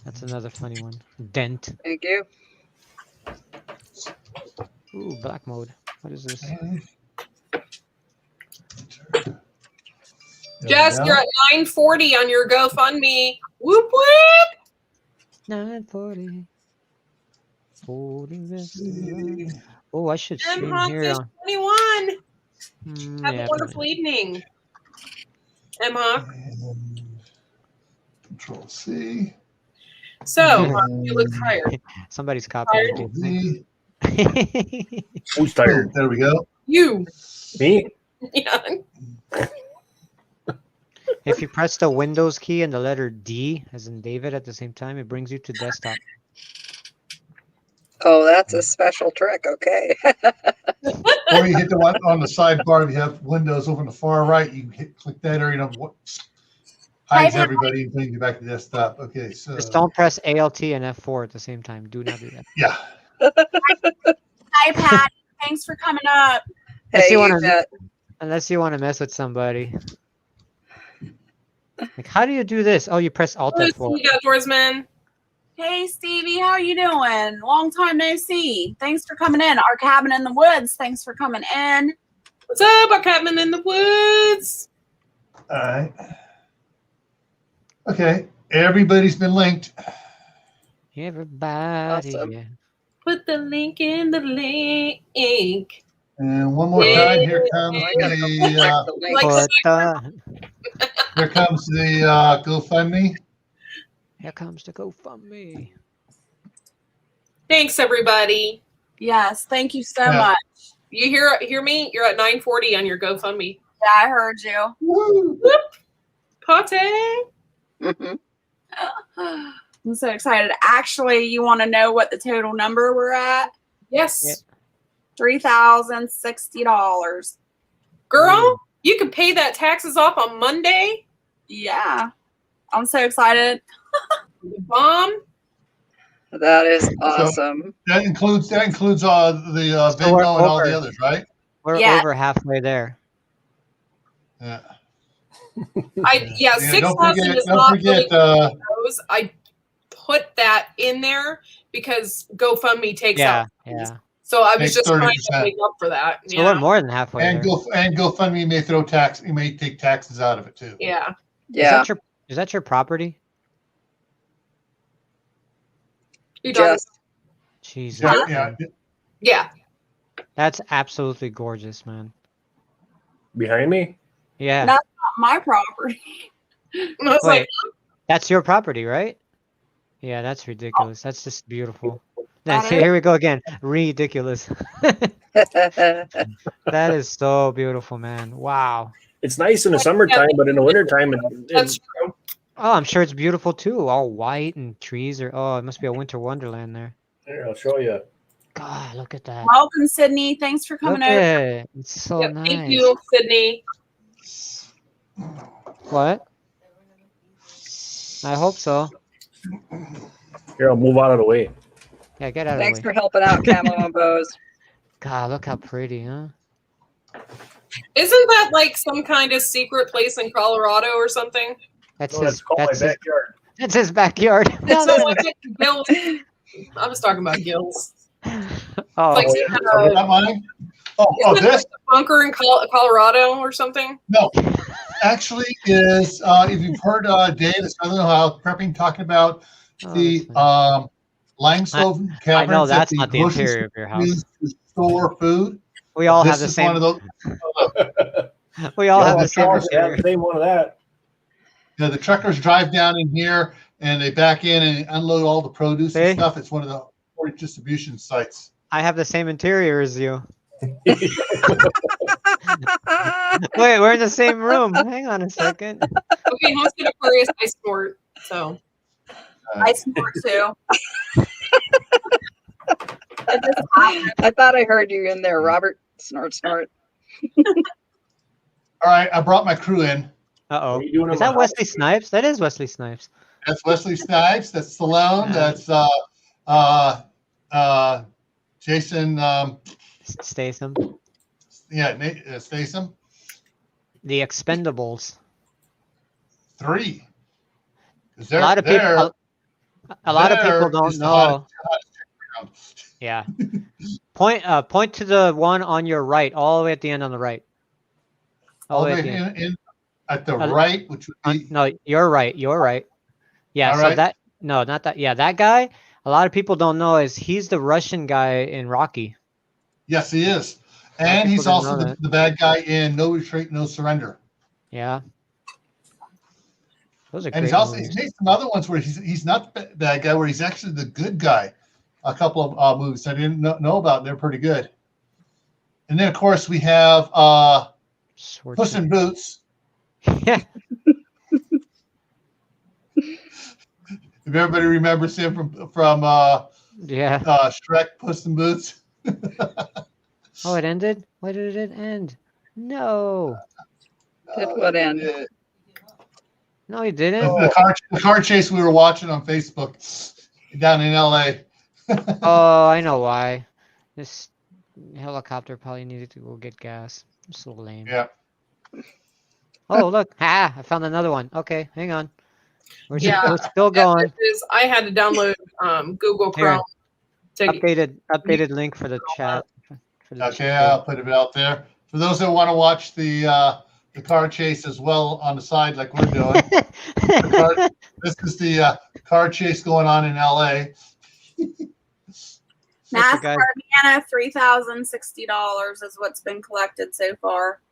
That's another funny one. Dent. Thank you. Ooh, black mode. What is this? Jess, you're at 940 on your GoFundMe. Whoop whoop. 940. Oh, I should stream here. 21. Have Yeah, a wonderful evening. Emma. Control C. So, you look tired. Somebody's copying V. Who's tired? There we go. You. Me? Yeah. If you press the Windows key and the letter D, as in David, at the same time, it brings you to desktop. Oh, that's a special trick. Okay. Or you hit the one on the sidebar. If you have Windows over on the far right, you can click that area. Hides everybody and brings you back to desktop. Okay, so Just don't press Alt and F4 at the same time. Do not do that. yeah. Hi, Pat. Thanks for coming up. Hey, Unless you want to mess with somebody. Like, how do you do this? Oh, you press Alt F4. You outdoorsman. Hey, Stevie, how you doing? Long time no see. Thanks for coming in. Our cabin in the woods. Thanks for coming in. What's up, our cabin in the woods? All right. Okay, everybody's been linked. Everybody. Awesome. Yeah. Put the link in the link. And one more time, here comes here comes the GoFundMe. Here comes the GoFundMe. Thanks, everybody. Yes, thank you so much. You hear me? You're at 940 on your GoFundMe. Yeah, I heard you. Woo! Party. Mhm. I'm so excited. Actually, you want to know what the total number we're at? Yes. Yeah. $3,060. Girl, you can pay that taxes off on Monday. Yeah. I'm so excited. Bomb. That is awesome. That includes the Venmo and all the others, right? We're Yeah. over halfway there. Yeah. 6,000 is don't not forget, really those. I put that in there because GoFundMe takes out. Yeah. So I was Takes just trying 30%. to make up for that. So we're more than halfway And there. GoFundMe may throw tax. You may take taxes out of it too. Yeah. Yeah. Is that your property? You done? Just Jesus. Yeah. That's absolutely gorgeous, man. Behind me? Yeah. That's not my property. I was Wait, like, that's your property, right? Yeah, that's ridiculous. That's just beautiful. That Here we go again. Ridiculous. That is so beautiful, man. Wow. It's nice in the summertime, but in the wintertime, that's true. Oh, I'm sure it's beautiful too. All white and trees are. Oh, it must be a winter wonderland there. Here, I'll show you. God, look at that. Welcome, Sydney. Thanks for coming Look over. at it. It's so nice. Thank you, Sydney. What? I hope so. Here, I'll move out of the way. Yeah, get out Thanks of the for way. helping out, Camo and Bows. God, look how pretty, huh? Isn't that like some kind of secret place in Colorado or something? That's No, that's called my backyard. That's his backyard. It's like Gills. I was talking about Gills. Oh, Like, Not mine? Oh, isn't it this? like a bunker in Colorado or something? No. Actually, is if you've heard Dave at Southern Ohio prepping talking about the limestone caverns. I know that's that not the bushes interior of your house. use to store food. We all This have the is same. one of those. We all have the that's same ours. interior. Same one of that. You know, the truckers drive down in here and they back in and unload all the produce See? and stuff. It's one of the distribution sites. I have the same interior as you. Wait, we're in the same room. Hang on a second. Okay, Homestead Aquarius, I snort. So I snort too. I thought I heard you in there, Robert. Snort, snort. All right, I brought my crew in. Uh-oh. What are you doing in Is my that house? Wesley Snipes? That is Wesley Snipes. That's Wesley Snipes. That's Stallone. That's Jason. Statham. Yeah, Statham. The Expendables. 3. A lot of people don't know. Yeah. Point to the one on your right, all the way at the end on the right. All the at way the end. in at the Uh, right, which would be No, you're right. You're right. Yeah. All So right. that no, not that. Yeah, that guy. A lot of people don't know is he's the Russian guy in Rocky. yes, he is, A lot of and he's people didn't also know that. the bad guy in No Retreat, No Surrender. Yeah. Those are And great he's also movies. he's made some other ones where he's not the bad guy, where he's actually the good guy. A couple of movies I didn't know about. They're pretty good. And then of course we have Puss in Boots. Yeah. If everybody remembers him from Yeah. Shrek, Puss in Boots. Oh, it ended? Why did it end? No. It would end. Yeah. No, he didn't. The car chase we were watching on Facebook down in LA. Oh, I know why. This helicopter probably needed to go get gas. So lame. Yeah. Oh, look. I found another one. Okay, hang on. We're Yeah. still going. I had to download Google Chrome. To, Updated link for the chat. For the Okay, chat. I'll put it out there. For those that want to watch the car chase as well on the side, like we're doing. This is the car chase going on in LA. NASCAR Vienna, $3,060 is what's been collected so far.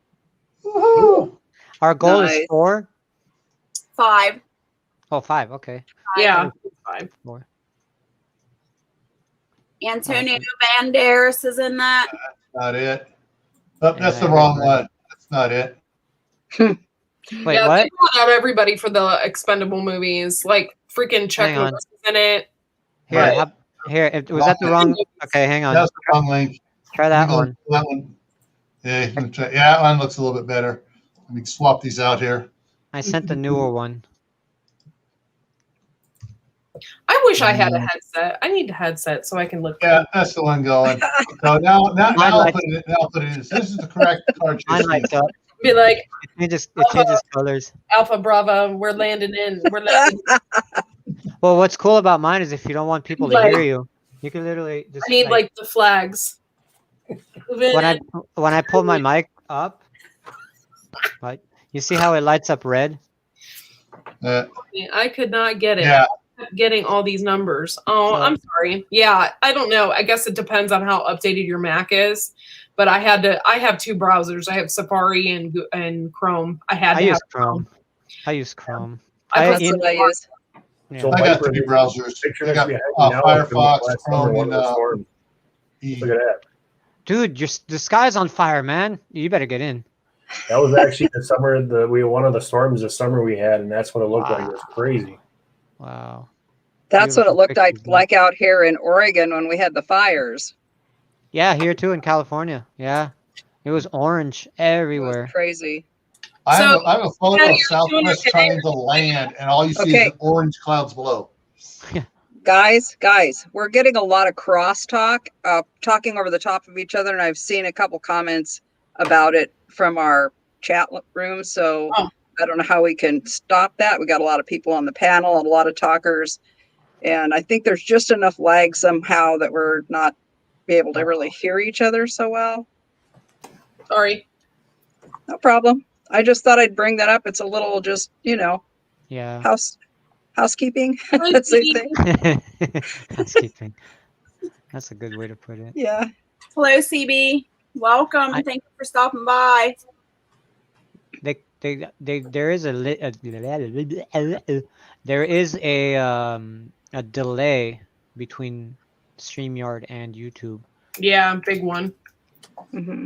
Woohoo! Our goal Nice. is 4. 5. Oh, 5. Okay. yeah, fine. 4. Antonio Banderas is in that. Not it. Oh, that's the Yeah, wrong right. one. That's not it. Wait, Yeah, what? they brought out everybody for the expendable movies. Like freaking Chuck Hang on. Norris is in it. Here, Right. was that the wrong? Okay, hang on. That's the wrong link. Try that Let me go one. to that one. Yeah, you can try. Yeah, that one looks a little bit better. Let me swap these out here. I sent the newer one. I wish I had a headset. I need a headset so I can look. Yeah, that's the one going. So now I'll put it. Now I'll put it in. This is the correct car chase. Mine lights up. Be like, It changes colors. Alpha Bravo, we're landing in. We're landing. Well, what's cool about mine is if you don't want people to Like- hear you, you can literally just. I need like the flags. when I pull my mic up, like you see how it lights up red. I could not get it. Yeah. I kept getting all these numbers. Oh, I'm sorry. Yeah, I don't know. I guess it depends on how updated your Mac is. But I have 2 browsers. I have Safari and Chrome. I use Chrome. I use Chrome. That's what I use. Yeah. So I got Viper, 3 browsers. picture I next got to you now, Firefox, last summer, Chrome, one of and those storms. E. Look at that. Dude, the sky's on fire, man. You better get in. That was actually the summer one of the storms this summer we had, and that's what it looked like. It was crazy. Wow. That's what it Beautiful looked pictures, man. like out here in Oregon when we had the fires. Yeah, here too in California. Yeah, it was orange It everywhere. was crazy. I have So, a photo yeah, of you're doing Southwest okay. Triangle land, and all you see Okay. is orange clouds below. Guys, we're getting a lot of crosstalk, talking over the top of each other, and I've seen a couple comments about it from our chat room. So I don't know how we can stop that. We got a lot of people on the panel and a lot of talkers, and I think there's just enough lag somehow that we're not be able to really hear each other so well. Sorry. No problem. I just thought I'd bring that up. It's a little just, Yeah. housekeeping. That's the thing. Housekeeping. That's a good way to put it. Yeah. Hello, CB. Welcome. Thank you for stopping by. There is a delay between StreamYard and YouTube. Yeah, big one. Mm-hmm.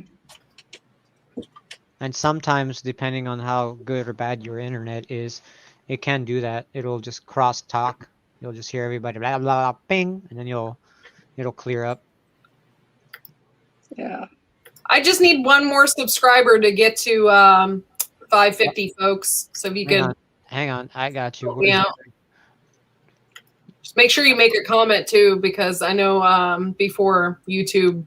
And sometimes, depending on how good or bad your internet is, it can do that. It'll just cross talk. You'll just hear everybody blah blah blah ping, and then it'll clear up. Yeah. I just need one more subscriber to get to 550, folks. So if you could, Hang on, I got you. yeah. Just make sure you make a comment too, because I know before YouTube,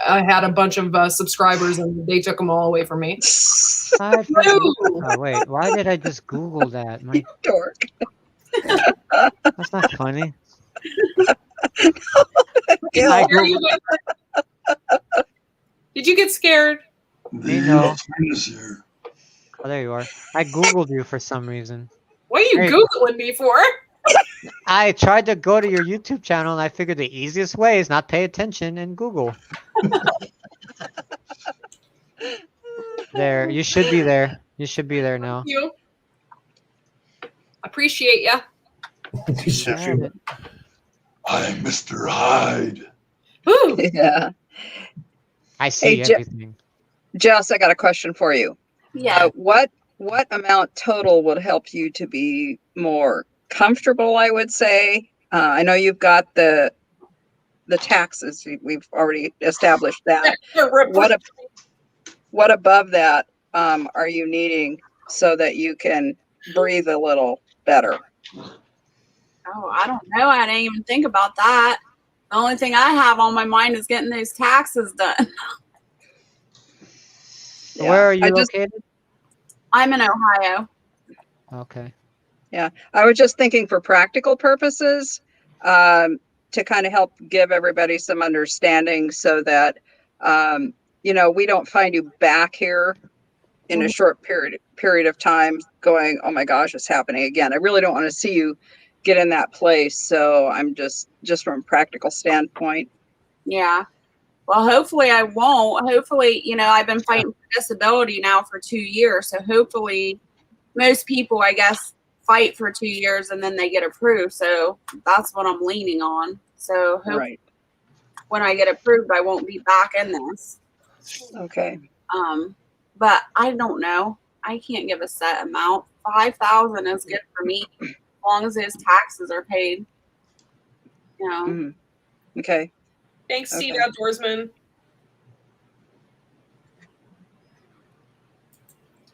I had a bunch of subscribers and they took them all away from me. Oh, wait, why did I just Google that? My dork. That's not funny. Gil. I Scare you Googled, with- Did you get scared? You know. Oh, there you are. I Googled you for some reason. What are you Hey. Googling me for? I tried to go to your YouTube channel and I figured the easiest way is not pay attention and Google. There, you should be there. You should be there now. You. Appreciate ya. Got it. I'm Mr. Hyde. Woo. Yeah. I see Hey, everything. Jess, I got a question for you. Yeah. What amount total would help you to be more comfortable, I would say? I know you've got the taxes. We've already established that. What above that are you needing so that you can breathe a little better? Oh, I don't know. I didn't even think about that. The only thing I have on my mind is getting those taxes done. Yeah. Where are you I just- located? I'm in Ohio. Okay. Yeah, I was just thinking for practical purposes, to kind of help give everybody some understanding so that, we don't find you back here in a short period of time going, oh my gosh, it's happening again. I really don't want to see you get in that place. So I'm just from a practical standpoint. Yeah. Well, hopefully I won't. Hopefully, I've been fighting for disability now for 2 years. So hopefully most people, I guess, fight for 2 years and then they get approved. So that's what I'm leaning on. So Right. when I get approved, I won't be back in this. Okay. But I don't know. I can't give a set amount. 5,000 is good for me as long as those taxes are paid. Okay. Thanks, Steve Okay. Outdoorsman.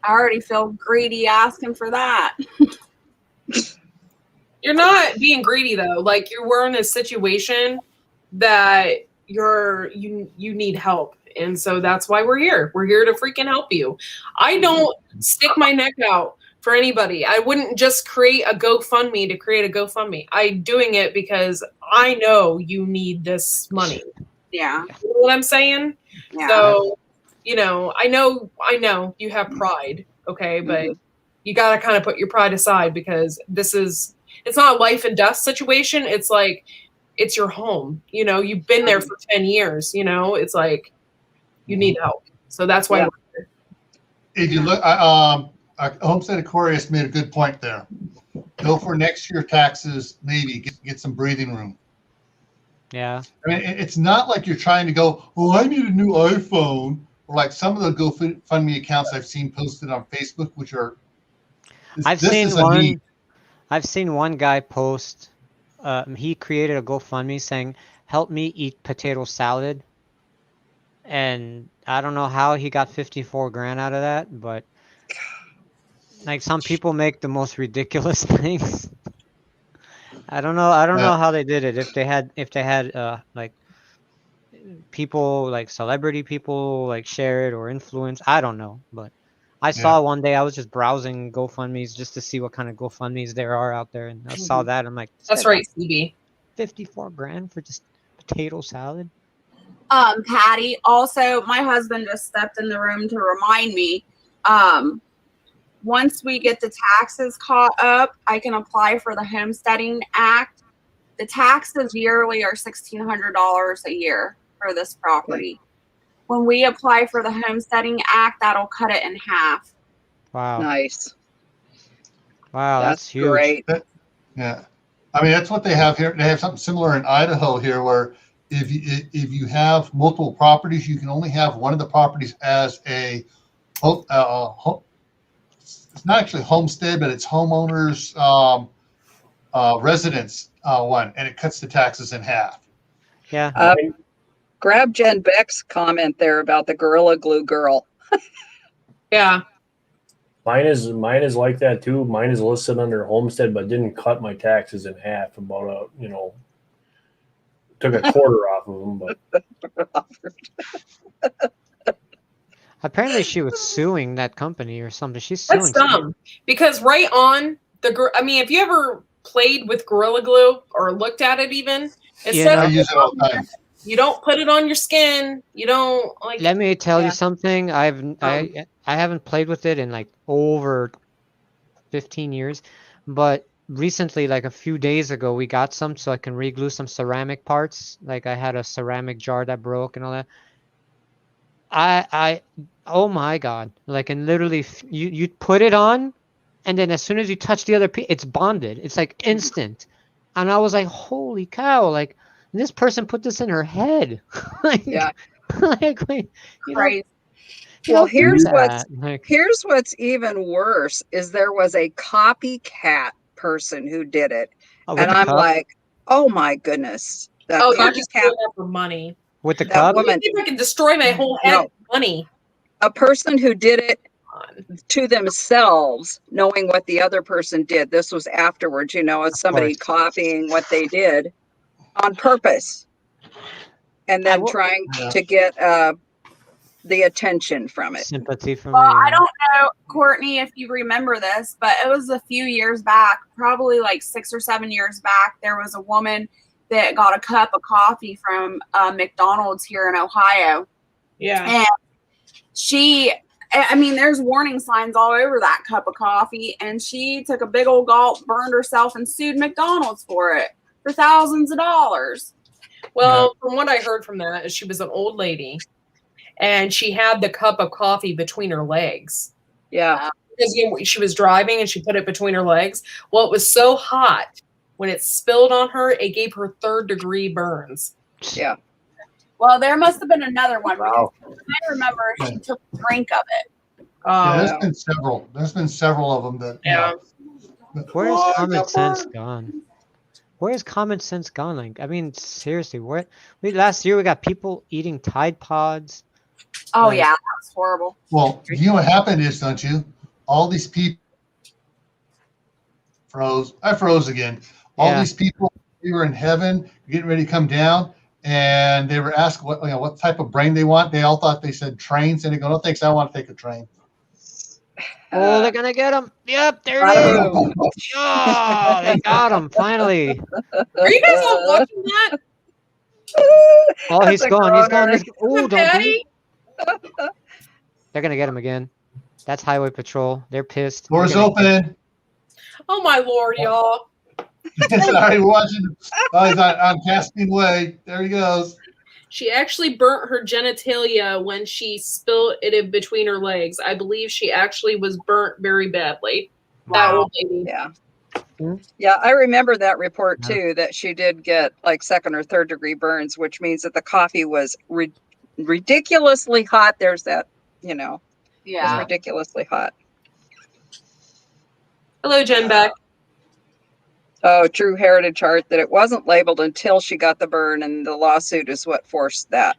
I already feel greedy asking for that. You're not being greedy though. Like we're in a situation that you need help. And so that's why we're here. We're here to freaking help you. I don't stick my neck out for anybody. I wouldn't just create a GoFundMe to create a GoFundMe. I'm doing it because I know you need this money. Yeah. You know what I'm saying? Yeah. So, I know you have pride, okay, but you got to kind of put your pride aside because it's not a life and death situation. It's like, it's your home. You've been there for 10 years, it's like, you need help. So that's why. Yeah. We're here. If you look, Homestead of Courteous made a good point there. Go for next year taxes, maybe get some breathing room. Yeah. I mean, it's not like you're trying to go, oh, I need a new iPhone, or like some of the GoFundMe accounts I've seen posted on Facebook, which are. I've seen one guy post. He created a GoFundMe saying, "Help me eat potato salad," and I don't know how he got 54 grand out of that, but like some people make the most ridiculous things. I don't know how they did it. If they had like people like celebrity people like share it or influence, I don't know, but I saw one day I was just browsing GoFundMe's just to see what kind of GoFundMe's there are out there, and I saw that. I'm like, That's right, CB. 54 grand for just potato salad. Patty, also my husband just stepped in the room to remind me. Once we get the taxes caught up, I can apply for the Homesteading Act. The taxes yearly are $1,600 a year for this property. When we apply for the Homesteading Act, that'll cut it in half. Wow. Nice. Wow, that's huge. Great. Yeah. I mean, that's what they have here. They have something similar in Idaho here, where if you have multiple properties, you can only have one of the properties as a it's not actually homestead, but it's homeowners residence one, and it cuts the taxes in half. Yeah. Grab Jen Beck's comment there about the Gorilla Glue girl. Yeah. Mine is like that too. Mine is listed under homestead, but didn't cut my taxes in half. About took a quarter off of them. But Apparently, she was suing that company or something. She's suing. That's dumb. Because right on if you ever played with Gorilla Glue or looked at it even, Instead I of use it all the time. you don't put it on your skin. You don't like. Let me tell Yeah. you something. I haven't played with it in like over 15 years, but recently, like a few days ago, we got some so I can re-glue some ceramic parts. Like I had a ceramic jar that broke and all that. Oh my God! Like, and literally, you put it on, and then as soon as you touch the other piece, it's bonded. It's like instant. And I was like, holy cow! Like, this person put this in her head. Like, Yeah. like, wait, you don't, Crazy. you Well, don't do that. Like, here's what's even worse is there was a copycat person who did it. oh, with And the I'm cup, like, oh my goodness. That Oh, you're just doing copycat, that for money. with the that cup. woman, If I can destroy my whole head No. with money. a person who did it On. to themselves, knowing what the other person did. This was afterwards, you know, it's somebody course. copying what they did on purpose. And then trying Yeah. to get the attention from it. Sympathy for Well, me. I don't know, Courtney, if you remember this, but it was a few years back, probably like 6 or 7 years back. There was a woman that got a cup of coffee from McDonald's here in Ohio. Yeah. And I mean, there's warning signs all over that cup of coffee. And she took a big old gulp, burned herself, and sued McDonald's for it for thousands of dollars. Well, from what I heard from that is she was an old lady and she had the cup of coffee between her legs. Yeah. Because she was driving and she put it between her legs. Well, it was so hot when it spilled on her, it gave her 3rd-degree burns. Yeah. Well, there must have been another one. Wow. Because I remember she took a drink of it. Yeah, Oh, there's been several. There's been several of them that. yeah. Where's common sense gone? Where's common sense gone? Like, I mean, seriously, last year we got people eating Tide Pods. Oh, Like- yeah, that was horrible. Well, you know what happened is, don't you? All these people froze. I froze again. All Yeah. these people, we were in heaven, getting ready to come down, and they were asked what type of brain they want. They all thought they said trains, and they go, "No thanks, I want to take a train." Oh, they're gonna get him. Yep, there I it is. don't know. Oh, they got him finally. Are you guys all watching that? Oh, he's That's a gone. He's gone. groaner. Oh, don't do it. Patty? They're gonna get him again. That's Highway Patrol. They're pissed. They're Doors gonna get- open. Oh my Lord, y'all. Sorry, we're watching. Oh, he's on Caspian Way. There he goes. She actually burnt her genitalia when she spilled it in between her legs. I believe she actually was burnt very badly. That old lady. Yeah. Hmm? Yeah, I remember that report Yeah. too, that she did get like 2nd or 3rd degree burns, which means that the coffee was ridiculously hot. There's that, you know, it's Yeah. ridiculously hot. Hello, Jen Beck. Oh, True Heritage chart that it wasn't labeled until she got the burn, and the lawsuit is what forced that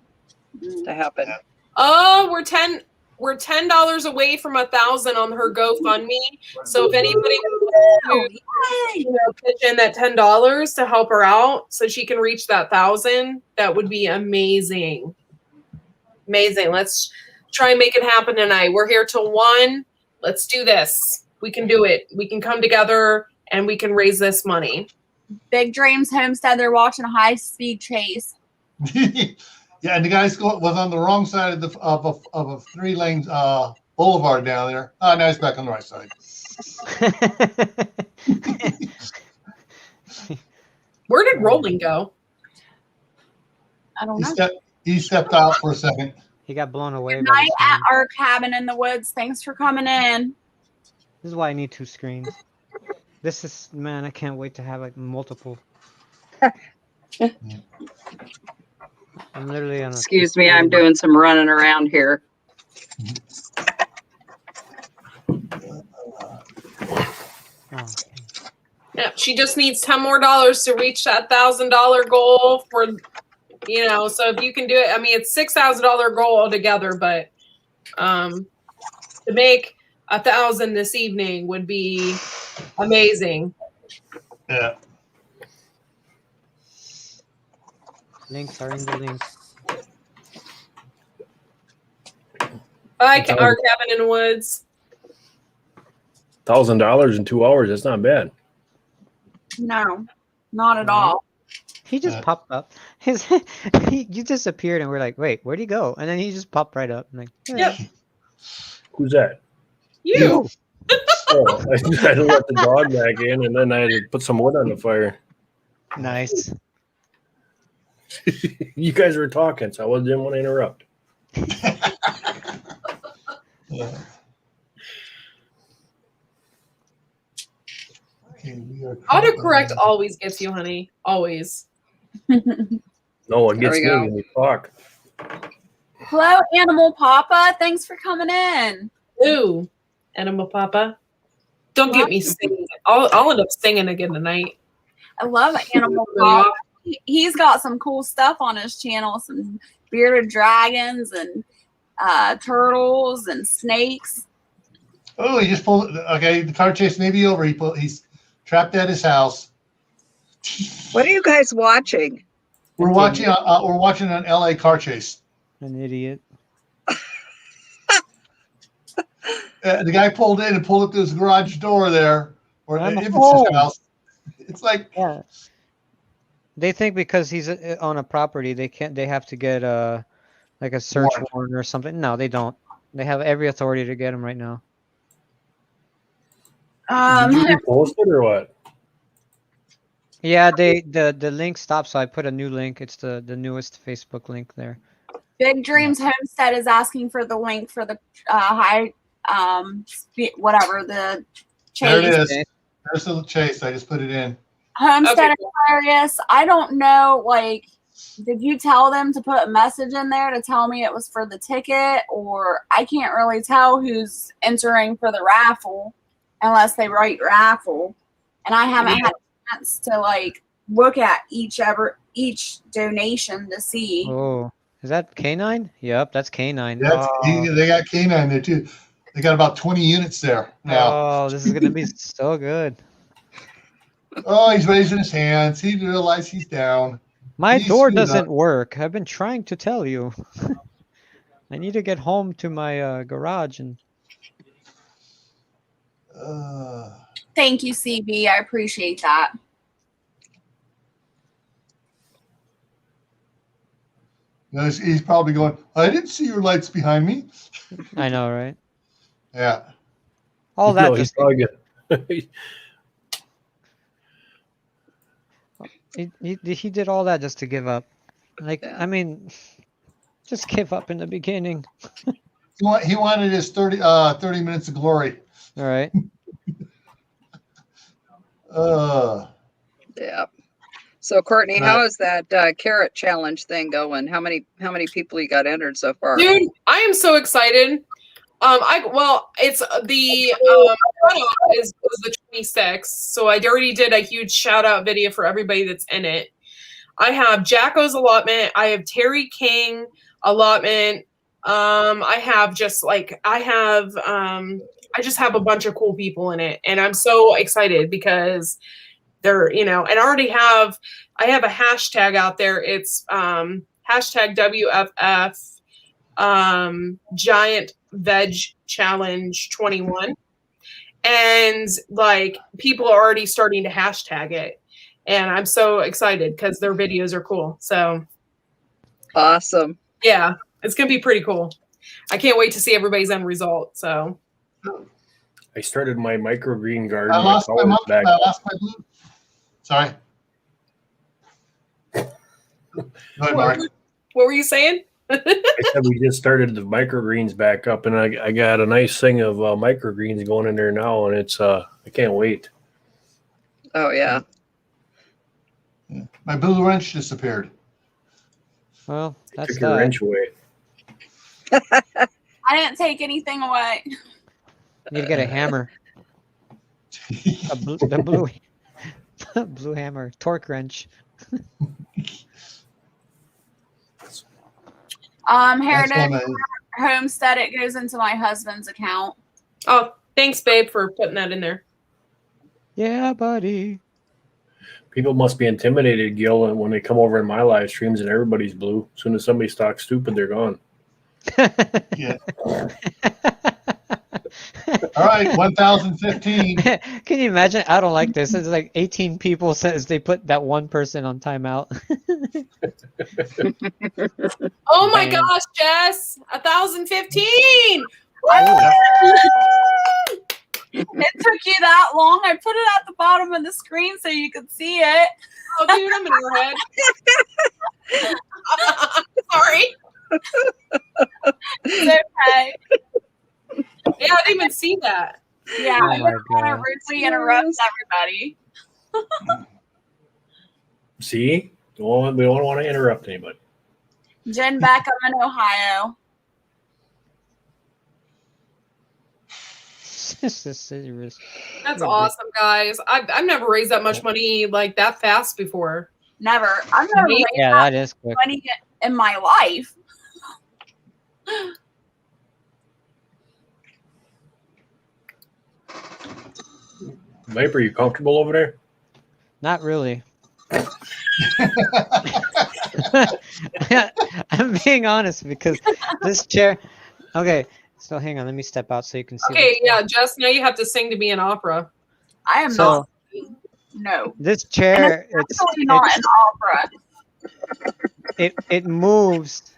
to happen. Oh, we're $10 away from 1,000 on her GoFundMe. So if anybody wants to pitch in that $10 to help her out so she can reach that 1,000, that would be amazing. Amazing. Let's try and make it happen tonight. We're here till 1. Let's do this. We can do it. We can come together and we can raise this money. Big Dreams Homestead, they're watching a high-speed chase. Yeah, and the guy was on the wrong side of a 3-lane boulevard down there. Oh, now he's back on the right side. Where did Rolling go? I don't know. He stepped out for a second. He got blown away. Good By night the at sun. our cabin in the woods. Thanks for coming in. This is why I need 2 screens. This is, man, I can't wait to have like multiple. I'm literally on a. Excuse me, I'm doing some running around here. Oh, Yeah, she just needs 10 more dollars to reach that $1,000 goal for, so if you can do it, I mean, it's $6,000 goal altogether, but to make 1,000 this evening would be amazing. Yeah. links are in the link. Bye, our cabin in the woods. $1,000 in 2 hours. That's not bad. No, not at all. He just popped up. You disappeared, and we're like, wait, where'd he go? And then he just popped right up. I'm like, Yep. Who's that? You. Oh, I just had to let the dog back in, and then I had to put some wood on the fire. Nice. You guys were talking, so I didn't want to interrupt. Yeah. Okay, we are Autocorrect always gets you, honey. Always. No, it There gets we me go. when you talk. Hello, Animal Papa. Thanks for coming in. Ooh, Animal Papa. Don't get me singing. I'll end up singing again tonight. I love Animal Papa. He's got some cool stuff on his channel, some bearded dragons and turtles and snakes. Oh, he just pulled. Okay, the car chase may be over. He's trapped at his house. What are you guys watching? We're watching an LA car chase. An idiot. The guy pulled in and pulled up to his garage door there, or I'm if it's home. his house. It's like, Yeah. They think because he's on a property, they have to get like a search warrant or something. No, they don't. They have every authority to get him right now. Did you repost it or what? Yeah, the link stopped, so I put a new link. It's the newest Facebook link there. Big Dreams Homestead is asking for the link for the high whatever the chase. there it is. There's the chase. I just put it in. Homestead Okay. Aquarius. I don't know, like, did you tell them to put a message in there to tell me it was for the ticket, or I can't really tell who's entering for the raffle unless they write raffle, and I haven't had a chance to like look at each donation to see. Oh, is that K9? Yep, that's K9. They got K9 there too. They got about 20 units there now. Oh, this is gonna be so good. Oh, he's raising his hands. He realized he's down. My He's door screwed up. doesn't work. I've been trying to tell you. I need to get home to my garage and. Thank you, CB. I appreciate that. He's probably going, I didn't see your lights behind me. I know, right? Yeah. All that No, he's just probably he did all that just to give up. Like, I mean, just give up in the beginning. He wanted his 30 minutes of glory. All right. Yeah. So Courtney, Right. how is that carrot challenge thing going? How many people you got entered so far? Dude, I am so excited. It's the cutoff is the 26th, so I already did a huge shout out video for everybody that's in it. I have Jacko's allotment. I have Terry King allotment. I just have a bunch of cool people in it, and I'm so excited because they're, and I have a hashtag out there. It's hashtag WFF Giant Veg Challenge 21, and like people are already starting to hashtag it, and I'm so excited because their videos are cool. So Awesome. yeah, it's gonna be pretty cool. I can't wait to see everybody's end result. So I started my microgreen garden. I lost my monkey. back. I lost my blue. Sorry. Go ahead, Mark. what were you saying? I said we just started the microgreens back up, and I got a nice thing of microgreens going in there now, and it's I can't wait. Oh yeah. My blue wrench disappeared. Well, that's Took your that. wrench away. I didn't take anything away. You need to get a hammer. The blue blue hammer, torque wrench. That's Heritage one Homestead, it goes into my husband's account. Oh, thanks, babe, for putting that in there. Yeah, buddy. People must be intimidated, Gil, and when they come over in my live streams and everybody's blue. As soon as somebody talks stupid, they're gone. Yeah. All right, 1015. Can you imagine? I don't like this. It's like 18 people says they put that one person on timeout. Oh my Bam. gosh, Jess, 1,015. It took you that long. I put it at the bottom of the screen so you could see it. Oh, dude, I'm in your head. Sorry. It's okay. Yeah, I didn't even see that. Yeah, Oh I my didn't want to God. rudely interrupt everybody. See, we don't want to interrupt anybody. Jen back up in Ohio. This is serious. That's awesome, guys. I've never raised that much money like that fast before. Never. I've never Me? raised Yeah, that that is quick. money in my life. Viper, you comfortable over there? Not really. I'm being honest because this chair. Okay, so hang on. Let me step out so you can see. Okay, yeah, Jess, now you have to sing to me an opera. I am So- not. No. This And chair, it's absolutely not an opera. it moves.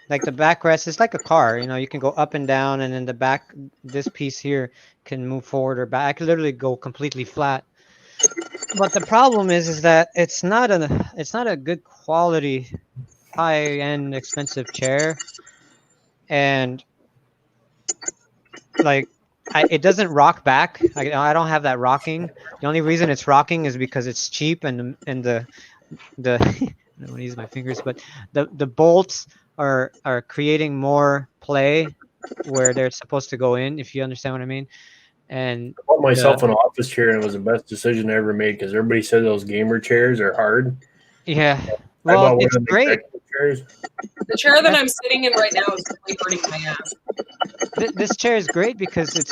Like the backrest is like a car. You know, you can go up and down, and then the back, this piece here can move forward or back. I could literally go completely flat. But the problem is that it's not a good quality, high-end, expensive chair, and like it doesn't rock back. I don't have that rocking. The only reason it's rocking is because it's cheap, and the I don't want to use my fingers, but the bolts are creating more play where they're supposed to go in, if you understand what I mean. And I bought myself an office chair, and it was the best decision I ever made because everybody said those gamer chairs are hard. yeah, I well, bought one it's of the great. executive chairs. The chair that I'm sitting in right now is really hurting my ass. This chair is great because it's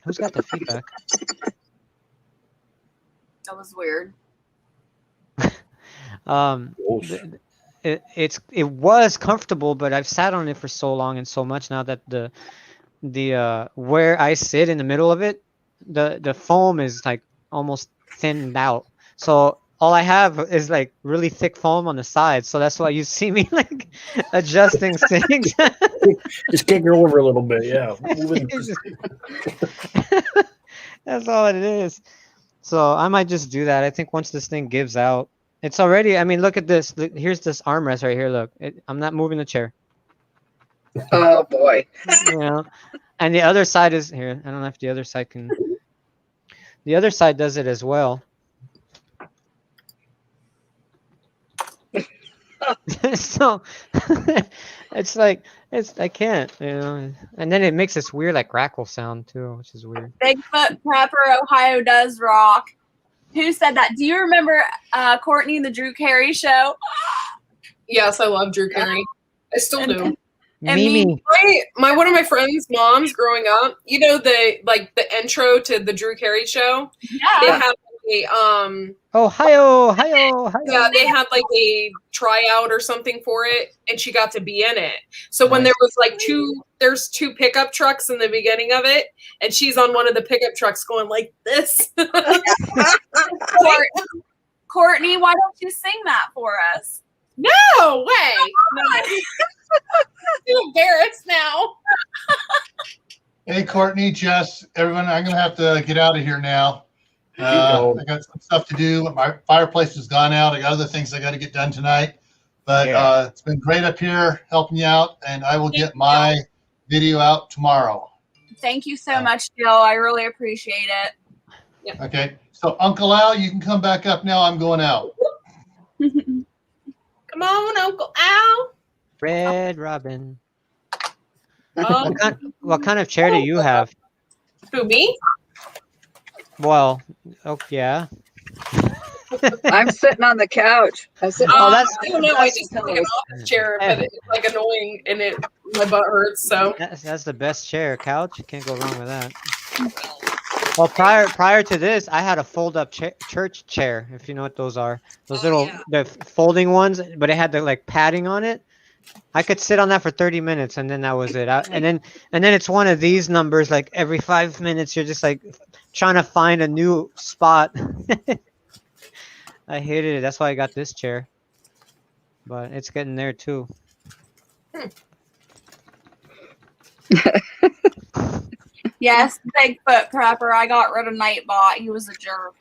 who's got the feedback? That was weird. Gross. It was comfortable, but I've sat on it for so long and so much now that the where I sit in the middle of it, the foam is like almost thinned out. So all I have is like really thick foam on the sides. So that's why you see me like adjusting things. Just kick her over a little bit, yeah. Moving. That's all it is. So I might just do that. I think once this thing gives out, it's already. I mean, look at this. Here's this armrest right here. Look, I'm not moving the chair. Oh boy. You know, and the other side is here. I don't know if the other side can. The other side does it as well. So it's like I can't, you know, and then it makes this weird like crackle sound too, which is weird. Bigfoot Pepper, Ohio does rock. Who said that? Do you remember Courtney, the Drew Carey show? Yes, I love Drew Carey. I still do. And Mimi. My one of my friends' moms growing up, you know, the intro to the Drew Carey show. They Yeah. had Ohio. yeah, they had like a tryout or something for it, and she got to be in it. So when there was like there's two pickup trucks in the beginning of it, and she's on one of the pickup trucks going like this. Courtney, why don't you sing that for us? No way! No. I'm embarrassed now. Hey, Courtney, Jess, everyone, I'm going to have to get out of here now. I got some stuff to do. My fireplace has gone out. I got other things I got to get done tonight. But it's been great up here helping you out, and I will get my video out tomorrow. Thank you so much, Jill. I really appreciate it. Yeah. Okay. So, Uncle Al, you can come back up now. I'm going out. Come on, Uncle Al. Red Robin. Um, What kind of chair do you have? who, me? Well, yeah. I'm sitting on the couch. I'm sitting Oh, on that's- I don't know. I just have like an office chair, but it's like annoying, and my butt hurts. So That's the best chair. Couch. You can't go wrong with that. Well, prior to this, I had a fold-up church chair. If you know what those are, those little the folding ones, but it had the like padding on it, I could sit on that for 30 minutes and then that was it. And then it's one of these numbers, like every 5 minutes you're just like trying to find a new spot. I hated it. That's why I got this chair. But it's getting there too. Yes, Bigfoot prepper. I got rid of Nightbot. He was a jerk.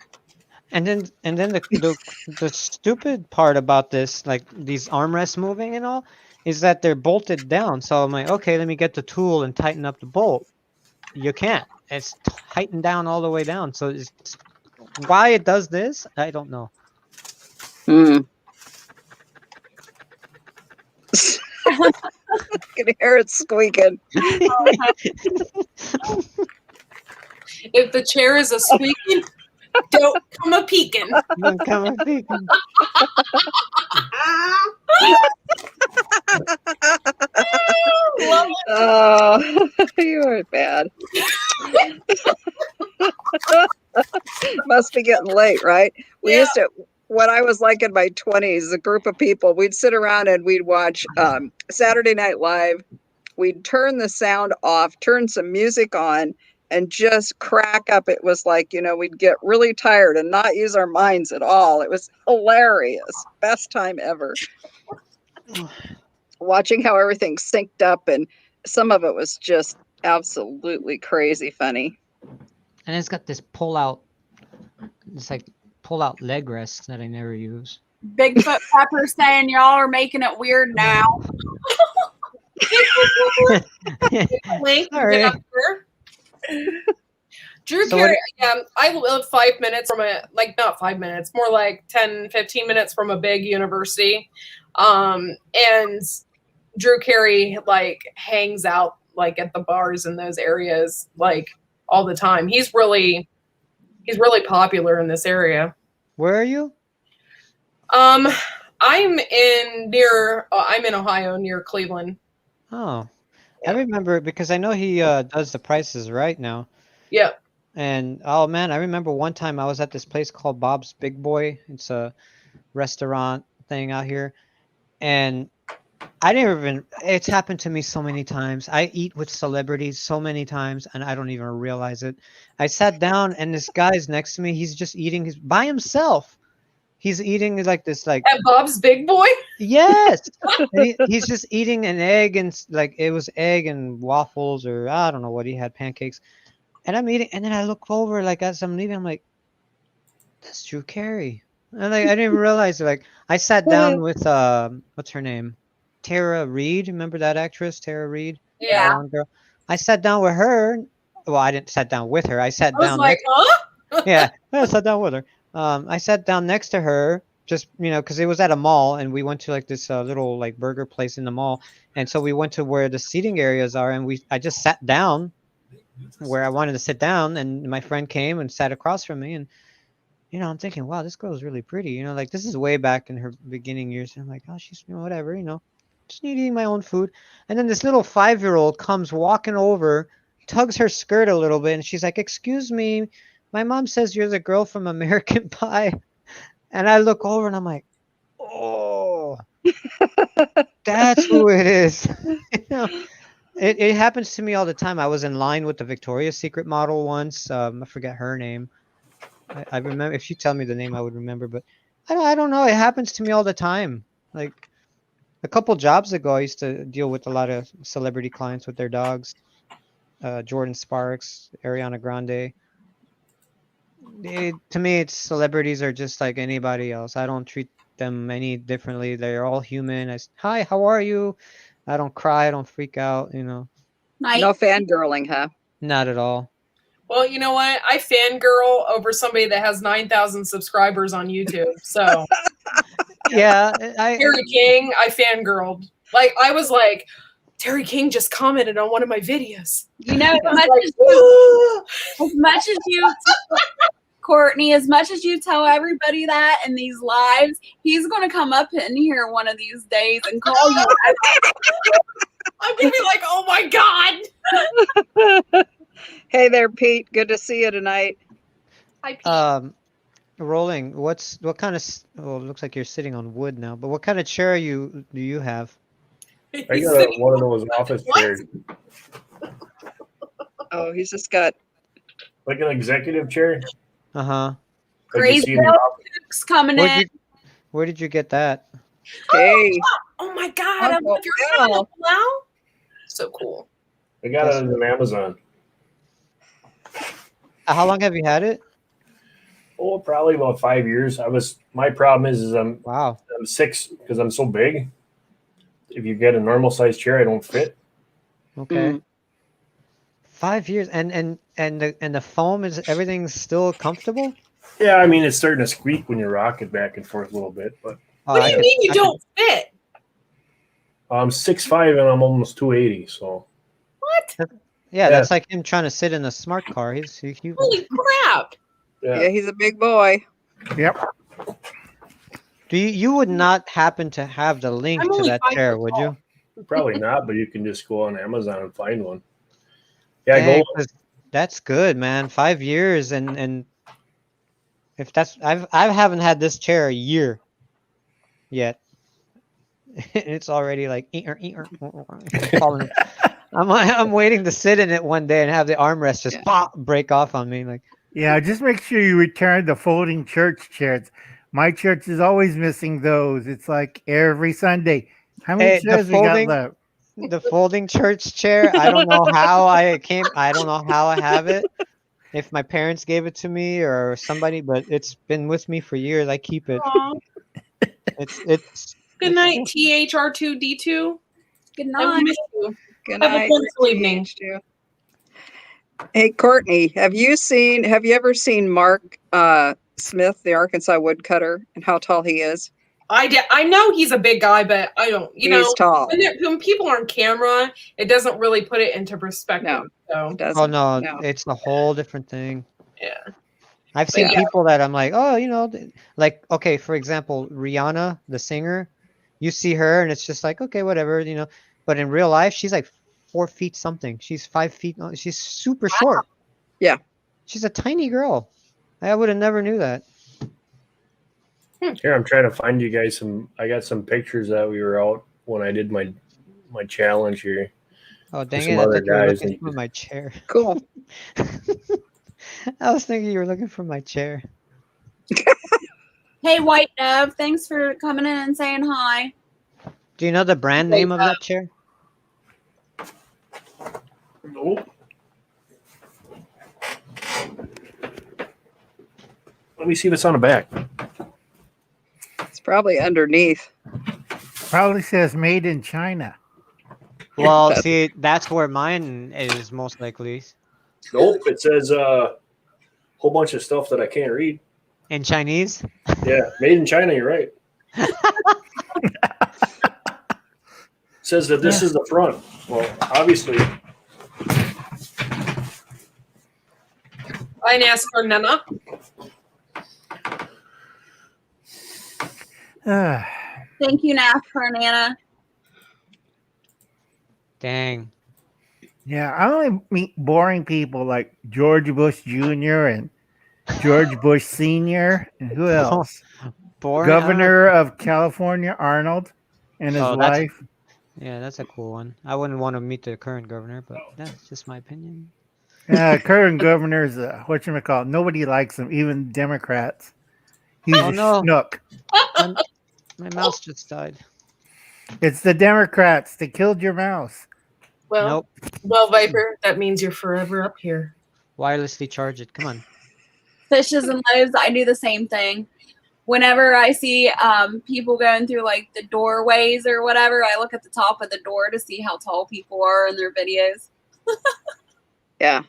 And then the stupid part about this, like these armrests moving and all, is that they're bolted down. So I'm like, okay, let me get the tool and tighten up the bolt. You can't. It's tightened down all the way down. So it's, why it does this, I don't know. I can hear it squeaking. If the chair is a squeaking, don't come a peeking. Don't come a peeking. Oh, you are bad. Must be getting late, right? We used to, when I was like in my 20s, a group of people, we'd sit around and we'd watch Saturday Night Live. We'd turn the sound off, turn some music on, and just crack up. It was like, we'd get really tired and not use our minds at all. It was hilarious. Best time ever. Watching how everything synced up, and some of it was just absolutely crazy funny. And it's got this pull out leg rest that I never use. Bigfoot Pepper saying y'all are making it weird now. Link, Sorry. get up there. Drew So Carey, I live 5 minutes from not 5 minutes, more like 10, 15 minutes from a big university. And Drew Carey hangs out at the bars in those areas all the time. He's really popular in this area. Where are you? I'm in Ohio near Cleveland. Oh, I remember because I know he does the prices right now. Yep. And oh man, I remember one time I was at this place called Bob's Big Boy. It's a restaurant thing out here. And it's happened to me so many times. I eat with celebrities so many times and I don't even realize it. I sat down and this guy's next to me. He's just eating by himself. He's eating like this, At Bob's Big Boy? Yes. He's just eating an egg and it was egg and waffles or I don't know what he had, pancakes. And I'm eating and then I look over as I'm leaving, I'm like, that's Drew Carey. And I didn't even realize it. I sat down with what's her name? Tara Reid. Remember that actress, Tara Reid? Yeah. Blonde girl. I sat down with her. Well, I didn't sit down with her. I sat down. Huh? Yeah, I sat down with her. I sat down next to her, just because it was at a mall, and we went to this little burger place in the mall, and so we went to where the seating areas are, and I just sat down where I wanted to sit down, and my friend came and sat across from me, and I'm thinking, wow, this girl is really pretty, this is way back in her beginning years, and I'm like, oh, she's whatever, just eating my own food, and then this little 5-year-old comes walking over, tugs her skirt a little bit, and she's like, excuse me. My mom says you're the girl from American Pie. And I look over and I'm like, oh, that's who it is. It happens to me all the time. I was in line with the Victoria's Secret model once. I forget her name. I remember, if you tell me the name, I would remember. But I don't know. It happens to me all the time. A couple jobs ago, I used to deal with a lot of celebrity clients with their dogs. Jordan Sparks, Ariana Grande. To me, it's celebrities are just like anybody else. I don't treat them any differently. They're all human. Hi, how are you? I don't cry. I don't freak out. No fangirling, huh? Not at all. Well, you know what? I fangirl over somebody that has 9,000 subscribers on YouTube. So yeah, Terry King, I fangirled. I was like, Terry King just commented on one of my videos. Courtney, as much as you tell everybody that in these lives, he's going to come up in here one of these days and call you. I'm going to be like, oh my God. Hey there, Pete. Good to see you tonight. Hi, Pete. Rolling. What kind of? Well, it looks like you're sitting on wood now. But what kind of chair do you have? I got one of those office chairs, Oh, he's just got. like an executive chair. Uh-huh. Like you Crazy see in the office. coming in. Where did you get that? Hey, Oh my God. Uncle Bill. Wow. So cool. I got it on Amazon. How long have you had it? Oh, probably about 5 years. My problem is I'm Wow. 6 because I'm so big. If you get a normal size chair, I don't fit. Okay. 5 years, and the foam is everything's still comfortable. Yeah, I mean it's starting to squeak when you rock it back and forth a little bit, but What do you mean you don't fit? I'm 6'5" and I'm almost 280. So What? Yeah, that's like him trying to sit in a smart car. He's huge. Holy crap. Yeah, he's a big boy. Yep. Do you would not happen to have the link to that chair, would you? Probably not, but you can just go on Amazon and find one. Yeah, Dang, 'cause that's good, man. 5 years, and if that's I haven't had this chair a year yet. It's already like falling. I'm waiting to sit in it one day and have the armrest just pop break off on me. Like, Yeah, just make sure you return the folding church chairs. My church is always missing those. It's like every Sunday. How many chairs we got left? the folding church chair. I don't know how I don't know how I have it. If my parents gave it to me or somebody, but it's been with me for years. I keep it. It's Good night, THR2D2. Good I night. miss you. Good Have a night. wonderful evening. Hey, Courtney, have you ever seen Mark Smith, the Arkansas woodcutter, and how tall he is? I know he's a big guy, but I don't. He's tall. When people are on camera, it doesn't really put it into perspective. No, so. it doesn't. no, it's a whole different thing. Yeah. I've seen people that I'm like, oh, like, okay, for example, Rihanna, the singer, you see her and it's just like, okay, whatever, but in real life, she's like 4 feet something. She's 5 feet. She's super short. Yeah. She's a tiny girl. I would have never knew that. Here, I'm trying to find you guys I got some pictures that we were out when I did my challenge here. Oh, dang it. I thought you were looking for my chair. Cool. I was thinking you were looking for my chair. Hey, White Dove, thanks for coming in and saying hi. Do you know the brand name of that chair? Nope. Let me see if it's on the back. It's probably underneath. Probably says made in China. Well, see, that's where mine is most likely. Nope, it says a whole bunch of stuff that I can't read. In Chinese? Yeah, made in China, you're right. Says that this is the front. Well, obviously. Hi, NASCAR Nana. Thank you, NASCAR Nana. Dang. Yeah, I only meet boring people like George Bush Jr. and George Bush Sr. and who else? Boring, Governor of California, Arnold, and his wife. Yeah, that's a cool one. I wouldn't want to meet the current governor, but that's just my opinion. Yeah, current governor's whatchamacallit. Nobody likes him, even Democrats. He's a schnook. My mouse just died. It's the Democrats. They killed your mouse. Well, well, Viper, that means you're forever up here. Wirelessly charge it. Come on. Fishes and loaves, I do the same thing. Whenever I see people going through like the doorways or whatever, I look at the top of the door to see how tall people are in their videos. Yeah.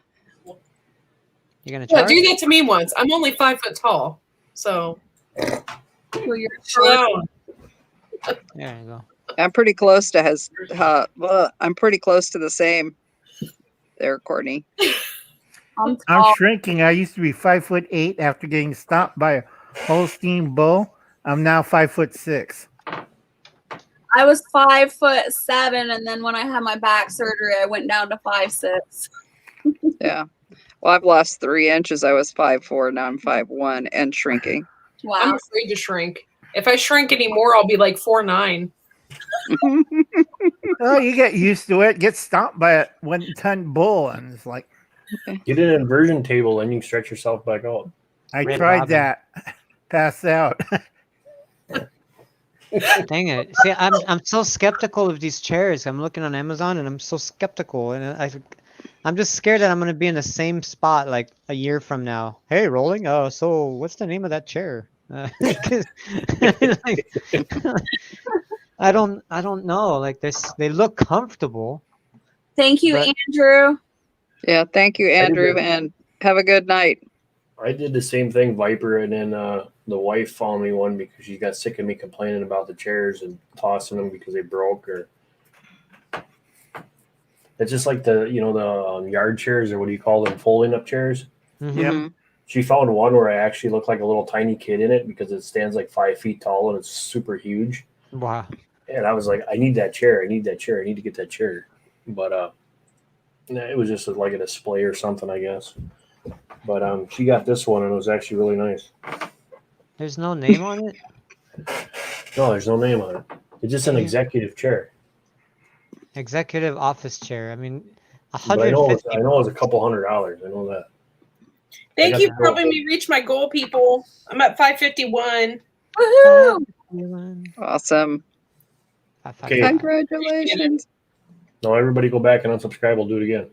You're gonna do that to me once. I'm only 5 foot tall, so. So you're There you go. I'm pretty close to I'm pretty close to the same there, Courtney. I'm shrinking. I used to be 5'8" after getting stomped by a Holstein bull. I'm now 5'6". I was 5'7", and then when I had my back surgery, I went down to 5'6". Yeah. Well, I've lost 3 inches. I was 5'4", now I'm 5'1" and shrinking. Wow. I'm afraid to shrink. If I shrink anymore, I'll be like 4'9". Oh, you get used to it. Get stomped by a 1-ton bull, and it's like Get an inversion table and you can stretch yourself back out. I Red tried Robin. that. Passed out. Dang it! See, I'm so skeptical of these chairs. I'm looking on Amazon, and I'm so skeptical, and I'm just scared that I'm gonna be in the same spot like a year from now. Hey, rolling. Oh, so what's the name of that chair? 'Cause, like, I don't know. Like they look comfortable. Thank you, But- Andrew. Yeah, thank you, Andrew, and have a good night. I did the same thing, Viper, and then the wife found me one because she got sick of me complaining about the chairs and tossing them because they broke. Or it's just like the yard chairs, or what do you call them, folding up chairs. Mhm. Yep. Mhm. She found one where I actually look like a little tiny kid in it because it stands like 5 feet tall and it's super huge. Wow. And I was like, I need that chair. I need that chair. I need to get that chair. But it was just like a display or something, I guess. But she got this one and it was actually really nice. There's no name on it. No, there's no name on it. It's just an Yeah. executive chair. Executive office chair. I mean, But I know it 150. was a couple $100. I know that. Thank got you the for helping me reach my goal, people. I'm at 551. Woohoo! Awesome. Okay. Congratulations. No, everybody go back and unsubscribe. We'll do it again.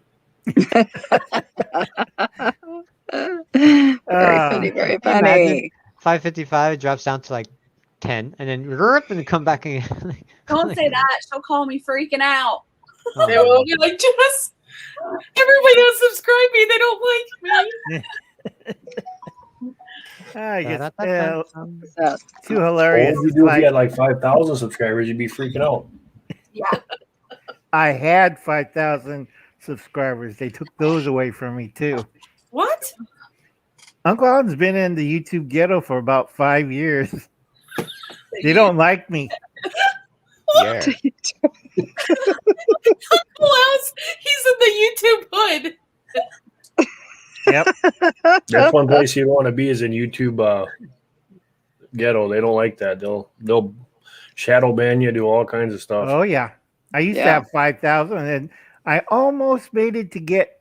Very funny, very Can you imagine? funny. 555 drops down to like 10, and then rrrp, and come back again. Don't say that. She'll call me freaking out. Oh, They will be like, Jess, everybody doesn't subscribe me. They don't like me. I guess Yeah. too What hilarious. would you do if you had like 5,000 subscribers? You'd be freaking out. Yeah. I had 5,000 subscribers. They took those away from me too. What? Uncle Alan's been in the YouTube ghetto for about 5 years. They don't like me. yeah. Plus, he's in the YouTube hood. Yep. That's one place you don't want to be is in YouTube ghetto. They don't like that. They'll shadow ban you, do all kinds of stuff. Oh yeah. I used to Yeah. have 5,000, and I almost made it to get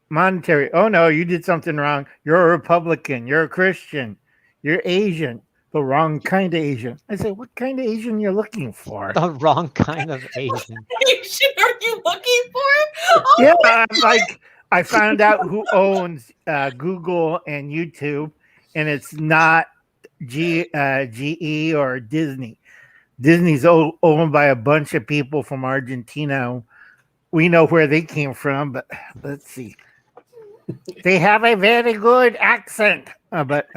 monetary. Oh no, you did something wrong. You're a Republican. You're a Christian. You're Asian. The wrong kind of Asian. I said, what kind of Asian you're looking for? The wrong kind of Asian. Asian are you looking for? Oh, Yeah, I'm like I found out who owns Google and YouTube, and it's not GE or Disney. Disney's owned by a bunch of people from Argentina. We know where they came from, but let's see. They have a very good accent, but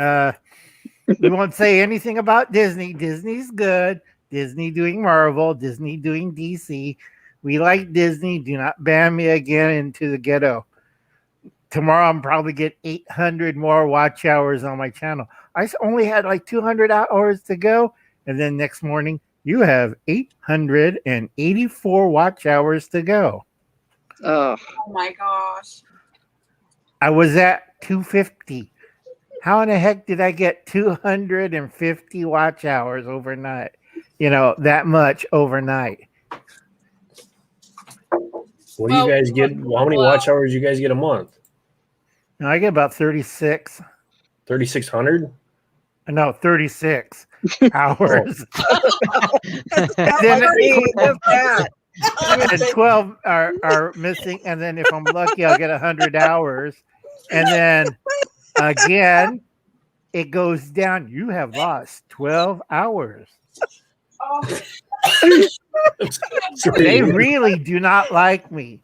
we won't say anything about Disney. Disney's good. Disney doing Marvel. Disney doing DC. We like Disney. Do not ban me again into the ghetto. Tomorrow, I'm probably get 800 more watch hours on my channel. I only had like 200 hours to go. And then next morning, you have 884 watch hours to go. Oh, Oh my gosh. I was at 250. How in the heck did I get 250 watch hours overnight? You know, that much overnight. What do you guys get? How many watch hours do you guys get a month? Now, I get about 36. 3,600? No, 36 hours. then that. And 12 are missing. And then if I'm lucky, I'll get 100 hours. And then again, it goes down. You have lost 12 hours. Oh, They really do not like me.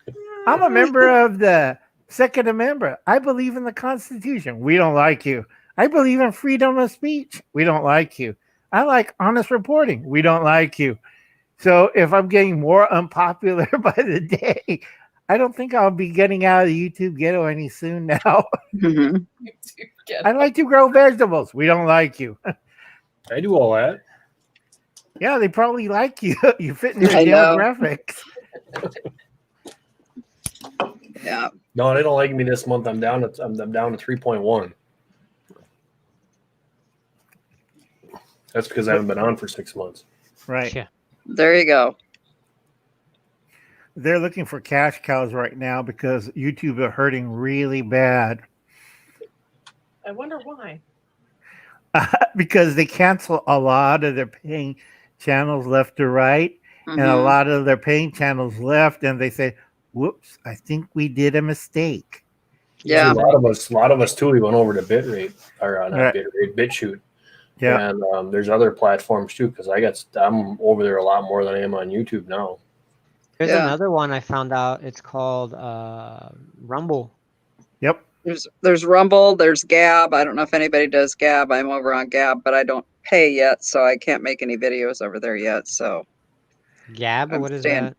I'm a member of the Second Amendment. I believe in the Constitution. We don't like you. I believe in freedom of speech. We don't like you. I like honest reporting. We don't like you. So if I'm getting more unpopular by the day, I don't think I'll be getting out of the YouTube ghetto any soon now. Mhm. I like to grow vegetables. We don't like you. I do all that. Yeah, they probably like you. You fit in their I know. demographics. Yeah. No, they don't like me this month. I'm down to 3.1. That's because I haven't been on for 6 months. Right. Yeah. There you go. they're looking for cash cows right now because YouTube are hurting really bad I wonder why. because they cancel a lot of their paying channels left to right, and a Mhm. lot of their paying channels left, and they say, "Whoops, I think we did a mistake." Yeah. A lot of us too. We went over to Bitrate or not Right. Bitrate, BitChute. Yeah. And there's other platforms too because I'm over there a lot more than I am on YouTube now. There's Yeah. another one I found out. It's called Rumble. Yep. There's Rumble, there's Gab. I don't know if anybody does Gab. I'm over on Gab, but I don't pay yet, so I can't make any videos over there yet. So Gab, I'm what is staying.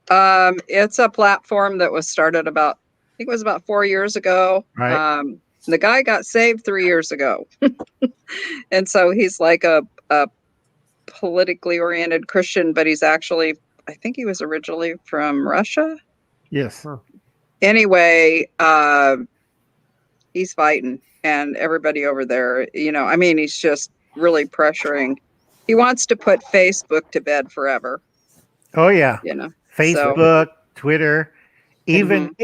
that? It's a platform that was started about, I think it was about 4 years ago. Right. The guy got saved 3 years ago. And so he's like a politically oriented Christian, but he's actually, I think he was originally from Russia. Yes. Anyway, he's fighting, and everybody over there, I mean, he's just really pressuring. He wants to put Facebook to bed forever, Oh yeah. So Facebook, Twitter, even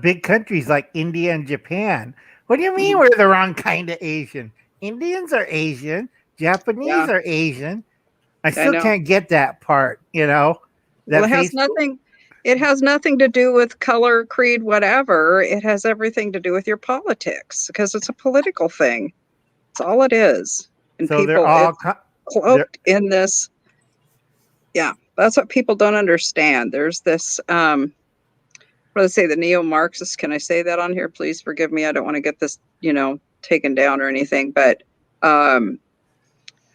big countries like India and Japan. What do you mean we're the wrong kind of Asian? Indians are Asian. Japanese are Asian. I still know. can't get that part, That Well, it has nothing. It has nothing to do with color, creed, whatever. It has everything to do with your politics because it's a political thing. It's all it is. And So they're people all cloaked in this. Yeah, that's what people don't understand. There's this, what do they say, the neo-Marxists. Can I say that on here? Please forgive me. I don't want to get this, taken down or anything. But yeah,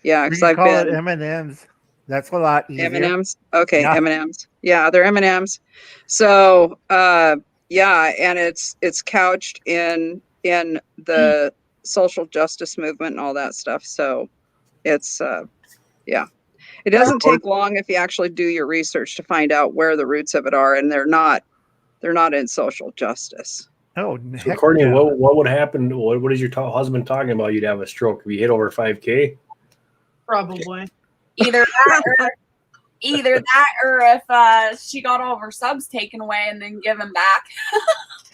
because I've call been it M&Ms. That's a lot easier. M&Ms. Okay, Yeah. M&Ms. Yeah, they're M&Ms. So yeah, and it's couched in the social justice movement and all that stuff. So it's yeah. It doesn't take long if you actually do your research to find out where the roots of it are, and they're not in social justice. Oh, So Cortney, what would happen? What is your husband talking about? You'd have a stroke if you hit over 5K? Probably. Either that or if she got all of her subs taken away and then given back.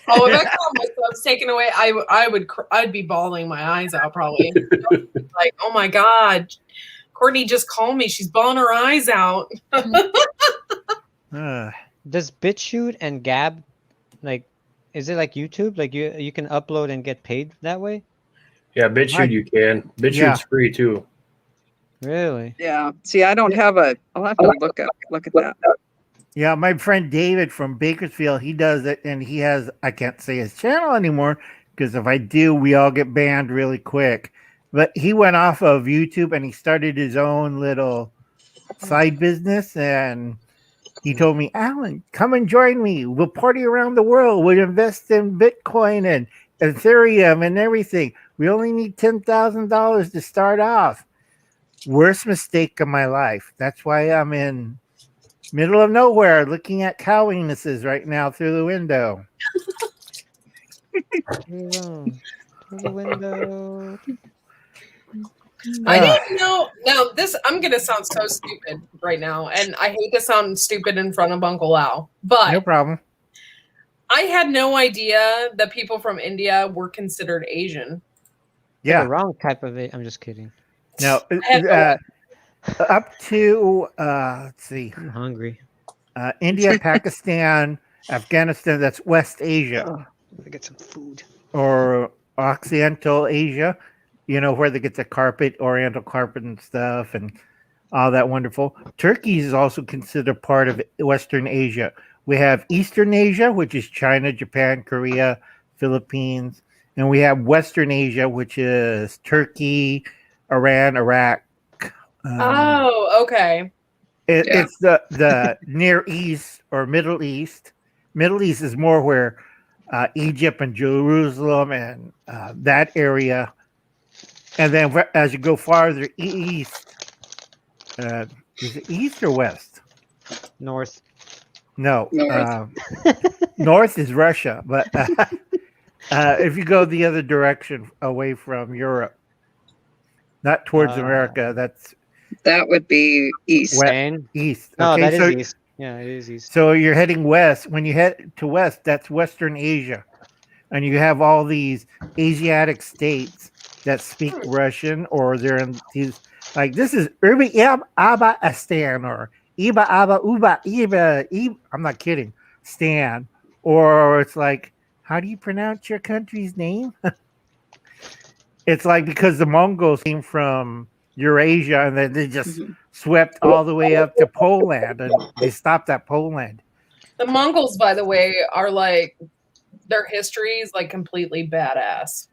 Oh, if I got my subs taken away, I'd be bawling my eyes out probably. Like, oh my God, Cortney just called me. She's bawling her eyes out. Does BitChute and Gab, is it like YouTube? Like you can upload and get paid that way? Yeah, BitChute you can. BitChute's free too. Really? Yeah. See, I don't have I'll have to look at that. Yeah, my friend David from Bakersfield, he does it, and he has, I can't say his channel anymore, because if I do, we all get banned really quick. But he went off of YouTube, and he started his own little side business, and he told me, Alan, come and join me. We'll party around the world. We'll invest in Bitcoin and Ethereum and everything. We only need $10,000 to start off. Worst mistake of my life. That's why I'm in middle of nowhere looking at cow anuses right now through the window. Through the window. I didn't know. Now, I'm going to sound so stupid right now, and I hate to sound stupid in front of Uncle Al, but no problem. I had no idea that people from India were considered Asian. Yeah. The wrong type of it. I'm just kidding. No, up to, let's see. I'm hungry. India, Pakistan, Afghanistan, that's West Asia. I'm gonna get some food. Or Occidental Asia, where they get the carpet, Oriental carpet and stuff and all that wonderful. Turkey is also considered part of Western Asia. We have Eastern Asia, which is China, Japan, Korea, Philippines. And we have Western Asia, which is Turkey, Iran, Iraq. Okay. It's the Near East or Middle East. Middle East is more where Egypt and Jerusalem and that area. And then as you go farther east, is it east or west? North. No. North. North is Russia. But if you go the other direction away from Europe, not towards America, that would be east. Spain? East. No, okay, that so is east. Yeah, it is east. So you're heading west. When you head to west, that's Western Asia. And you have all these Asiatic states that speak Russian, or they're in these, like, this is Urbi Aba Astan, or Iba Aba Uba Iba. I'm not kidding. Stan. Or it's like, how do you pronounce your country's name? It's like because the Mongols came from Eurasia and then they just swept all the way up to Poland, and they stopped at Poland. The Mongols, by the way, are like, their history is like completely badass.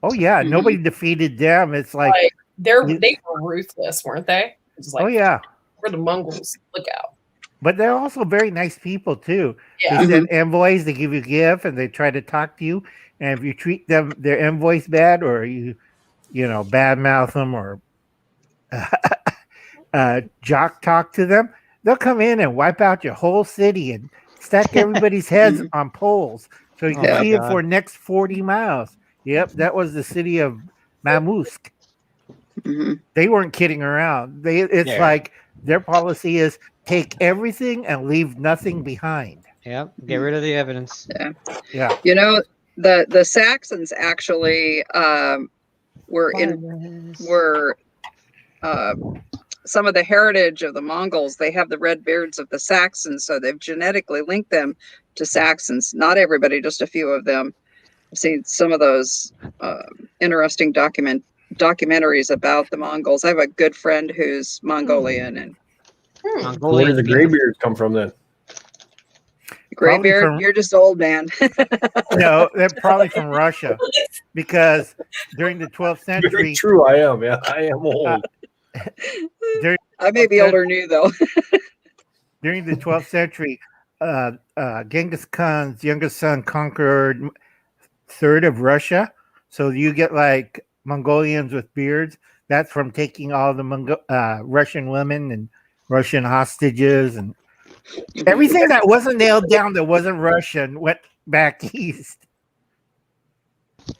Oh yeah, nobody defeated them. It's like they were ruthless, weren't they? It's like, oh yeah, we're the Mongols. Look out. but they're also very nice people too. Yeah. They send envoys, they give you gifts, and they try to talk to you. And if you treat them their envoys bad, or you badmouth them, or jock talk to them, they'll come in and wipe out your whole city and stack everybody's heads on poles so you can see it for the next 40 miles. Yep, that was the city of Mamusk. They weren't kidding around. It's like their policy is take everything and leave nothing behind. Yep, get rid of the evidence. Yeah. You know, the Saxons actually were some of the heritage of the Mongols. They have the red beards of the Saxons, so they've genetically linked them to Saxons. Not everybody, just a few of them. I've seen some of those interesting documentaries about the Mongols. I have a good friend who's Mongolian, and Where did the graybeards come from then? Graybeard, you're just old, man. No, they're probably from Russia, because during the 12th century. Very true, I am. Yeah, I am old. I may be older than you, though. During the 12th century, Genghis Khan's youngest son conquered a third of Russia. So you get like Mongolians with beards. That's from taking all the Russian women and Russian hostages, and everything that wasn't nailed down that wasn't Russian went back east.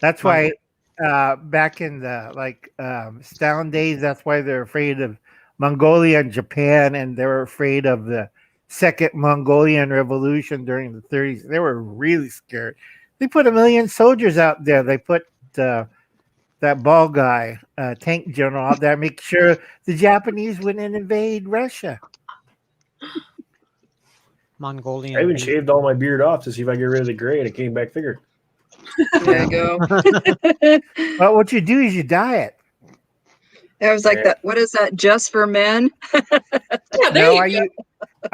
That's why back in the Stalin days, that's why they're afraid of Mongolia and Japan, and they were afraid of the Second Mongolian Revolution during the 30s. They were really scared. They put 1 million soldiers out there. They put that ball guy, tank general, out there, make sure the Japanese wouldn't invade Russia. Mongolian. I even shaved all my beard off to see if I get rid of the gray, and it came back thicker. There you go. Well, what you do is you dye it. I was like, that. What is that? Just for men? No, I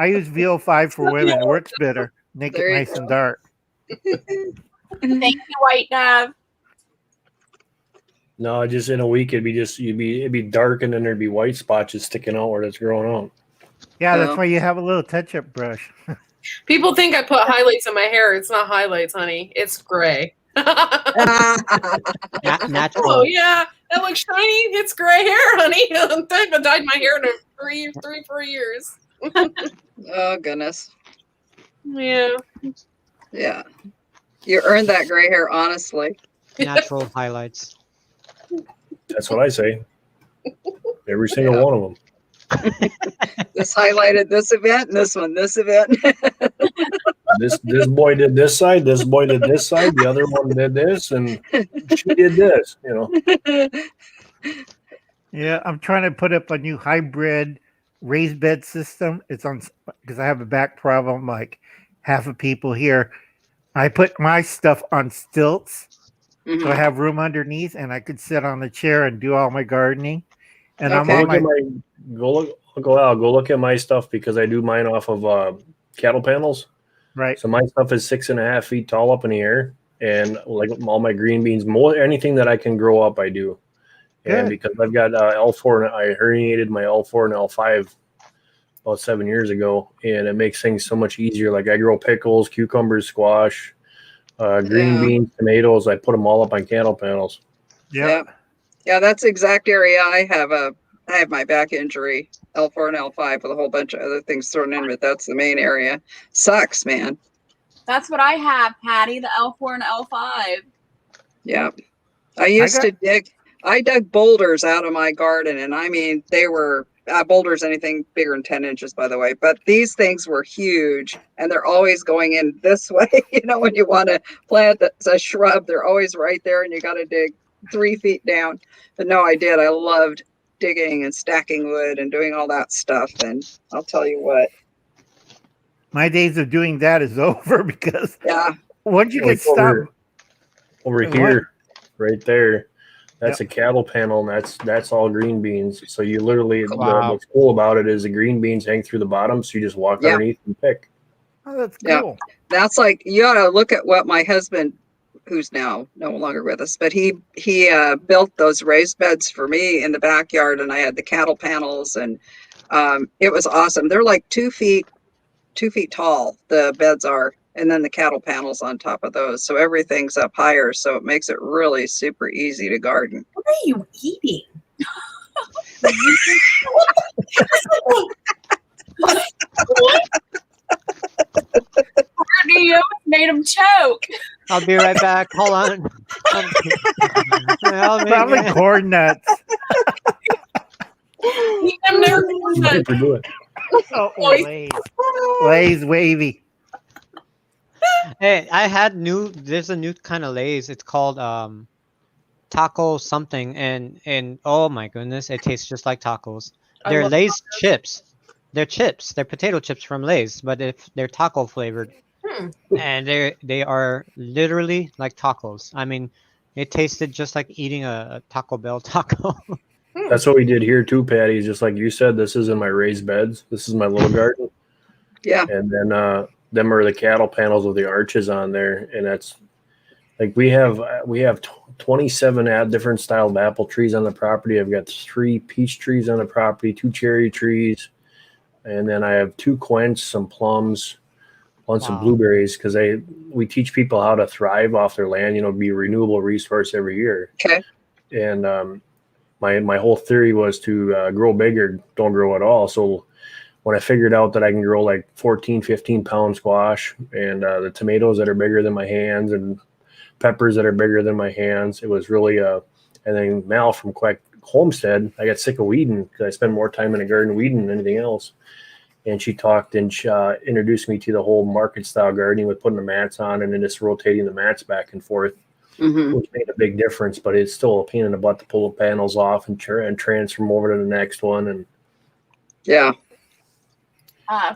use VO5 for women. It works better. Make it nice and dark. Thank you, White Nav. No, just in a week it'd be dark, and then there'd be white spots just sticking out where it's growing out. Yeah, that's why you have a little touch-up brush. People think I put highlights in my hair. It's not highlights, honey. It's gray. Natural. Oh yeah, that looks shiny. It's gray hair, honey. I've dyed my hair in 4 years. Oh goodness. Yeah. Yeah. You earned that gray hair, honestly. Natural highlights. That's what I say. Every single one of them. This highlighted this event, and this event. This boy did this side, this boy did this side, the other one did this, and she did this, Yeah, I'm trying to put up a new hybrid raised bed system. It's on because I have a back problem like half of people here. I put my stuff on stilts, so I have room underneath, and I could sit on the chair and do all my gardening. And I'm on go look at my stuff, because I do mine off of cattle panels. Right. So my stuff is 6.5 feet tall up in the air, and like all my green beans, anything that I can grow up, I do. And because I've got L4, and I herniated my L4 and L5 about 7 years ago, and it makes things so much easier. Like I grow pickles, cucumbers, squash, green beans, tomatoes. I put them all up on cattle panels. Yeah, that's the exact area I have. I have my back injury, L4 and L5, with a whole bunch of other things thrown in, but that's the main area. Sucks, man. That's what I have, Patty, the L4 and L5. Yeah. I dug boulders out of my garden, and I mean, they were boulders anything bigger than 10 inches, by the way. But these things were huge, and they're always going in this way. When you want to plant a shrub, they're always right there, and you got to dig 3 feet down. But no, I did. I loved digging and stacking wood and doing all that stuff. And I'll tell you what. My days of doing that is over because once you get stuck over here, right there, that's a cattle panel, and that's all green beans. So you literally, what's cool about it is the green beans hang through the bottom, so you just walk underneath and pick. Oh, that's cool. That's like, you ought to look at what my husband, who's now no longer with us, but he built those raised beds for me in the backyard, and I had the cattle panels, and it was awesome. They're like 2 feet tall, the beds are, and then the cattle panels on top of those, so everything's up higher, so it makes it really super easy to garden. What are you eating? Courtney, you made him choke. I'll be right back. Hold on. Probably corn nuts. I'm never going to do it. Oh, Lay's wavy. Hey, there's a new kind of Lay's. It's called taco something, and oh my goodness, it tastes just like tacos. They're Lay's chips. They're chips. They're potato chips from Lay's, but if they're taco flavored. And they are literally like tacos. I mean, it tasted just like eating a Taco Bell taco. That's what we did here too, Patty. Just like you said, this is in my raised beds. This is my little garden. Yeah. And then them are the cattle panels with the arches on there, and that's like we have 27 different style of apple trees on the property. I've got 3 peach trees on the property, 2 cherry trees, and then I have 2 quince, some plums, on some blueberries, because we teach people how to thrive off their land, be a renewable resource every year. Okay. And my whole theory was to grow bigger, don't grow at all. So when I figured out that I can grow like 14, 15 pound squash and the tomatoes that are bigger than my hands and peppers that are bigger than my hands, it was really and then Mal from Homestead, I got sick of weeding because I spend more time in the garden weeding than anything else. And she talked and introduced me to the whole market style gardening with putting the mats on and then just rotating the mats back and forth, which made a big difference. But it's still a pain in the butt to pull the panels off and transfer them over to the next one. And when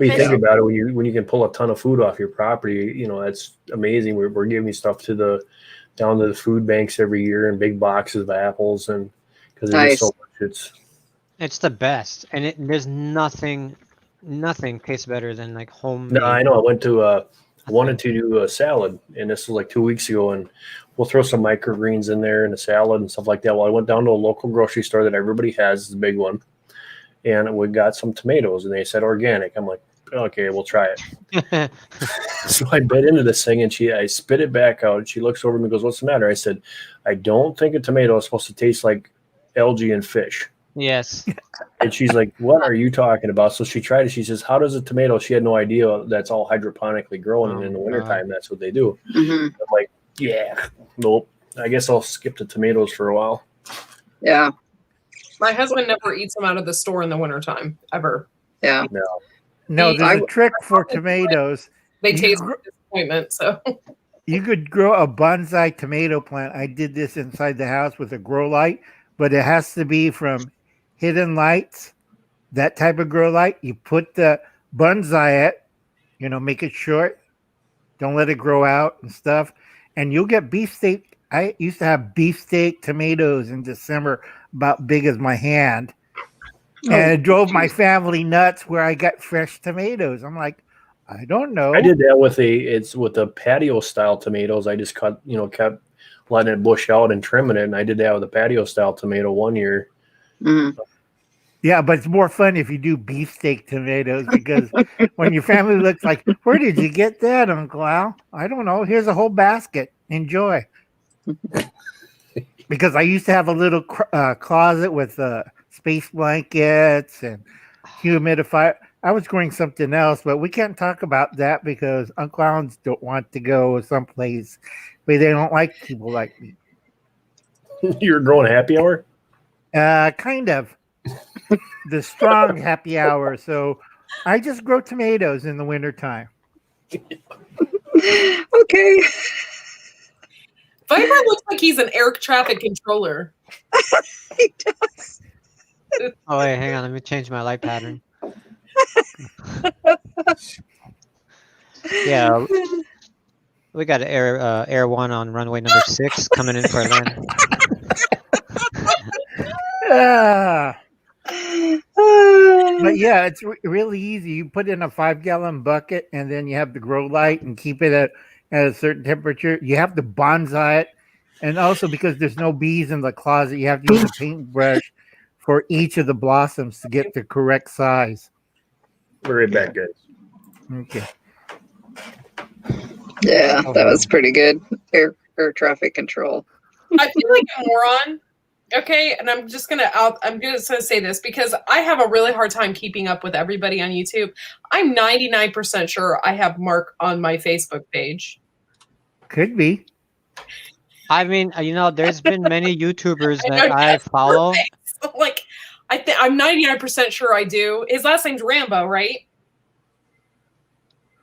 you think about it, when you can pull a ton of food off your property, that's amazing. We're giving stuff down to the food banks every year in big boxes of apples, and because there's so much, it's the best, and there's nothing tastes better than like homemade. No, I know. I wanted to do a salad, and this was like 2 weeks ago, and we'll throw some microgreens in there and a salad and stuff like that. Well, I went down to a local grocery store that everybody has, it's a big one, and we got some tomatoes, and they said organic. I'm like, okay, we'll try it. So I bit into this thing, and I spit it back out, and she looks over at me and goes, "What's the matter?" I said, "I don't think a tomato is supposed to taste like algae and fish." Yes. And she's like, "What are you talking about?" So she tried it. She says, "How does a tomato?" She had no idea that's all hydroponically grown, and in the wintertime, that's what they do. I'm like, yeah, nope. I guess I'll skip the tomatoes for a while. Yeah. My husband never eats them out of the store in the wintertime, ever. Yeah. No, there's a trick for tomatoes. They taste like disappointment, so. You could grow a bonsai tomato plant. I did this inside the house with a grow light, but it has to be from Hidden Lights, that type of grow light. You put the bonsai at, make it short. Don't let it grow out and stuff. And you'll get beefsteak. I used to have beefsteak tomatoes in December about big as my hand. And it drove my family nuts where I got fresh tomatoes. I'm like, I don't know. I did that with the patio style tomatoes. I just kept letting it bush out and trimming it. And I did that with a patio style tomato one year. Yeah, but it's more fun if you do beefsteak tomatoes, because when your family looks like, where did you get that, Uncle Al? I don't know. Here's a whole basket. Enjoy. Because I used to have a little closet with space blankets and humidifier. I was growing something else, but we can't talk about that because Uncle Al's don't want to go someplace where they don't like people like me. You were growing happy hour? Kind of. the strong happy hour. So I just grow tomatoes in the wintertime. Okay. Viper looks like he's an air traffic controller. He does. Oh wait, hang on. Let me change my light pattern. Yeah, we got Air 1 on runway number 6 coming in for a land. But yeah, it's really easy. You put in a 5-gallon bucket, and then you have the grow light and keep it at a certain temperature. You have to bonsai it, and also because there's no bees in the closet, you have to use a paintbrush for each of the blossoms to get the correct size. We're right back, guys. Okay. Yeah, that was pretty good. Air traffic control. I feel like a moron. Okay, and I'm just gonna say this because I have a really hard time keeping up with everybody on YouTube. I'm 99% sure I have Mark on my Facebook page. Could be. I mean, there's been many YouTubers that I follow. Like, I'm 99% sure I do. His last name's Rambo, right?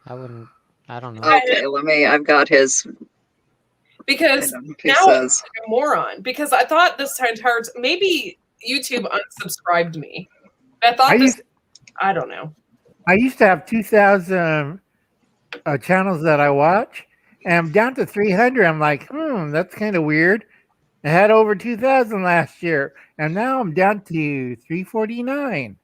I don't know. Okay, I've got his. Because now I'm like a moron. Because I thought this entire maybe YouTube unsubscribed me. I thought I don't know. I used to have 2,000 channels that I watch, and I'm down to 300. I'm like, that's kind of weird. I had over 2,000 last year, and now I'm down to 349.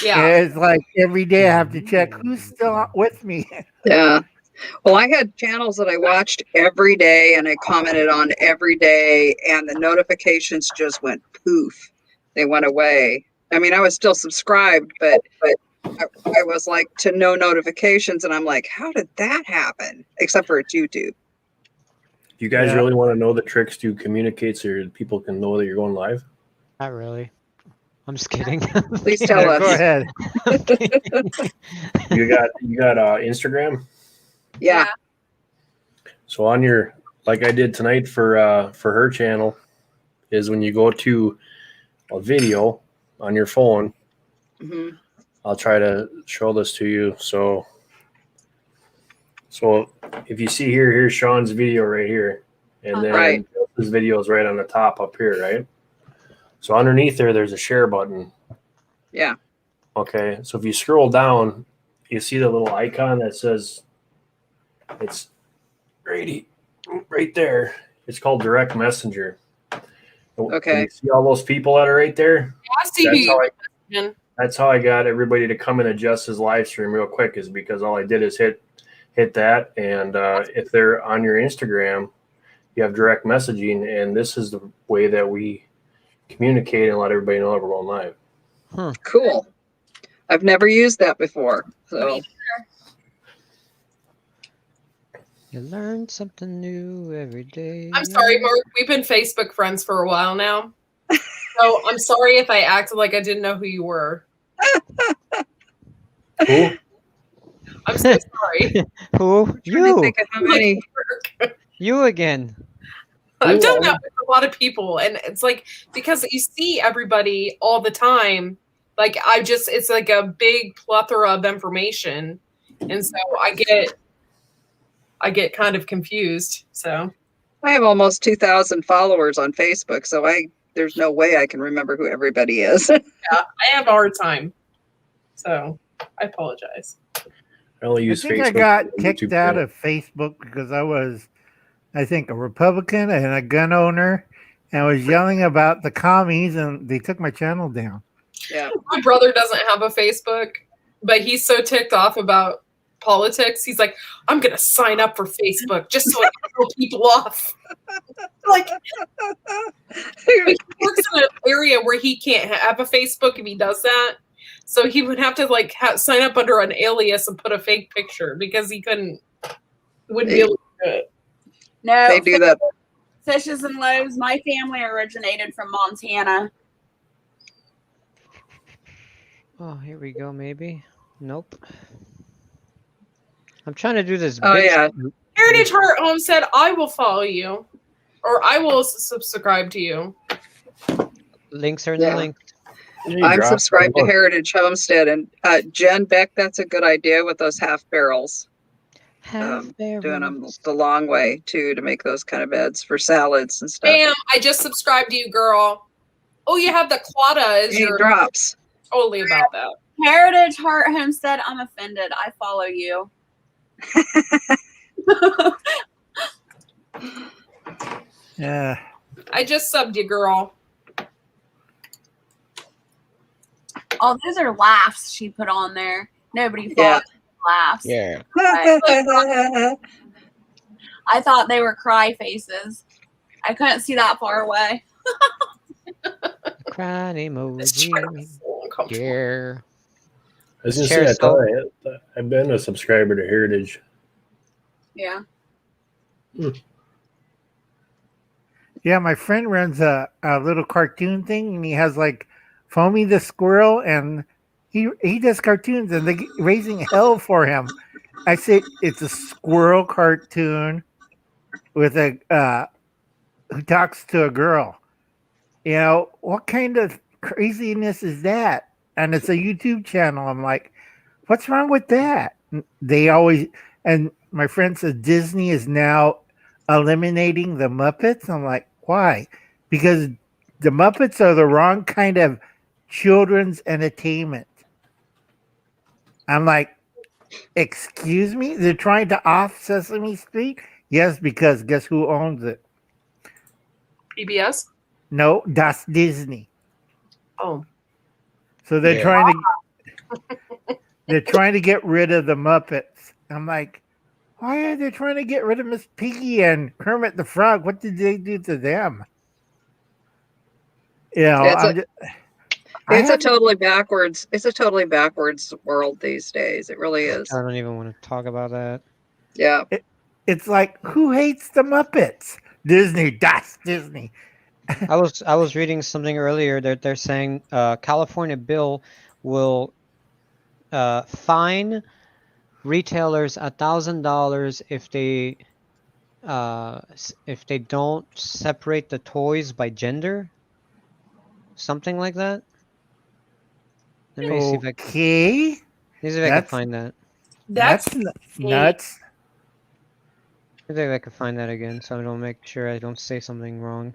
Yeah, it's like every day I have to check who's still with me. Yeah. Well, I had channels that I watched every day and I commented on every day, and the notifications just went poof. They went away. I mean, I was still subscribed, but I was like to no notifications, and I'm like, how did that happen? Except for it's YouTube. Do you guys really want to know the tricks to communicate so people can know that you're going live? Not really. I'm just kidding. Please tell us. Go ahead. You got Instagram? Yeah. So on your, like I did tonight for her channel, is when you go to a video on your phone. Mm-hmm. I'll try to show this to you. So if you see here, here's Sean's video right here, and then this video is right on the top up here, right? So underneath there's a share button. Yeah. Okay. So if you scroll down, you see the little icon that says it's right there. It's called Direct Messenger. Okay. You see all those people that are right there? I see That's how I got everybody to come and adjust his live stream real quick, is because all I did is hit that. And if they're on your Instagram, you have direct messaging, and this is the way that we communicate and let everybody know that we're going live. Cool. I've never used that before. So you learn something new every day. I'm sorry, Mark. We've been Facebook friends for a while now. So I'm sorry if I acted like I didn't know who you were. Who? I'm so sorry. Who? You. Think of how many. You again. I've done that with a lot of people, and it's like because you see everybody all the time. Like it's like a big plethora of information, and so I get kind of confused. So I have almost 2,000 followers on Facebook, so there's no way I can remember who everybody is. yeah, I have a hard time. So I apologize. I only use think Facebook. I got kicked out of Facebook because I was, I think, a Republican and a gun owner, and I was yelling about the commies, and they took my channel down. Yeah. My brother doesn't have a Facebook, but he's so ticked off about politics. He's like, I'm going to sign up for Facebook just so I can throw people off. Like, he works in an area where he can't have a Facebook if he does that. So he would have to like sign up under an alias and put a fake picture because he wouldn't be able to do it. No, They do that. Fishes and Loaves. My family originated from Montana. Oh, here we go. Maybe. Nope. I'm trying to do this. Oh, yeah. Heritage Heart Homestead, I will follow you, or I will subscribe to you. Links are in the Yeah. link. I'm subscribed to Heritage Homestead, and Jen Beck, that's a good idea with those half barrels. Doing them the long way too to make those kind of beds for salads and stuff. Bam! I just subscribed to you, girl. Oh, you have the Claudia as your drops. Totally about that. Heritage Heart Homestead, I'm offended. I follow you. Yeah. I just subbed you, girl. Oh, those are laughs she put on there. Nobody thought laughs. Yeah. I thought they were cry faces. I couldn't see that far away. Crying emoji. Yeah. I was going to say, I've been a subscriber to Heritage. Yeah. Yeah, my friend runs a little cartoon thing, and he has like Foamy the squirrel, and he does cartoons, and they're raising hell for him. I said it's a squirrel cartoon with a who talks to a girl. You know, what kind of craziness is that? And it's a YouTube channel. I'm like, what's wrong with that? They always, and my friend says Disney is now eliminating the Muppets. I'm like, why? Because the Muppets are the wrong kind of children's entertainment. I'm like, excuse me? They're trying to off Sesame Street? Yes, because guess who owns it? PBS? No, that's Disney. Oh. So they're trying to get rid of the Muppets. I'm like, why are they trying to get rid of Miss Piggy and Kermit the Frog? What did they do to them? You know, it's a totally backwards world these days. It really is. I don't even want to talk about that. Yeah. It's like, who hates the Muppets? Disney. That's Disney. I was reading something earlier that they're saying California bill will fine retailers $1,000 if they don't separate the toys by gender, something like that. Let me see if I can find that. That's nuts. Maybe I can find that again, so I don't make sure I don't say something wrong.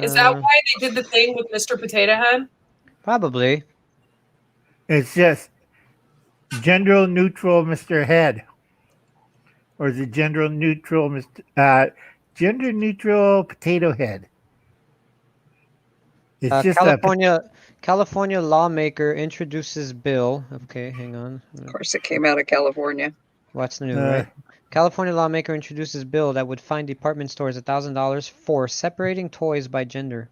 Is that why they did the thing with Mr. Potato Head? Probably. It's just gender neutral Mr. Head. Or is it gender neutral gender neutral Potato Head? It's just California lawmaker introduces bill. Okay, hang on. Of course, it came out of California. What's new, right? California lawmaker introduces bill that would fine department stores $1,000 for separating toys by gender.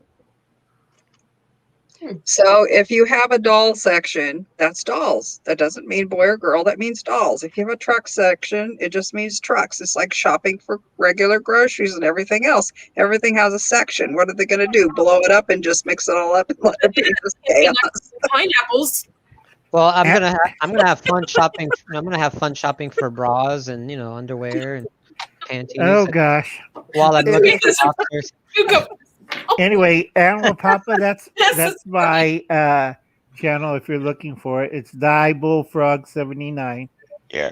So if you have a doll section, that's dolls. That doesn't mean boy or girl. That means dolls. If you have a truck section, it just means trucks. It's like shopping for regular groceries and everything else. Everything has a section. What are they going to do? Blow it up and just mix it all up and let it be just chaos? Pineapples. Well, I'm gonna have fun shopping. I'm gonna have fun shopping for bras and underwear and panties. Oh gosh! While I'm looking for doctors. Anyway, Animal Papa, that's my channel. If you're looking for it, it's Die Bullfrog 79. Yeah.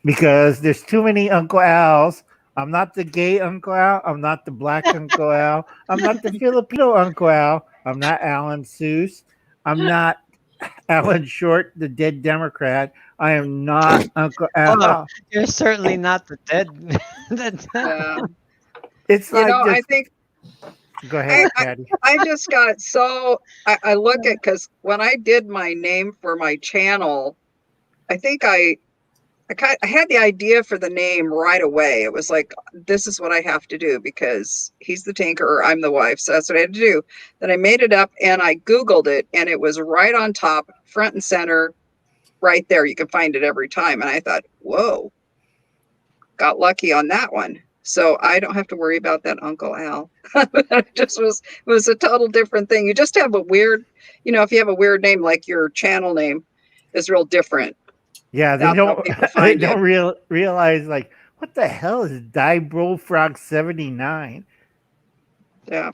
Because there's too many Uncle Al's. I'm not the gay Uncle Al. I'm not the black Uncle Al. I'm not the Filipino Uncle Al. I'm not Alan Seuss. I'm not Alan Short, the dead Democrat. I am not Uncle Al. Oh, you're certainly not the dead. It's like I think. Go ahead, Patty. I just got so I look at because when I did my name for my channel, I think I had the idea for the name right away. It was like, this is what I have to do because he's the tinkerer, I'm the wife. So that's what I had to do. Then I made it up and I Googled it and it was right on top, front and center, right there. You can find it every time. And I thought, whoa, got lucky on that one. So I don't have to worry about that Uncle Al. It was a total different thing. You just have a weird, if you have a weird name, like your channel name is real different. Yeah, they don't realize like, what the hell is Die Bullfrog 79? Yeah.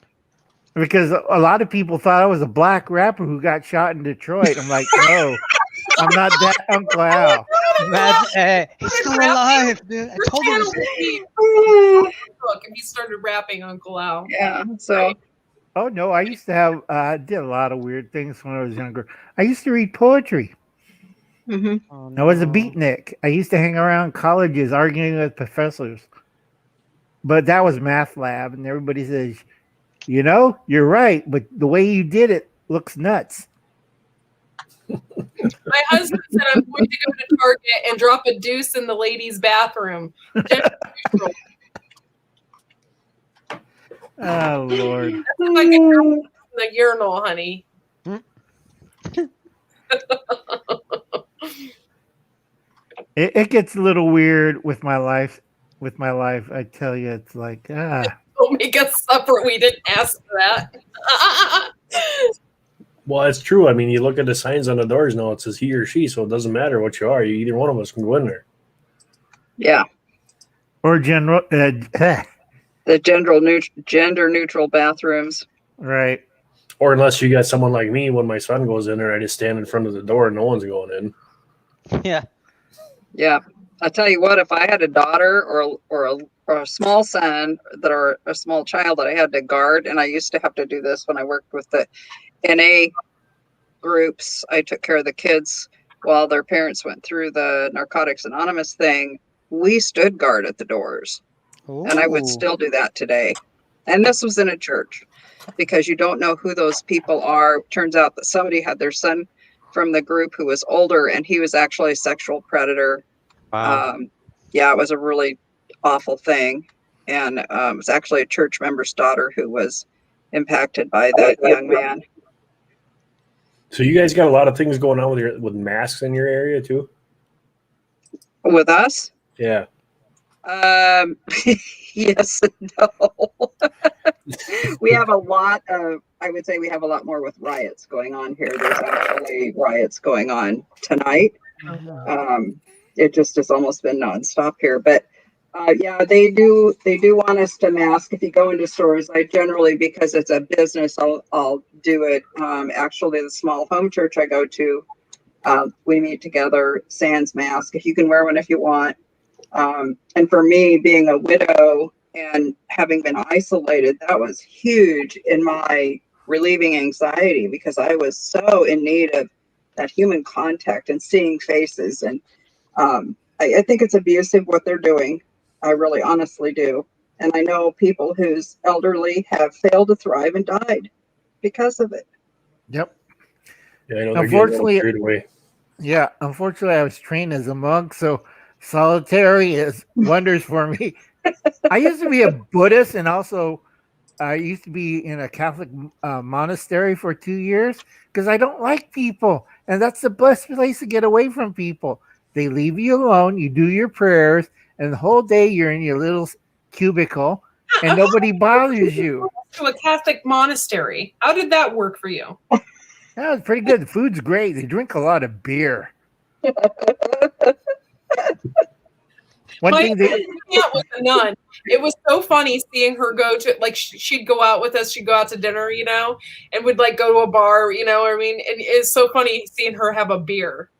Because a lot of people thought I was a black rapper who got shot in Detroit. I'm like, no, I'm not that Uncle Al. Man, he's still alive, dude. I told him. Look, and he started rapping Uncle Al. Yeah. So Oh no, I used to have. I did a lot of weird things when I was younger. I used to read poetry. mhm. Oh, I was a no. beatnik. I used to hang around colleges arguing with professors. But that was math lab, and everybody says, you're right, but the way you did it looks nuts. My husband said I'm going to go to Target and drop a deuce in the ladies' bathroom. Oh Lord. That's like a girl in the urinal, honey. It gets a little weird with my life. I tell you, it's like Don't make us suffer. We didn't ask for that. Well, it's true. I mean, you look at the signs on the doors now; it says he or she, so it doesn't matter what you are. Either one of us can go in there. Yeah. or general. The gender neutral bathrooms. Right. Or unless you got someone like me, when my son goes in there, I just stand in front of the door and no one's going in. Yeah. Yeah. I tell you what, if I had a daughter or a small son or a small child that I had to guard, and I used to have to do this when I worked with the NA groups, I took care of the kids while their parents went through the Narcotics Anonymous thing. We stood guard at the doors. And I would Ooh. still do that today. And this was in a church, because you don't know who those people are. Turns out that somebody had their son from the group who was older, and he was actually a sexual predator. Wow. Yeah, it was a really awful thing. And it was actually a church member's daughter who was impacted by that young man. So you guys got a lot of things going on with masks in your area too? With us? Yeah. Yes and no. We have a lot of, I would say we have a lot more with riots going on here. There's actually riots going on tonight. It just has almost been nonstop here, but yeah, they do want us to mask. If you go into stores, I generally, because it's a business, I'll do it. Actually, the small home church I go to, we meet together, sans mask. If you can wear one if you want. And for me, being a widow and having been isolated, that was huge in my relieving anxiety, because I was so in need of that human contact and seeing faces. And I think it's abusive what they're doing. I really honestly do. And I know people whose elderly have failed to thrive and died because of it. Yep. Yeah, I know. Unfortunately, away. Yeah, unfortunately, I was trained as a monk, so solitary is wonders for me. I used to be a Buddhist, and also I used to be in a Catholic monastery for 2 years because I don't like people, and that's the best place to get away from people. They leave you alone, you do your prayers, and the whole day you're in your little cubicle, and nobody bothers you. To a Catholic monastery. How did that work for you? That was pretty good. The food's great. They drink a lot of beer. One thing they aunt was a nun. It was so funny seeing her go to, like, she'd go out with us. She'd go out to dinner, and would like go to a bar, and it's so funny seeing her have a beer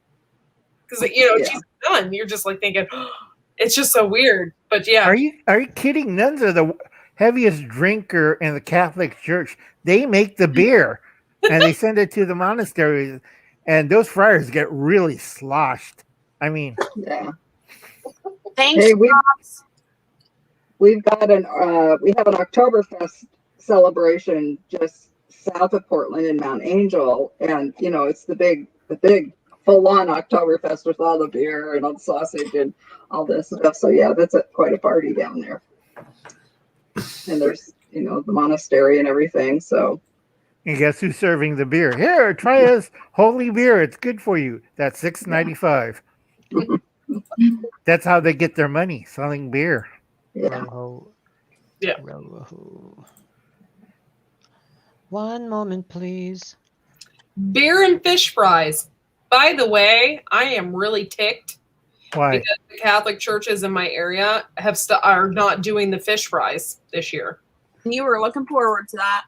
because she's a nun. You're just like thinking, oh, it's just so weird. But yeah, are you kidding? Nuns are the heaviest drinker in the Catholic Church. They make the beer and they send it to the monasteries, and those friars get really sloshed. I mean, yeah. Thanks. Hey, we've got we have an Oktoberfest celebration just south of Portland in Mount Angel, and it's the big full-on Oktoberfest with all the beer and all the sausage and all this stuff. So yeah, that's quite a party down there. And there's the monastery and everything. So. and guess who's serving the beer? Here, try us holy beer. It's good for you. That's $6.95. That's how they get their money, selling beer. Yeah. Yeah. One moment, please. Beer and fish fries. By the way, I am really ticked. Why? Because the Catholic churches in my area are not doing the fish fries this year. You were looking forward to that.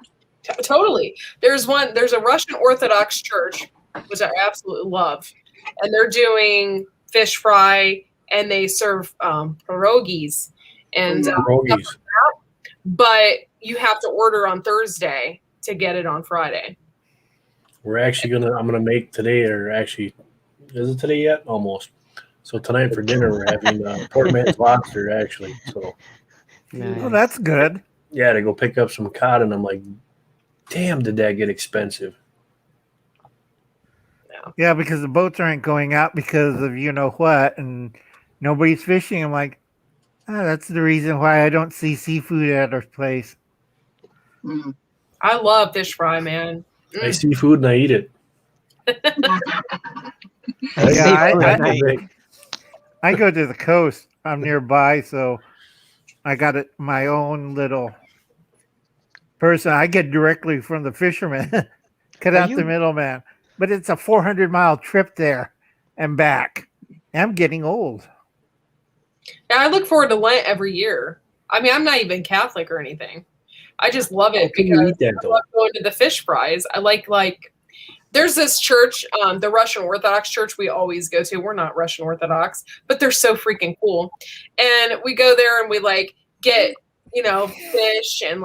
Totally. There's a Russian Orthodox church, which I absolutely love. And they're doing fish fry and they serve pierogies and Pierogies. but you have to order on Thursday to get it on Friday. We're actually I'm gonna make today, or actually, is it today yet? Almost. So tonight for dinner we're having pork man's lobster actually. So Nice. Oh, that's good. yeah, to go pick up some cod, and I'm like, damn, did that get expensive? Yeah, because the boats aren't going out because of you know what, and nobody's fishing. I'm like, that's the reason why I don't see seafood at our place. Mm. I love fish fry, man. I see food and I eat it. I go to the coast. I'm nearby, so I got my own little person. I get directly from the fisherman. Cut out the middleman. But it's a 400-mile trip there and back. I'm getting old. Yeah, I look forward to Lent every year. I mean, I'm not even Catholic or anything. I just love it because I love going to the fish fries. I like there's this church, the Russian Orthodox church we always go to. We're not Russian Orthodox, but they're so freaking cool. And we go there and we get, fish and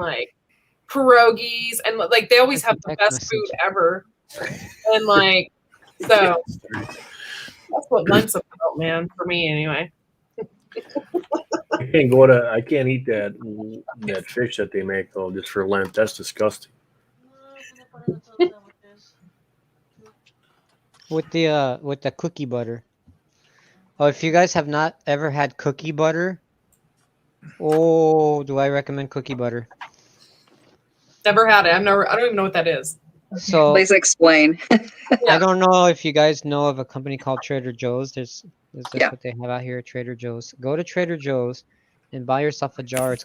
pierogies and they always have the best food ever. And so that's what Lent's about, man, for me anyway. I can't eat that fish that they make though just for Lent. That's disgusting. With the cookie butter. Oh, if you guys have not ever had cookie butter, do I recommend cookie butter? Never had it. I don't even know what that is. So please explain. I don't know if you guys know of a company called Trader Joe's. That's what they have out here at Trader Joe's. Go to Trader Joe's and buy yourself a jar. It's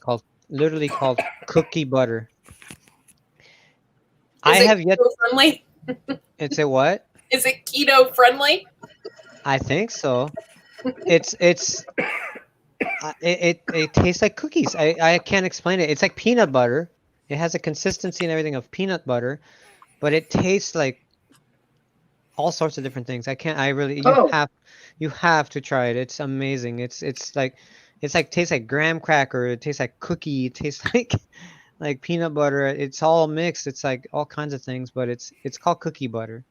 literally called cookie butter. Is it keto friendly? It's a what? Is it keto friendly? I think so. It tastes like cookies. I can't explain it. It's like peanut butter. It has a consistency and everything of peanut butter, but it tastes like all sorts of different things. You have to try it. It's amazing. It's tastes like graham cracker. It tastes like cookie. It tastes like peanut butter. It's all mixed. It's like all kinds of things, but it's called cookie butter.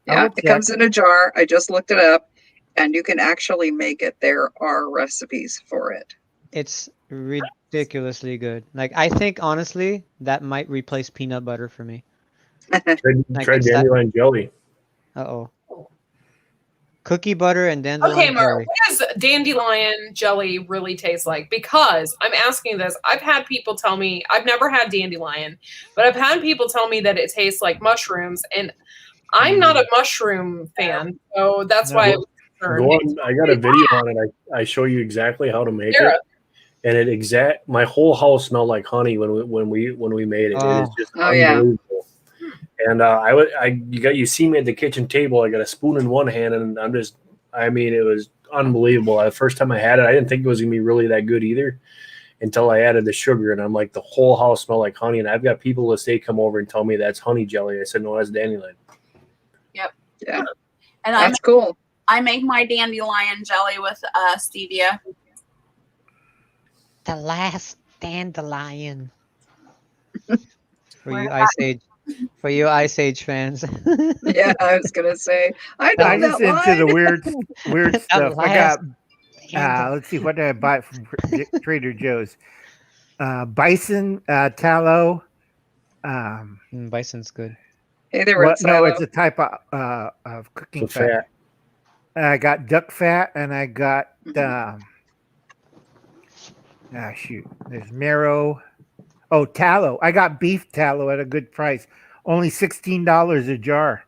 Yeah, it comes in a jar. I just looked it up, and you can actually make it. There are recipes for it. It's ridiculously good. I think honestly that might replace peanut butter for me. Try dandelion jelly. Cookie butter and dandelion jelly. Okay, Mark, what does dandelion jelly really taste like? Because I'm asking this. I've had people tell me, I've never had dandelion, but I've had people tell me that it tastes like mushrooms, and I'm not a mushroom fan, so that's why I was concerned. I got a video on it. I show you exactly how to make it. And my whole house smelled like honey when we made it. It is just unbelievable. And you see me at the kitchen table. I got a spoon in one hand, and it was unbelievable. The first time I had it, I didn't think it was gonna be really that good either, until I added the sugar, and I'm like, the whole house smelled like honey. And I've got people that say come over and tell me that's honey jelly. I said no, that's dandelion. Yep. Yeah. And that's cool. I make my dandelion jelly with stevia. The last dandelion. For you Ice Age fans. Yeah, I was gonna say I know I just into the weird stuff. I got let's see, what did I buy from Trader Joe's? Bison tallow. Bison's good. Hey there, no, it's a type of cooking fat. I got duck fat, and I got there's marrow. Oh, tallow. I got beef tallow at a good price. Only $16 a jar.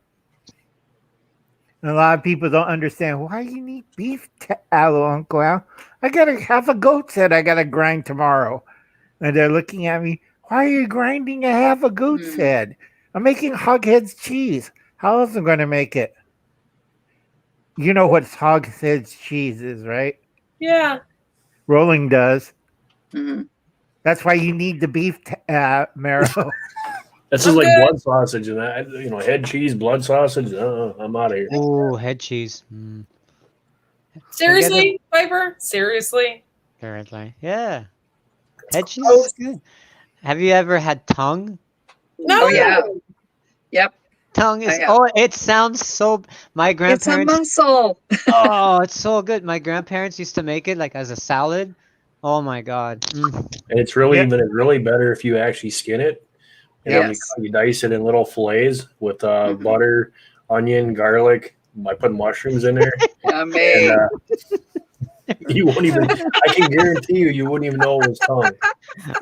And a lot of people don't understand why you need beef tallow, Uncle Al. I got half a goat's head I got to grind tomorrow. And they're looking at me, why are you grinding a half a goat's head? I'm making Hoghead's cheese. How else am I going to make it? You know what Hoghead's cheese is, right? Yeah. Rolling does. Mm-hmm. That's why you need the beef marrow. This is like blood sausage and that, head cheese, blood sausage. I'm out of here. Ooh, head cheese. Mm. Seriously, Piper? Seriously? Apparently, yeah. Head cheese is good. Have you ever had tongue? No. Oh yeah. Yep. Tongue is. I have. Oh, it sounds so. My It's a grandparents. muscle. Oh, it's so good. My grandparents used to make it like as a salad. Oh my god. Mm. And it's really better if you actually skin it. And then Yes. you dice it in little fillets with butter, onion, garlic. I put mushrooms in there. Yummy. And, you won't even. I can guarantee you wouldn't even know it was tongue.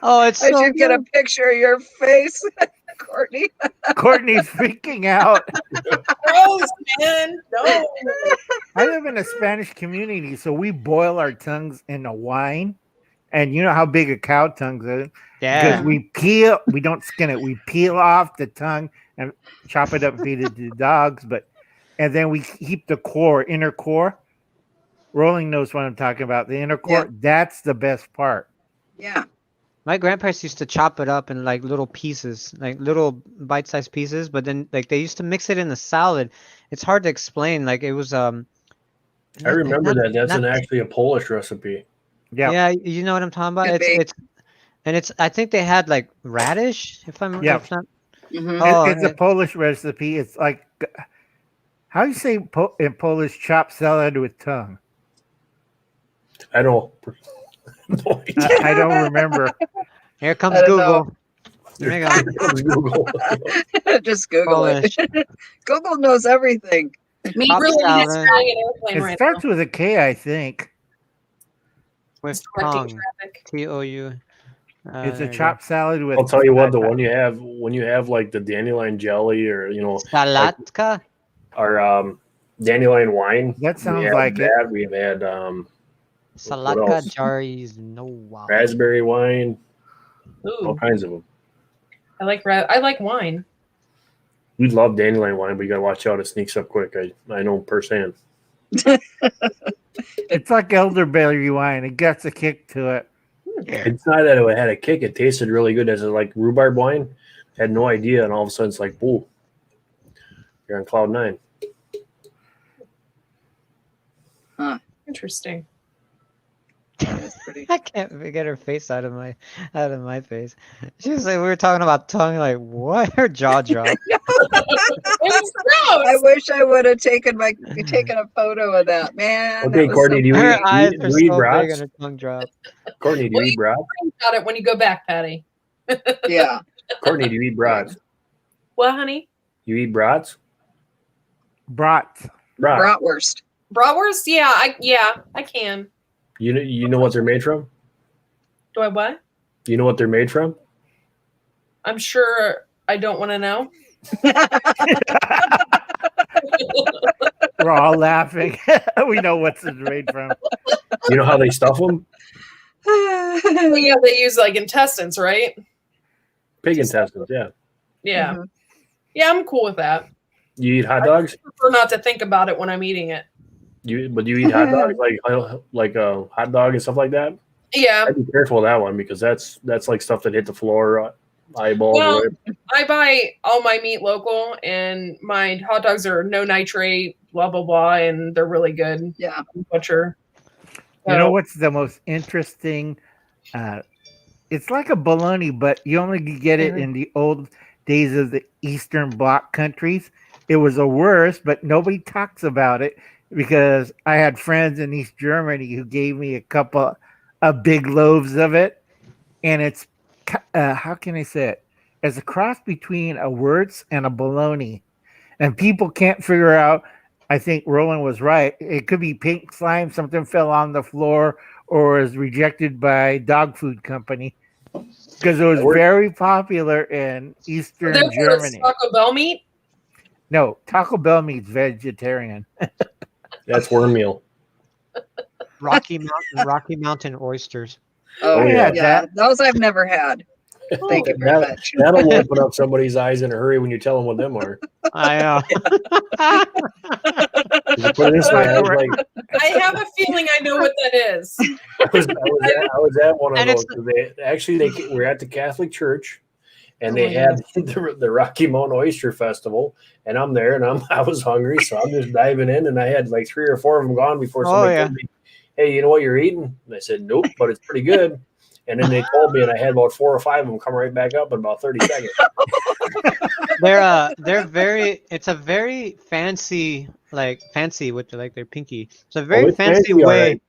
Oh, it's I so should get a good. picture of your face, Courtney. Courtney's freaking out. Gross, man. No. I live in a Spanish community, so we boil our tongues in a wine. And you know how big a cow tongue is? Yeah. Because we don't skin it. We peel off the tongue and chop it up and feed it to the dogs. And then we keep the inner core. Rolling knows what I'm talking about. The inner core, that's the best part. Yeah. My grandparents used to chop it up in like little pieces, like little bite-sized pieces, but then like they used to mix it in a salad. It's hard to explain. Like it was I remember that. That's actually a Polish recipe. Yeah. Yeah, you know what I'm talking about? Could be. It's I think they had like radish, if I'm Yeah. if not. Mhm. Oh, It's a Polish recipe. It's like, how do you say in Polish chopped salad with tongue? I don't. No idea. I don't remember. Here comes I don't Google. There you go. Google. Just Google it. Google knows everything. Me Pop really salad. It's flying an airplane It right starts now. with a K, I think. With Directing tongue. traffic. TOU. It's There a you chopped salad with. I'll tell you what. The one you have when you have like the dandelion jelly or go. Salatka. our dandelion wine. That sounds we have like it. that. We've had Salatka else? Jaris. No wow. raspberry wine, all Ooh, kinds of them. I like wine. We love dandelion wine, but you gotta watch out; it sneaks up quick. I know firsthand. It's like elderberry wine. It gets a kick to it. It's not that it had a kick; it tasted really good as a like rhubarb wine. Had no idea, and all of a sudden it's like, "Ooh, you're on cloud 9." Interesting. That's pretty. I can't get her face out of my face. She was like, we were talking about tongue, like what? Her jaw dropped. It's I gross. wish I would have taken a photo of that, man. Okay, that was Courtney, do you Her eat, eyes do are you eat so big brats? and her tongue dropped. Courtney, do you eat brats? Got it when you go back, Patty. Yeah. Courtney, do you eat brats? What, honey? You eat brats? Brats. Brats. Bratwurst. Bratwurst? Yeah, I can. You know what they're made from? Do I what? You know what they're made from? I'm sure I don't want to know. We're all laughing. We know what's it made from. You know how they stuff them? Well, yeah, they use like intestines, right? Pig intestines, yeah. Yeah. Mhm. Yeah, I'm cool with that. You eat hot dogs? I prefer not to think about it when I'm eating it. But you eat hot dogs like a hot dog and stuff like that? Yeah. I'd be careful with that one because that's like stuff that hit the floor, eyeballs. Well, or I buy all my meat local, and my hot dogs are no nitrate, blah blah blah, and they're really good. Yeah. Butcher. You know what's the most interesting? It's like a bologna, but you only could get it in the old days of the Eastern Bloc countries. It was a worse, but nobody talks about it because I had friends in East Germany who gave me a couple of big loaves of it. And it's, how can I say it? It's a cross between a Wurz and a bologna. And people can't figure out, I think Roland was right. It could be pink slime, something fell on the floor, or is rejected by dog food company. Because it was very popular in Eastern Germany. Taco Bell meat? No, Taco Bell meat's vegetarian. That's worm meal. Rocky Mountain oysters. Oh, yeah, yeah. Those I've never had. Thank you very much. That'll open up somebody's eyes in a hurry when you tell them what them are. I know. Put it this way, I have a feeling I know what that is. I was at one of those. We're at the Catholic church, and they had the Rocky Mountain Oyster Festival, and I'm there, and I was hungry, so I'm just diving in, and I had like 3 or 4 of them gone before somebody told me, "Hey, you know what you're eating?" And I said, "Nope, but it's pretty good." And then they told me, and I had about 4 or 5 of them come right back up in about 30 seconds. They're very. It's a very fancy, fancy with their pinky. It's a very fancy way. Right.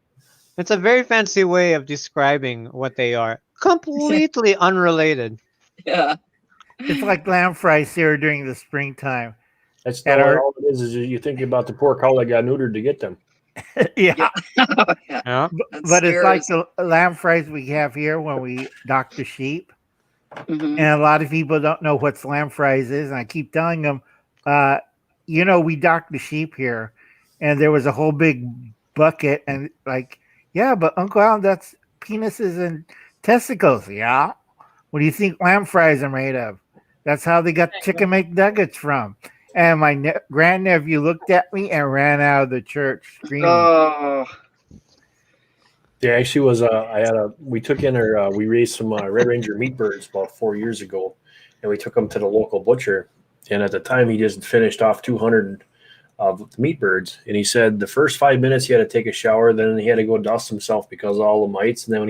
It's a very fancy way of describing what they are. Completely unrelated. Yeah. It's like lamb fries here during the springtime. That's all it is you think about the poor cow that got neutered to get them. Yeah. Yeah. But it's like the lamb fries we have here when we dock the sheep. Mm-hmm. And a lot of people don't know what lamb fries is. And I keep telling them, we dock the sheep here. And there was a whole big bucket. And yeah, but Uncle Al, that's penises and testicles. Yeah. What do you think lamb fries are made of? That's how they got chicken McNuggets from. And my grandnephew looked at me and ran out of the church screaming. Oh. There actually was we raised some Red Ranger meat birds about 4 years ago, and we took them to the local butcher. And at the time, he just finished off 200 of the meat birds, and he said the first 5 minutes he had to take a shower, then he had to go dust himself because of all the mites. And then when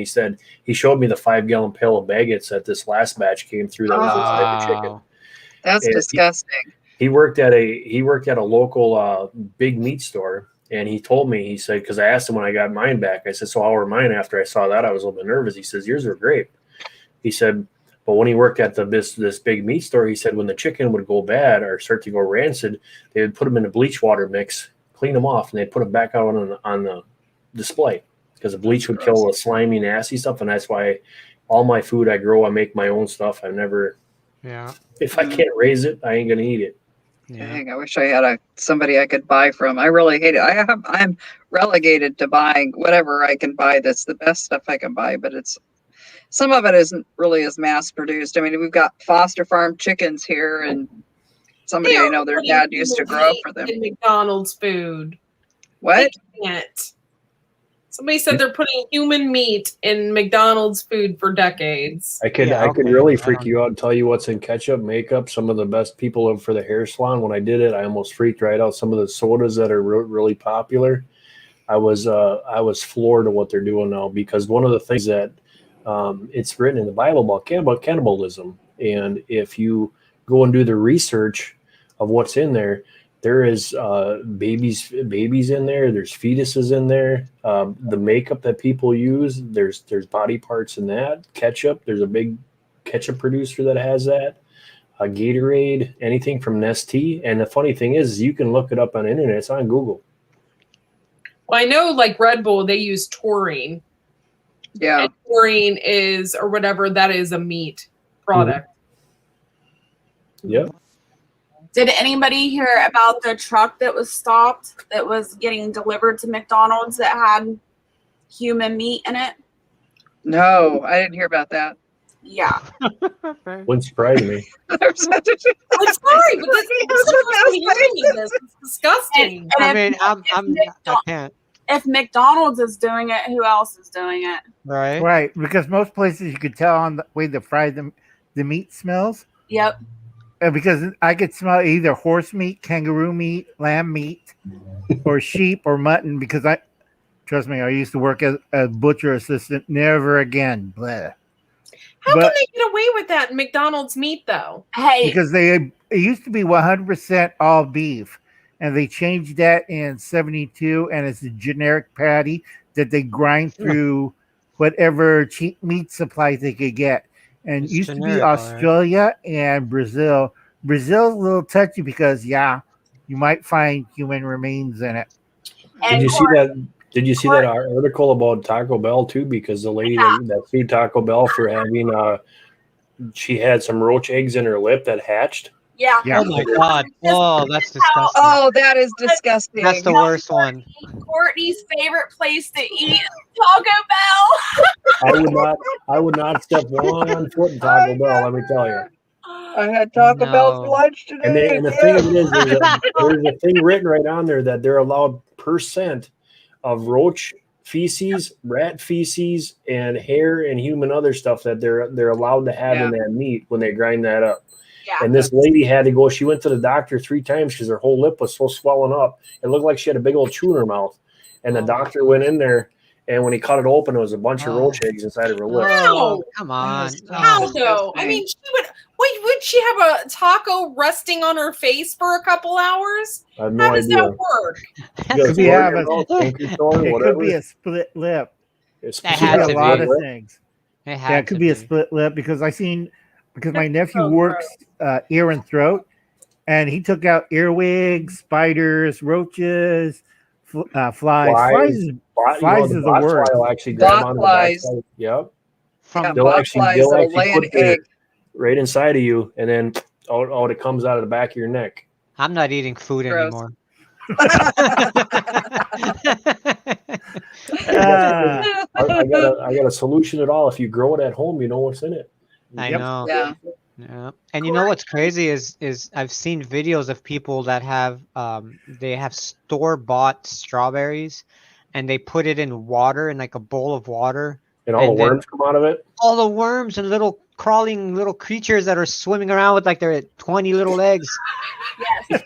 he showed me the 5-gallon pail of baguettes that this last batch came through that was inside the chicken. That's disgusting. He worked at a local big meat store, and he told me, he said, because I asked him when I got mine back, I said, "So how were mine?" After I saw that, I was a little bit nervous. He says, "Yours were great." He said, but when he worked at this big meat store, he said when the chicken would go bad or start to go rancid, they would put them in a bleach water mix, clean them off, and they'd put them back out on the display because the bleach would kill the slimy, nasty stuff. And that's why all my food I grow, I make my own stuff. I never, if I can't raise it, I ain't gonna eat it. Yeah. Dang, I wish I had somebody I could buy from. I really hate it. I'm relegated to buying whatever I can buy. That's the best stuff I can buy, but some of it isn't really as mass produced. I mean, we've got Foster Farm chickens here, and somebody I know their dad used to grow for them. McDonald's food. What? Somebody said they're putting human meat in McDonald's food for decades. I could really freak you out and tell you what's in ketchup, makeup. Some of the best people for the hair salon. When I did it, I almost freaked right out. Some of the sodas that are really popular. I was floored at what they're doing now, because one of the things that it's written in the Bible about cannibalism, and if you go and do the research of what's in there, there is babies in there. There's fetuses in there. The makeup that people use, there's body parts in that. Ketchup, there's a big ketchup producer that has that. Gatorade, anything from Nestea. And the funny thing is, you can look it up on the internet. It's on Google. Well, I know, like Red Bull, they use taurine. Yeah, and taurine is, or whatever, that is a meat product. Mm-hmm. Yep. Did anybody hear about the truck that was stopped that was getting delivered to McDonald's that had human meat in it? No, I didn't hear about that. Yeah. Wouldn't surprise me. I'm sorry, but it's disgusting. I can't. If McDonald's is doing it, who else is doing it? Right. Because most places you could tell on the way they fry the meat smells. Yep. Because I could smell either horse meat, kangaroo meat, lamb meat, or sheep or mutton. Because trust me, I used to work as a butcher assistant. Never again. Blah. How can they get away with that in McDonald's meat, though? Hey, because it used to be 100% all beef, and they changed that in '72, and it's a generic patty that they grind through whatever cheap meat supplies they could get. And it used to be Australia and Brazil. Brazil's a little touchy because, you might find human remains in it. Did you see that? Did you see that article about Taco Bell too? Because the lady that sued Taco Bell for having she had some roach eggs in her lip that hatched. Yeah. Oh my God. Oh, that's disgusting. Oh, that is disgusting. That's the worst one. Courtney's favorite place to eat is Taco Bell. I would not step one foot in Taco Bell. Let me tell you. I had Taco Bell for lunch today. And the thing of it is, there's a thing written right on there that they're allowed % of roach feces, rat feces, and hair and human other stuff that they're allowed to have in that meat when they grind that up. Yeah. And this lady had to go. She went to the doctor 3 times because her whole lip was so swollen up. It looked like she had a big old chew in her mouth. And the doctor went in there, and when he cut it open, it was a bunch of roach eggs inside of her lip. Oh, come on. How though? I mean, would she have a taco resting on her face for a couple hours? I have no How does idea. that work? It could be a split lip. It had could be to a lot be. of things. It could be a split lip because my nephew works ear and throat, and he took out earwigs, spiders, roaches, flies. Flies is the worst. Actually grab onto the backside. Yep. They'll actually put it right inside of you, and then out it comes out of the back of your neck. I'm not eating food anymore. I got a solution at all. If you grow it at home, you know what's in it. I know. Yeah. And you know what's crazy is I've seen videos of people that have they have store-bought strawberries, and they put it in water, in like a bowl of water, and all the worms come out of it. All the worms and little crawling little creatures that are swimming around with like their 20 little legs. Yes.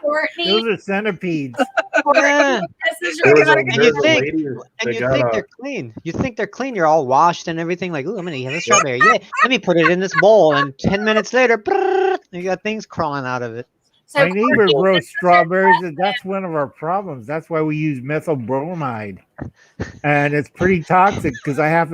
Cortney. Those are centipedes. Yeah. This is your And you think they're clean. You think they're clean. You're all washed and everything. Like, ooh, I'm gonna eat a strawberry. Yeah, let me put it in this bowl. And 10 minutes later, you got things crawling out of it. So my neighbor grows strawberries, and that's one of our problems. That's why we use methyl bromide, and it's pretty toxic because I have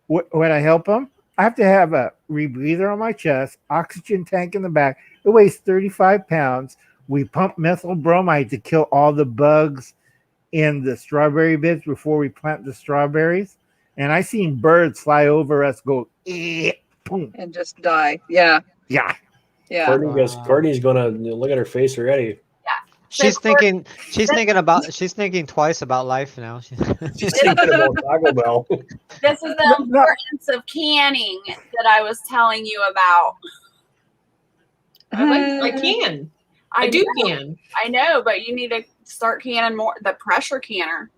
when I help him, I have to have a rebreather on my chest, oxygen tank in the back. It weighs 35 pounds. We pump methyl bromide to kill all the bugs in the strawberry beds before we plant the strawberries. And I seen birds fly over us, go, boom, and just die. Yeah. Yeah. Yeah. Courtney's gonna look at her face already. Yeah. She's thinking twice about life now. She's thinking about Taco Bell. This is the importance of canning that I was telling you about. I can. I do can. I know, but you need to start canning more. The pressure canner.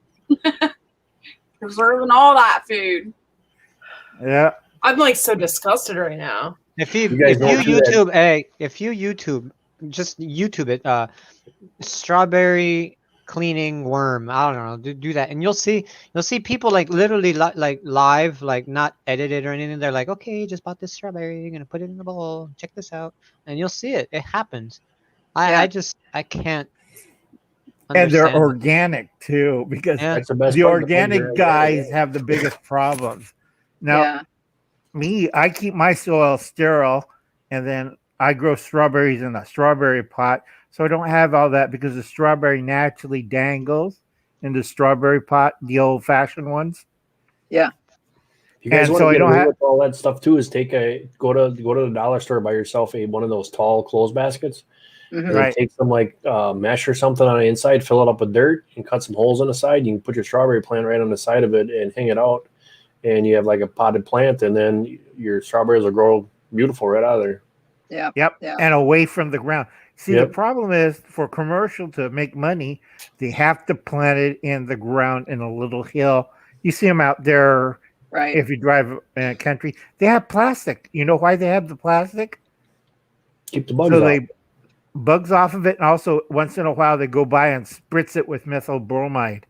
Preserving all that food. Yeah. I'm like so disgusted right now. If you just YouTube it, strawberry cleaning worm. I don't know. Do that, and you'll see people like literally like live, like not edited or anything. They're like, okay, just bought this strawberry. You're gonna put it in the bowl. Check this out, and you'll see it. It happens. I can't. And they're understand. organic too, because the organic guys have the biggest problems. Now, I keep my soil sterile, and then I grow strawberries in a strawberry pot, so I don't have all that because the strawberry naturally dangles in the strawberry pot, the old-fashioned ones. Yeah. You guys want to get away with all that stuff too? Is go to the dollar store, buy yourself one of those tall clothes baskets. Mm-hmm. And take some mesh or something on the inside, fill it up with dirt, and cut some holes on the side. You can put your strawberry plant right on the side of it and hang it out, and you have like a potted plant, and then your strawberries will grow beautiful right out of there. Yeah. Yep. Yeah. And away from the ground. See, the problem is for commercial to make money, they have to plant it in the ground in a little hill. You see them out there. Right. If you drive in a country, they have plastic. You know why they have the plastic? Keep the bugs off. Bugs off of it, and also once in a while they go by and spritz it with methyl bromide.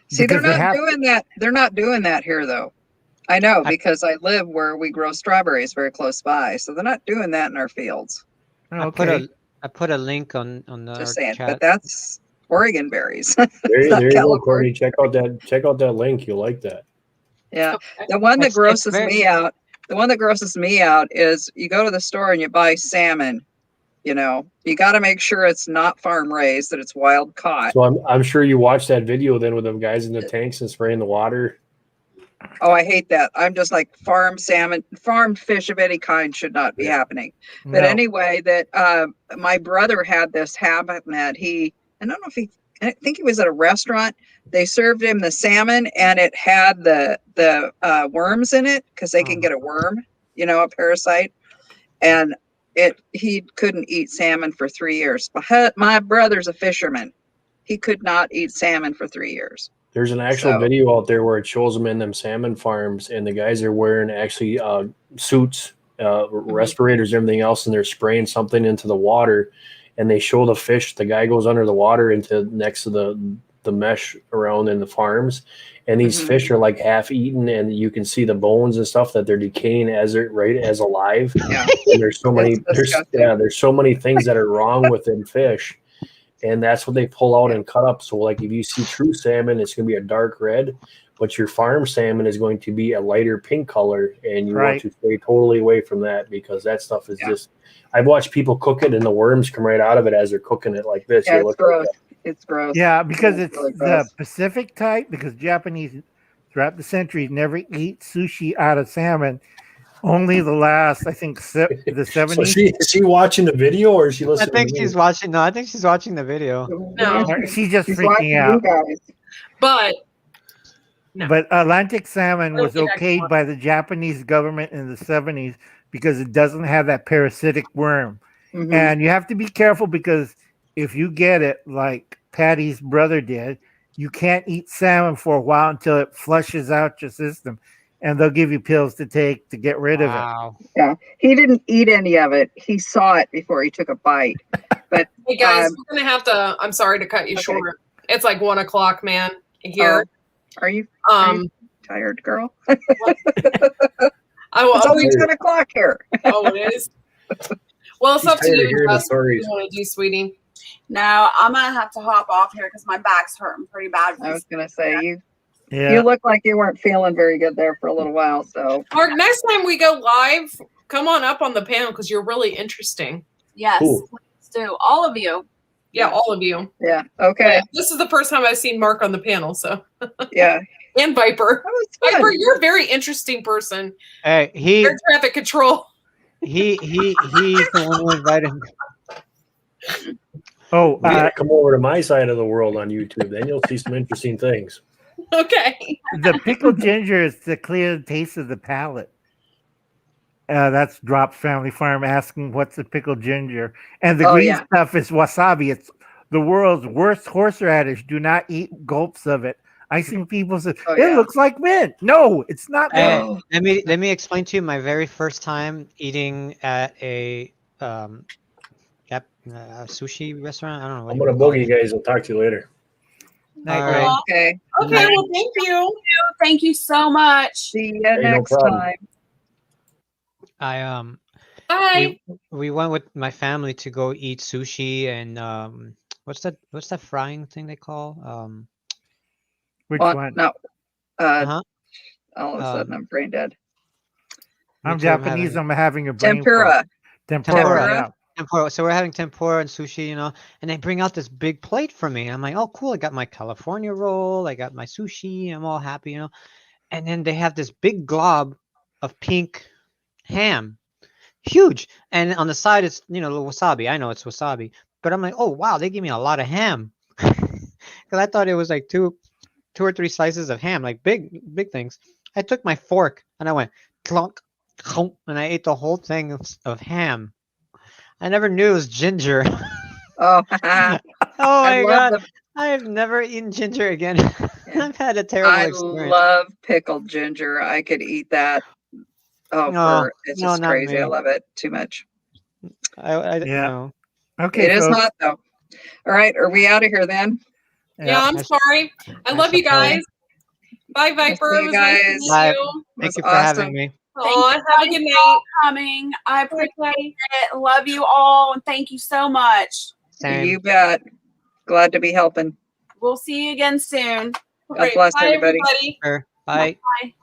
See, they're not doing that. They're not doing that here, though. I know because I live where we grow strawberries very close by, so they're not doing that in our fields. Okay. I put a link on the just saying, chat. but that's Oregon berries. There you go, Cortney. Check out that link. You'll like that. Yeah, the one that grosses me out. The one that grosses me out is you go to the store and you buy salmon. You know, you got to make sure it's not farm raised, that it's wild caught. So I'm sure you watched that video then with them guys in the tanks and spraying the water. Oh, I hate that. I'm just like farmed salmon, farmed fish of any kind should not be happening. But anyway, that my brother had this habit that I think he was at a restaurant. They served him the salmon and it had the worms in it because they can get a worm, a parasite. And he couldn't eat salmon for 3 years. My brother's a fisherman. He could not eat salmon for 3 years. There's an actual So- video out there where it shows them in them salmon farms, and the guys are wearing actually suits, respirators, everything else, and they're spraying something into the water, and they show the fish. The guy goes under the water into next to the mesh around in the farms, and these fish are like half eaten, and you can see the bones and stuff that they're decaying as alive. Yeah. And there's so many It's disgusting. there's so many things that are wrong with them fish. And that's what they pull out and cut up. So, like, if you see true salmon, it's going to be a dark red, but your farm salmon is going to be a lighter pink color, and you want to stay totally away from that because that stuff is just. I've watched people cook it, and the worms come right out of it as they're cooking it like this. Yeah, it's gross. It's gross. Yeah, because it's really the gross. Pacific type. Because Japanese, throughout the centuries, never eat sushi out of salmon. Only the last, I think, the 70s. So is she watching the video or is she I listening? think to me? she's watching. No, I think she's watching the video. No. She's just She's freaking watching out. you guys. But no. But Atlantic salmon I don't was think I can okayed watch by the Japanese government in the 70s because it doesn't have that parasitic worm. Mhm. And you have to be careful because if you get it like Patty's brother did, you can't eat salmon for a while until it flushes out your system. And they'll give you pills to take to get rid of it. Wow. Yeah, he didn't eat any of it. He saw it before he took a bite. But hey guys, we're gonna have to. I'm sorry to cut you Okay. short. It's like 1 o'clock, man. Here. are you Um. tired, girl? I will. It's only 10 o'clock here. Oh, it is. Well, it's She's up to tired of you. hearing the Jess. What stories. you want to do, sweetie? No, I'm gonna have to hop off here because my back's hurting pretty bad. I was gonna say you Yeah. look like you weren't feeling very good there for a little while. So Mark, next time we go live, come on up on the panel because you're really interesting. Yes, Cool. please do. All of you. Yeah, all of you. yeah, okay, Yeah, this is the first time I've seen Mark on the panel. So yeah, and Viper. that was fun. Viper, you're a very interesting person. Hey, Air traffic control. he's the one who invited me. Oh, You gotta come over to my side of the world on YouTube. Then you'll see some interesting things. Okay. the pickled ginger is to clear the taste of the palate. That's Drop Family Farm asking what's the pickled ginger. And the green stuff is wasabi. It's the world's worst horseradish. Do not eat gulps of it. I seen people say, it looks like mint. No, it's not mint. Let me explain to you my very first time eating at a sushi restaurant. I don't know. What I'm you gonna call boogie, it. you guys. I'll talk to you later. All right. Okay, Okay. Well, thank you. Thank you so much. see you no next problem. time. Bye. We went with my family to go eat sushi and what's that frying thing they call Which Well, one? no, uh-huh. all of a sudden I'm brain dead. I'm Me too, I'm Japanese. having- I'm having a brain Tempura. fart. Tempura. Tempura? Yeah. Tempura. So we're having tempura and sushi, and they bring out this big plate for me. I'm like, oh, cool. I got my California roll. I got my sushi. I'm all happy, And then they have this big glob of pink ham, huge. And on the side, it's, wasabi. I know it's wasabi. But I'm like, oh, wow, they give me a lot of ham. Because I thought it was like two or three slices of ham, like big things. I took my fork and I went clunk, clunk, and I ate the whole thing of ham. I never knew it was ginger. Oh, Oh I my love god. I have never eaten ginger again. I've had a terrible I experience. love pickled ginger. I could eat that. Oh, No, it's no, just not crazy. I me. love it too much. Yeah. No. Okay. It is folks. hot though. All right, are we out of here then? Yeah, I'm I- sorry. I love you guys. Bye, Viper. see It you was nice to guys. meet Bye. you. Thank you was for awesome. having me. Aw, have a good Thank you night. for coming. I appreciate it. Love you all, and thank you so much. Same. You bet. Glad to be helping. We'll see you again soon. All right, bless bye, everybody. everybody. Sure. Bye. Bye.